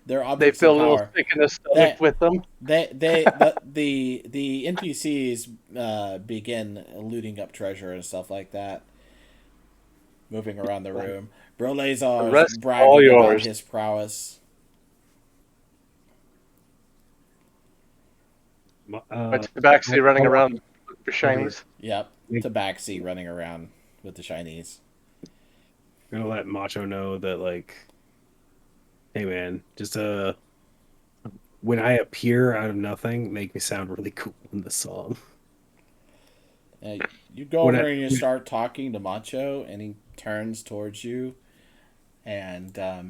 They're They objects of feel a little power. sick in the stomach That with them. the NPCs begin looting up treasure and stuff like that, moving around the The room. Brolazar's rest all bragging about yours. his prowess. But I, Tabaxi running I want around looking for to shinies. Yep, make, Tabaxi running around with the Chinese. gonna let Macho know that, like, hey man, just when I appear out of nothing, make me sound really cool in the song. Uh, you go When over I and you start talking to Macho, and he turns towards you, and no,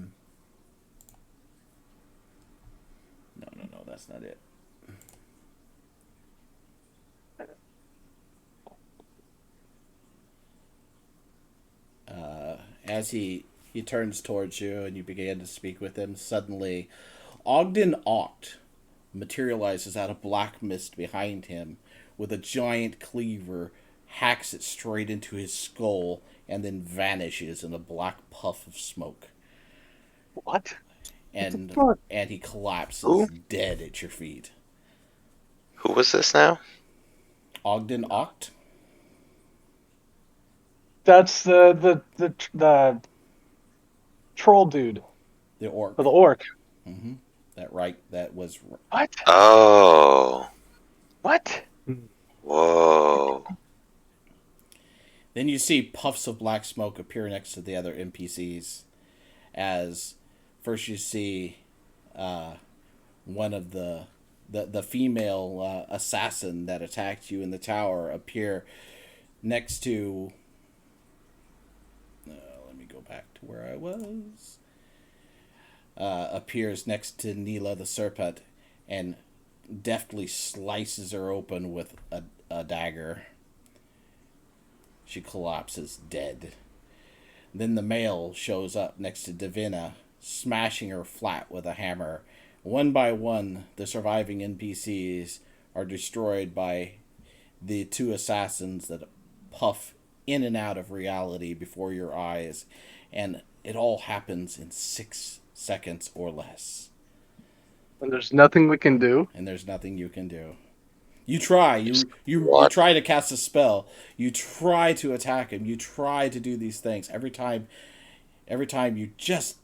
no, no, that's not it. As he turns towards you and you begin to speak with him, suddenly Ogden Oct materializes out of black mist behind him with a giant cleaver, hacks it straight into his skull, and then vanishes in a black puff of smoke. What? What the And fuck? and he collapses Who? dead at your feet. Who was this now? Ogden Oct, That's the troll dude. the Or the orc. orc. Hmm. That was. What? Oh, What? whoa. Then you see puffs of black smoke appear next to the other NPCs. As first you see one of the female assassin that attacked you in the tower appear next to. Let me go back to where I was. Appears next to Neela the serpent and deftly slices her open with a dagger. She collapses dead. Then the male shows up next to Davina, smashing her flat with a hammer. One by one, the surviving NPCs are destroyed by the two assassins that puff in and out of reality before your eyes, and it all happens in 6 seconds or less. And there's nothing we can do. And there's nothing you can do. You try. You What? try to cast a spell. You try to attack him. You try to do these things. Every time you just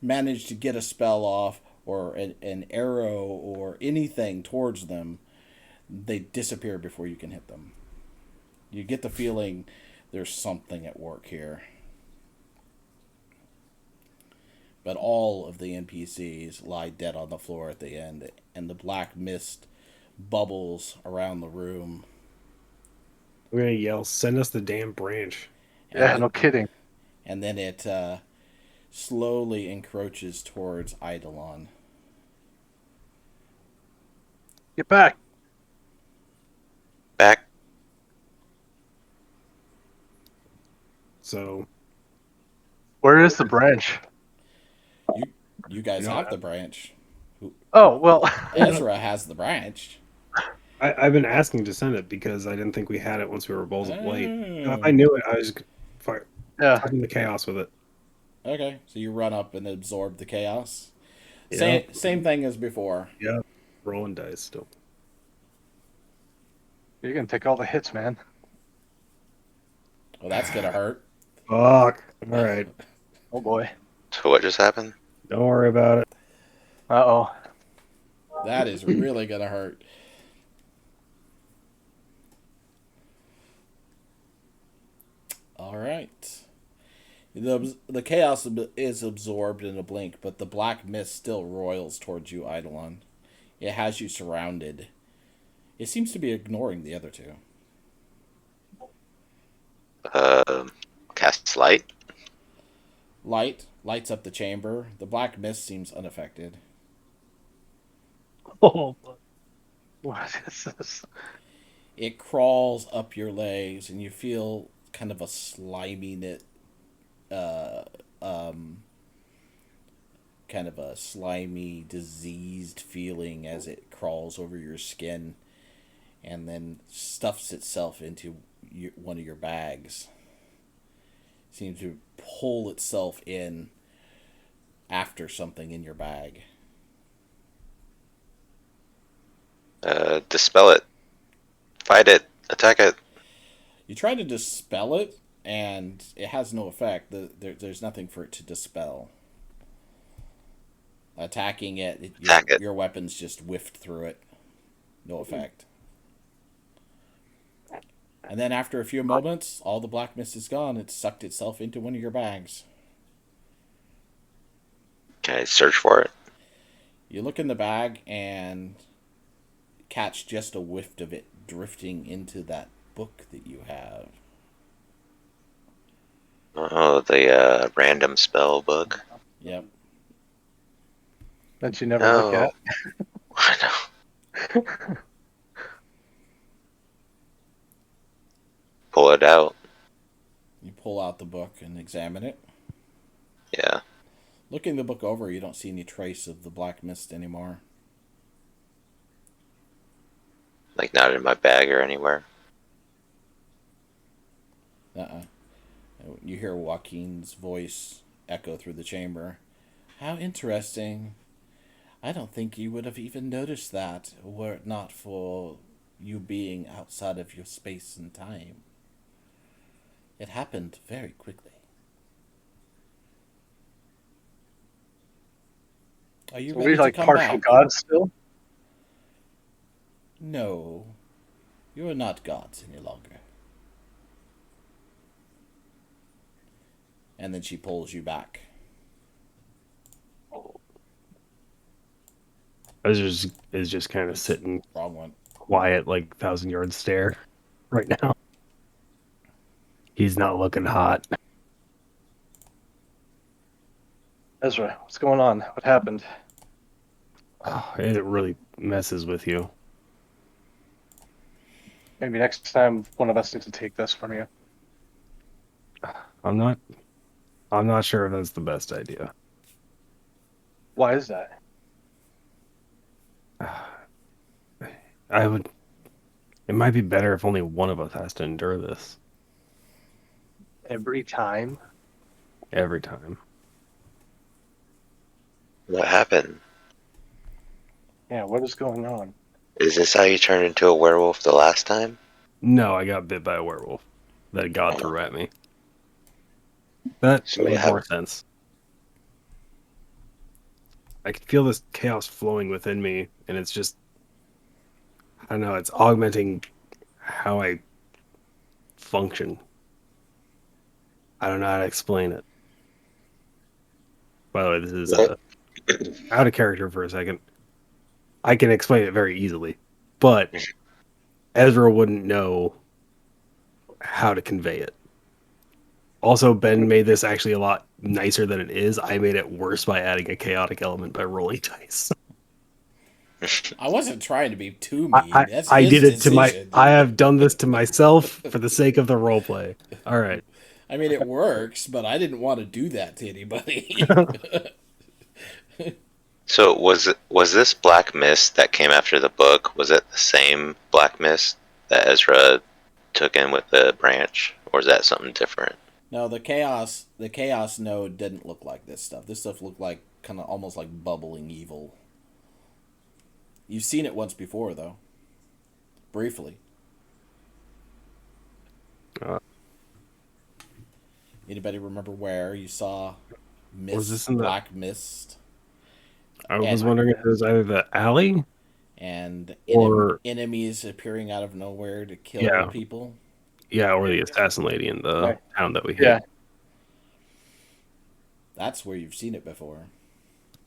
manage to get a spell off or an arrow or anything towards them, they disappear before you can hit them. You get the feeling there's something at work here. But all of the NPCs lie dead on the floor at the end, and the black mist bubbles around the room. We're gonna yell, "Send us the damn branch!" And Yeah, th- no kidding. and then it slowly encroaches towards Eidolon. Get back. Back. So Where is the branch? You you guys you know, have the branch. Oh, well. Ezra has the branch. I've been asking to send it because I didn't think we had it once we were Bowls of Blade. If I Oh. knew it, I was Yeah. talking the chaos with it. Okay, so you run up and absorb the chaos. Yeah, Same thing as before. yeah, rolling dice still. You're going to take all the hits, man. Well, that's gonna hurt. Fuck. All right, Oh, boy. So what just happened? don't worry about it. Uh-oh. That is really gonna hurt. All right. The chaos is absorbed in a blink, but the black mist still roils towards you, Eidolon. It has you surrounded. It seems to be ignoring the other two. Um, cast light. Light lights up the chamber. The black mist seems unaffected. Oh, what is this? It crawls up your legs, and you feel kind of a slimy uh, um, kind of a slimy, diseased feeling as it crawls over your skin. and then stuffs itself into one of your bags. Seems to pull itself in after something in your bag. Dispel it. Fight it. Attack it. You try to dispel it, and it has no effect. There's nothing for it to dispel. Attacking it, Attack it. your weapons just whiffed through it. No effect. And then after a few moments, all the black mist is gone. It sucked itself into one of your bags. Can I search for it? You look in the bag and catch just a whiff of it drifting into that book that you have. Oh, the random spell book. Yep. That you never look at. I know. Pull it out. You pull out the book and examine it. Yeah. Looking the book over, you don't see any trace of the black mist anymore. Like not in my bag or anywhere. Uh-uh. You hear Joaquin's voice echo through the chamber. How interesting. I don't think you would have even noticed that were it not for you being outside of your space and time. It happened very quickly. Are you So ready we to like come partial back? gods still? No. You are not gods any longer. And then she pulls you back. Ezra is just kind of sitting Wrong one. quiet, like 1,000-yard stare right now. He's not looking hot. Ezra, what's going on? What happened? Oh, it really messes with you. Maybe next time one of us needs to take this from you. I'm not sure if that's the best idea. Why is that? It might be better if only one of us has to endure this Every time? every time. What happened? Yeah, what is going on? Is this how you turned into a werewolf the last time? No, I got bit by a werewolf that God Oh. threw at me. That So made how- more sense. I can feel this chaos flowing within me, and it's just, I don't know, it's augmenting how I function. I don't know how to explain it. By the way, this is out of character for a second. I can explain it very easily, but Ezra wouldn't know how to convey it. Also, Ben made this actually a lot nicer than it is. I made it worse by adding a chaotic element by rolling dice. I wasn't trying to be too mean. That's I his did it decision. I have done this to myself for the sake of the roleplay. All right. I mean, it works, but I didn't want to do that to anybody. So was this black mist that came after the book? Was it the same black mist that Ezra took in with the branch, or is that something different? No, the chaos node didn't look like this stuff. This stuff looked like kind of almost like bubbling evil. You've seen it once before, though. Briefly. Anybody remember where you saw mist, Was this in the- black mist, I was wondering if it was either the alley. and Or- enemies appearing out of nowhere to kill Yeah. people? Yeah, or the assassin lady in the Right. town that we hit. Yeah. That's where you've seen it before.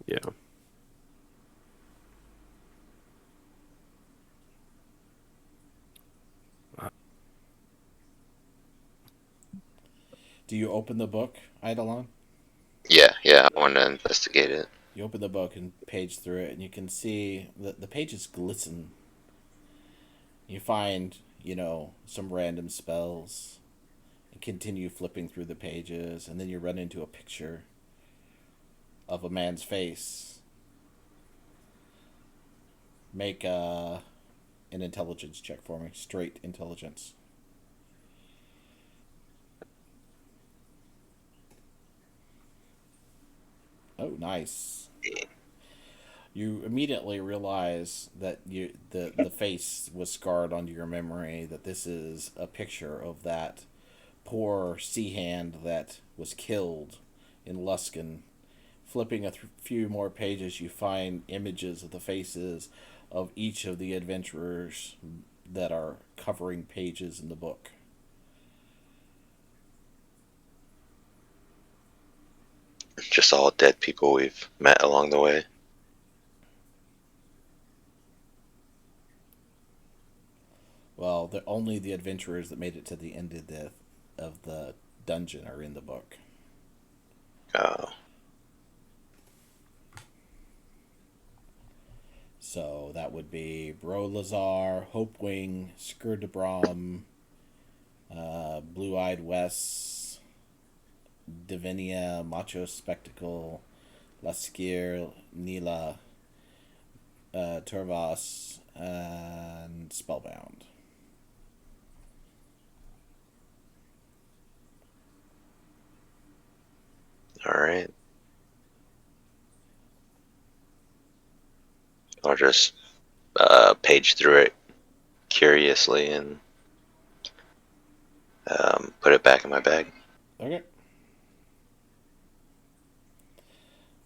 Yeah. Do you open the book, Eidolon? Yeah, I want to investigate it. You open the book and page through it, and you can see the pages glisten. You find, some random spells, and continue flipping through the pages, and then you run into a picture of a man's face. Make a an intelligence check for me. Straight intelligence. Oh, nice. You immediately realize that the face was scarred onto your memory. That this is a picture of that poor sea hand that was killed in Luskin. Flipping a few more pages, you find images of the faces of each of the adventurers that are covering pages in the book. Just all dead people we've met along the way. Well, only the adventurers that made it to the end of the dungeon are in the book. Oh, So that would be Bro Lazar, Hopewing, Skurdebrom, Blue Eyed Wes, Divinia, Macho Spectacle, Laskir, Nila, Turvas, and Spellbound. all right. I'll just page through it curiously and put it back in my bag. Okay.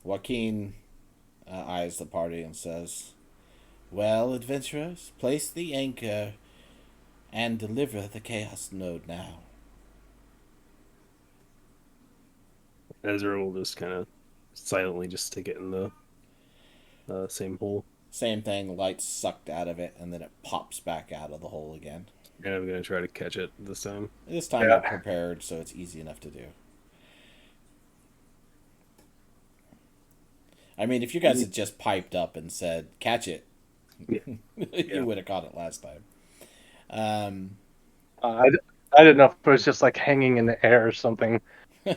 Joaquin eyes the party and says, "Well, adventurers, place the anchor and deliver the Chaos Node now." Ezra will just kind of silently just stick it in the same hole. Same thing, light's sucked out of it, and then it pops back out of the hole again. And I'm gonna try to catch it this time. This time Yeah. you're prepared, so it's easy enough to do. I mean, if you guys had just piped up and said, "Catch it," Yeah. you would have caught it last time. I didn't know if it was just like hanging in the air or something when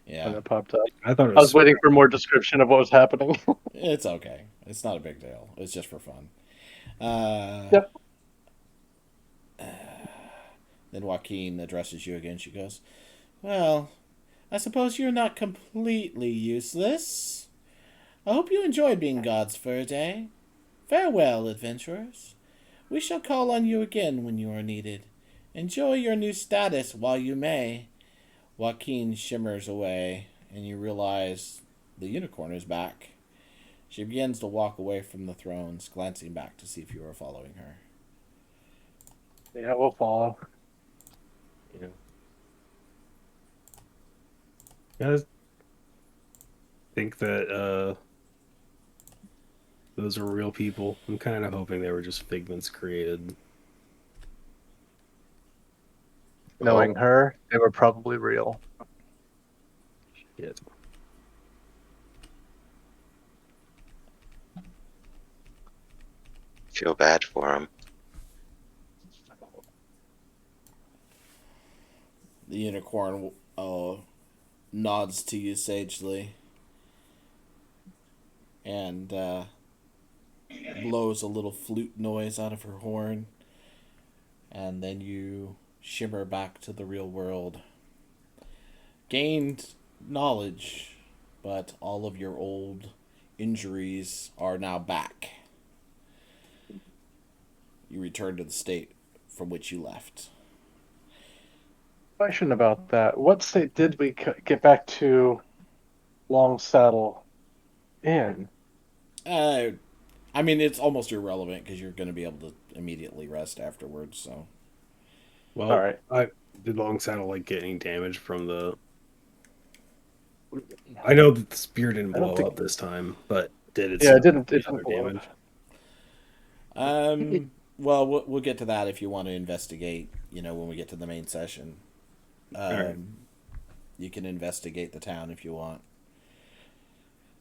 Yeah, it popped up. I thought it I was. was waiting for more description of what was happening. it's okay. It's not a big deal. It's just for fun. Yep. Then Joaquin addresses you again. She goes, "Well, I suppose you're not completely useless. I hope you enjoyed being gods for a day. Farewell, adventurers. We shall call on you again when you are needed. Enjoy your new status while you may." Joaquin shimmers away, and you realize the unicorn is back. She begins to walk away from the thrones, glancing back to see if you are following her. Yeah, we'll follow. Yeah. I think that those are real people. I'm kind of hoping they were just figments created. Knowing her, they were probably real. Shit. Feel bad for him. The unicorn nods to you sagely and blows a little flute noise out of her horn, and then you shimmer back to the real world. Gained knowledge, but all of your old injuries are now back. You return to the state from which you left. Question about that. What state did we get back to Long Saddle in? Uh, I mean, it's almost irrelevant because you're going to be able to immediately rest afterwards. So, Well, All right. did Long Saddle like get any damage from the? I know that the spear didn't I don't blow think- up this time, but did it? Yeah, it didn't. do It other didn't blow damage? up. well, we'll get to that if you want to investigate. You know, when we get to the main session, Alright. you can investigate the town if you want.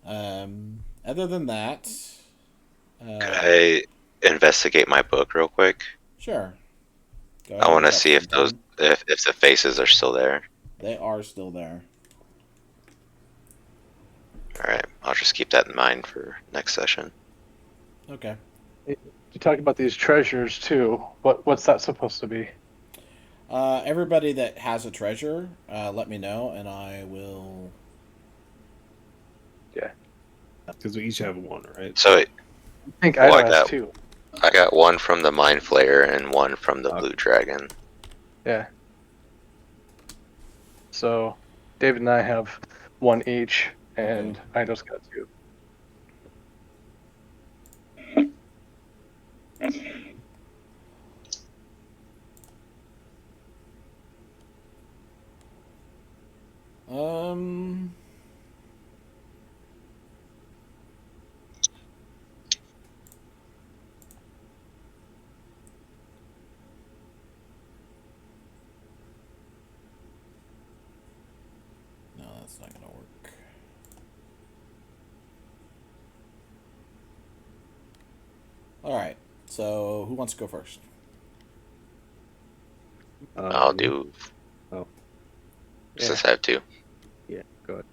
Other than that, Could I investigate my book real quick? sure. Go I ahead, want to drop see if some those down. if the faces are still there. They are still there. All right, I'll just keep that in mind for next session. Okay. You talked about these treasures too. What's that supposed to be? Everybody that has a treasure, let me know, and I will. Yeah. Because we each have one, right? So, I think Well, Ida has two. I got one from the Mind Flayer and one from the Okay. Blue Dragon. Yeah. So David and I have one each, and Ida's got two. Um. No, that's not gonna work. All right. So, who wants to go first? I'll do. Oh. Does this have two? Yeah, go ahead.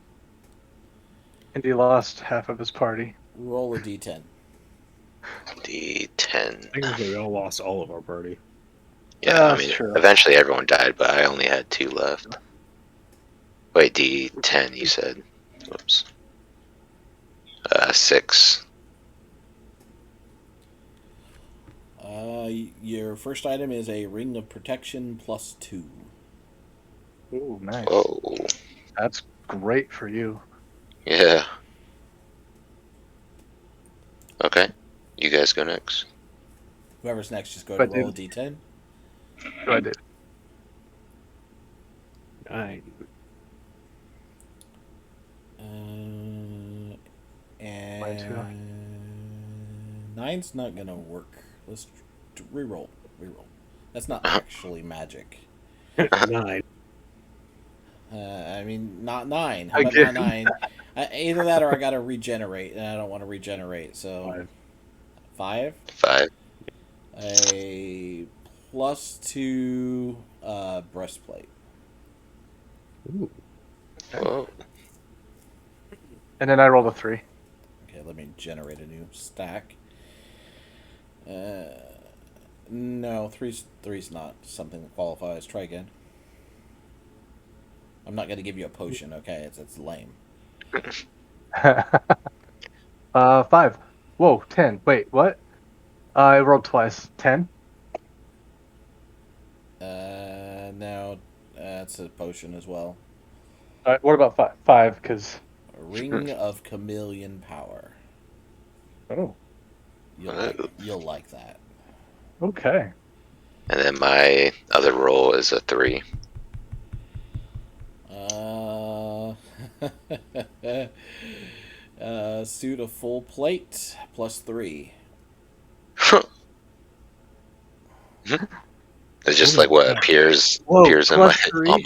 And he lost half of his party. Roll a d10. D10. Technically, we all lost all of our party. Yeah, I That's mean, true. eventually everyone died, but I only had two left. Wait, D10, you said. Whoops. 6. Your first item is a ring of protection +2. Ooh, nice. Whoa. That's great for you. Yeah. Okay. You guys go next. Whoever's next, just go But to roll a d10. I did. 9. And 9's not gonna work. Let's re-roll. Re-roll. That's not actually magic. 9. I mean, not 9. How about Again. not 9? Either that or I gotta regenerate, and I don't want to regenerate. So 5. 5. A +2 breastplate. Ooh. Whoa. And then I rolled a 3. Okay, let me generate a new stack. No, three's not something that qualifies. Try again. I'm not gonna give you a potion. Okay, it's lame. 5. Whoa, 10. Wait, what? I rolled twice. 10. No, that's a potion as well. All right, what about 5? 5, because. A ring of chameleon power. Oh, You'll like that. okay. And then my other roll is a 3. Suit of full plate +3. It's just like what appears Whoa, in my +3?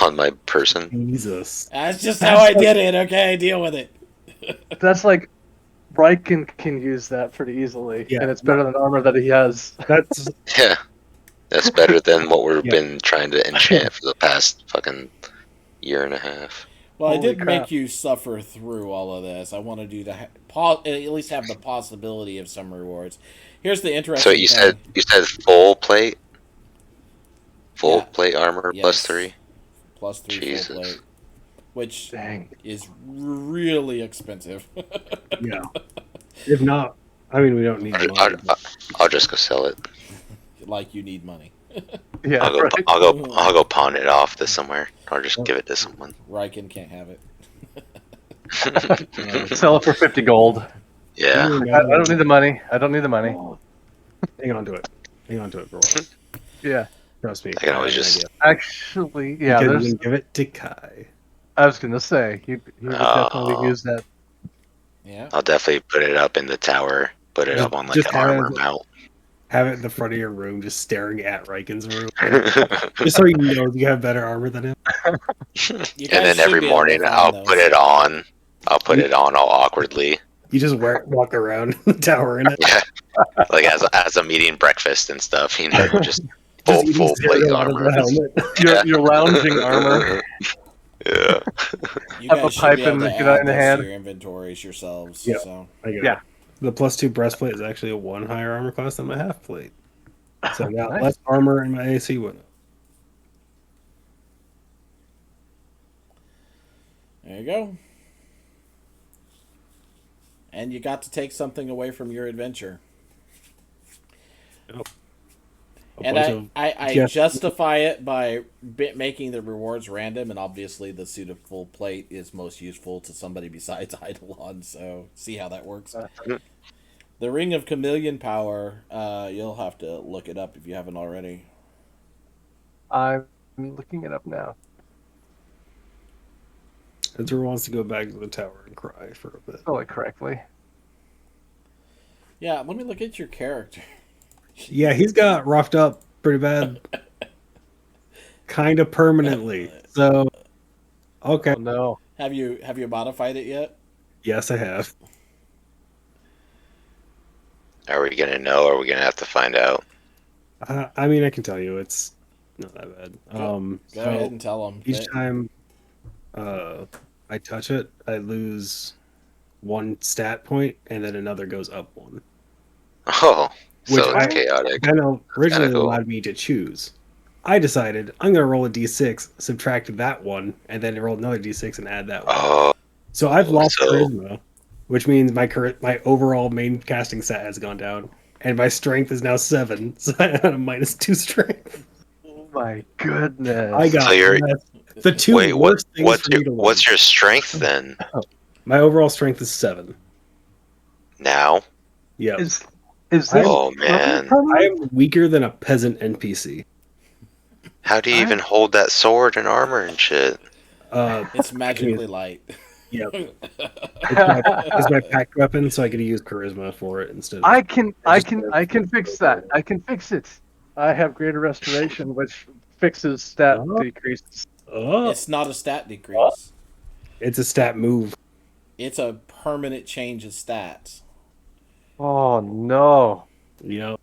on my person. Jesus. That's just how I did it. Okay, deal with it. That's like Riken can use that pretty easily, Yeah. and it's better than armor that he has. That's Yeah. That's better than what we've Yeah. been trying to enchant for the past fucking year and a half. Well, I Holy did crap. make you suffer through all of this. I wanted you to at least have the possibility of some rewards. Here's the interesting So thing. you said full plate? Full Yeah. plate armor Yes. +3? +3 Jesus. full plate, which Dang. is really expensive. yeah. If not, I mean, we don't need the money. I'll just go sell it. Like you need money. Yeah, I'll go right. I'll go pawn it off to somewhere, or just give it to someone. Riken can't have it. Sell it for 50 gold. Yeah. I don't need the money. I don't need the money. Hang on to it. Hang on to it for a while. Yeah. Trust me. I can always have an just- idea. Actually, yeah, You there's. can give it to Kai. I was going to say, he would definitely Oh. use that. Yeah. I'll definitely put it up in the tower. Put it up on like Just an have it- armor mount. Have it in the front of your room, just staring at Riken's room. Just so you know you have better armor than him. You And guys then should every be able to morning find I'll those. put it on. I'll put it on all awkwardly. You just walk around the tower in it. Yeah. Like as I'm eating breakfast and stuff, you know, just Just eating full plate cereal out of armor. the helmet. Your lounging armor. Yeah. You Have a guys should pipe be able and to get out add in the those hand. to your inventories yourselves. Yeah. So I get Yeah. The +2 breastplate is actually a 1 higher armor class than my half plate. So I got Nice. less armor and my AC went up. There you go. And you got to take something away from your adventure. Yep. A And bunch of I yes, justify it by making the rewards random, and obviously the suit of full plate is most useful to somebody besides Eidolon, so see how that works. The Ring of Chameleon Power, you'll have to look it up if you haven't already. I'm looking it up now. Ezra wants to go back to the tower and cry for a bit. Spell it correctly. Yeah, let me look at your character. Yeah, he's got roughed up pretty bad. Kind of permanently. So, okay. Oh no. Have you modified it yet? Yes, I have. Are we gonna know, or are we gonna have to find out? I mean, I can tell you, it's not that bad. Go So ahead and tell them. each time I touch it, I lose 1 stat point, and then another goes up 1. Oh, Which so it's chaotic. kind of originally cool. allowed me to choose. I decided I'm going to roll a d6, subtract that 1, and then roll another d6 and add that 1. Oh, So I've lost so- charisma, which means my overall main casting stat has gone down, and my strength is now 7, so I have a -2 strength. Oh my goodness. I got So you're- the 2 wait, worst things what's for me your to what's lose. your strength then? My overall strength is 7. Now? Yeah, Is this Oh man, I am weaker than a peasant NPC. how do you even hold that sword and armor and shit? It's magically light. Yeah, it's my packed weapon, so I get to use charisma for it instead. Of I can fix that. I can fix it. I have greater restoration, which fixes stat Oh. decreases. Oh, It's not a stat decrease. it's a stat move. It's a permanent change of stats. Oh no. Yeah,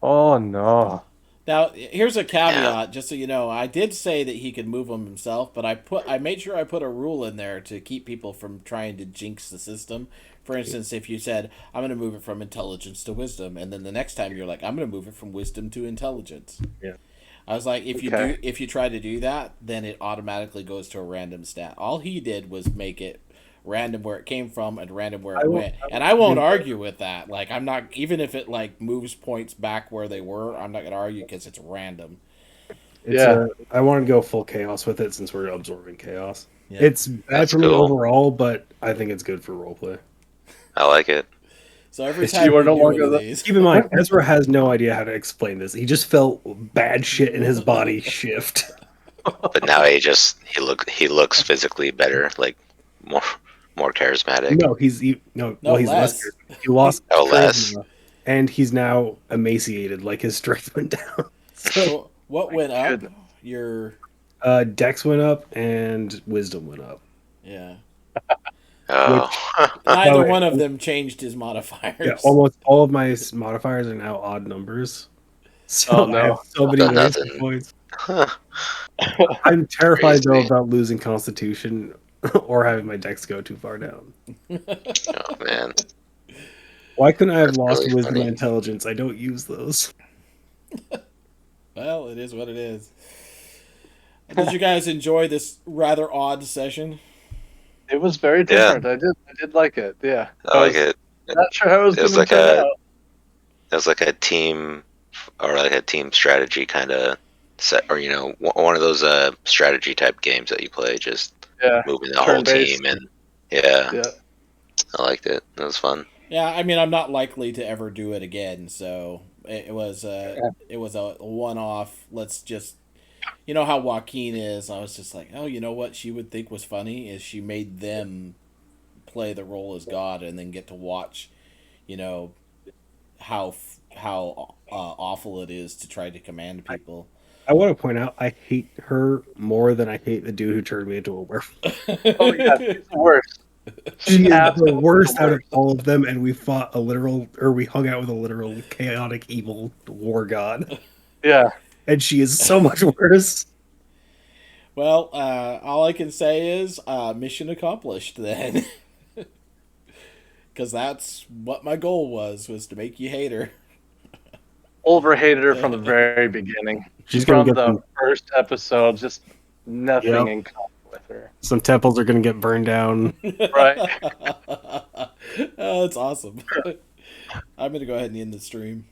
Oh no. Now, here's a caveat, just so you know. I did say that he could move them himself, but I made sure I put a rule in there to keep people from trying to jinx the system. For instance, if you said, I'm going to move it from intelligence to wisdom, and then the next time you're like, I'm going to move it from wisdom to intelligence. Yeah. I was like, Okay. if you try to do that, then it automatically goes to a random stat. All he did was make it random where it came from and random where it went. And I won't argue with that. Like, I'm not, even if it like moves points back where they were, I'm not going to argue because it's random. I want to go full chaos with it since we're absorbing chaos. Yeah. It's bad That's for me cool. overall, but I think it's good for roleplay. I like it. So every You time are you no do longer one of the- these, Keep in mind, Ezra has no idea how to explain this. He just felt bad shit in his body shift. But now he looks physically better, like more charismatic. No, he's less. less. He lost Oh, less. charisma, and he's now emaciated. Like his strength went down. So So what went up? goodness. Your Dex went up and wisdom went up. yeah. Oh, Neither way, one of them changed his modifiers. Yeah, almost all of my modifiers are now odd numbers. So Oh, no. I have so many Done wasted nothing. points. I'm terrified though Crazy. about losing Constitution or having my Dex go too far down. oh man. Why couldn't I have That's lost really wisdom funny. and intelligence? I don't use those. Well, it is what it is. Did you guys enjoy this rather odd session? It was very different. I did like it. Yeah. I like it. Not sure how it was It was going to like turn a- out. It was like a team, or like a team strategy kind of set, or one of those strategy type games that you play, just Yeah. moving the whole Turn-based. team, and yeah, Yeah. I liked it. It was fun. Yeah, I mean, I'm not likely to ever do it again, so it was a one-off. Let's just, you know how Joaquin is. I was just like, oh, you know what she would think was funny is she made them play the role as God and then get to watch, how awful it is to try to command people. I want to point out I hate her more than I hate the dude who turned me into a werewolf. Oh yeah, it's the worst. She is the absolutely worst out of all of them, and we we hung out with a literal chaotic evil war god, Yeah. and she is so much worse. Well, all I can say is mission accomplished then. because that's what my goal was to make you hate her. Olver hated her from the very beginning. She's gonna From get the some. first episode, just nothing Yep. in common with her. Some temples are gonna get burned down. Right. Oh, that's awesome. I'm gonna go ahead and end the stream.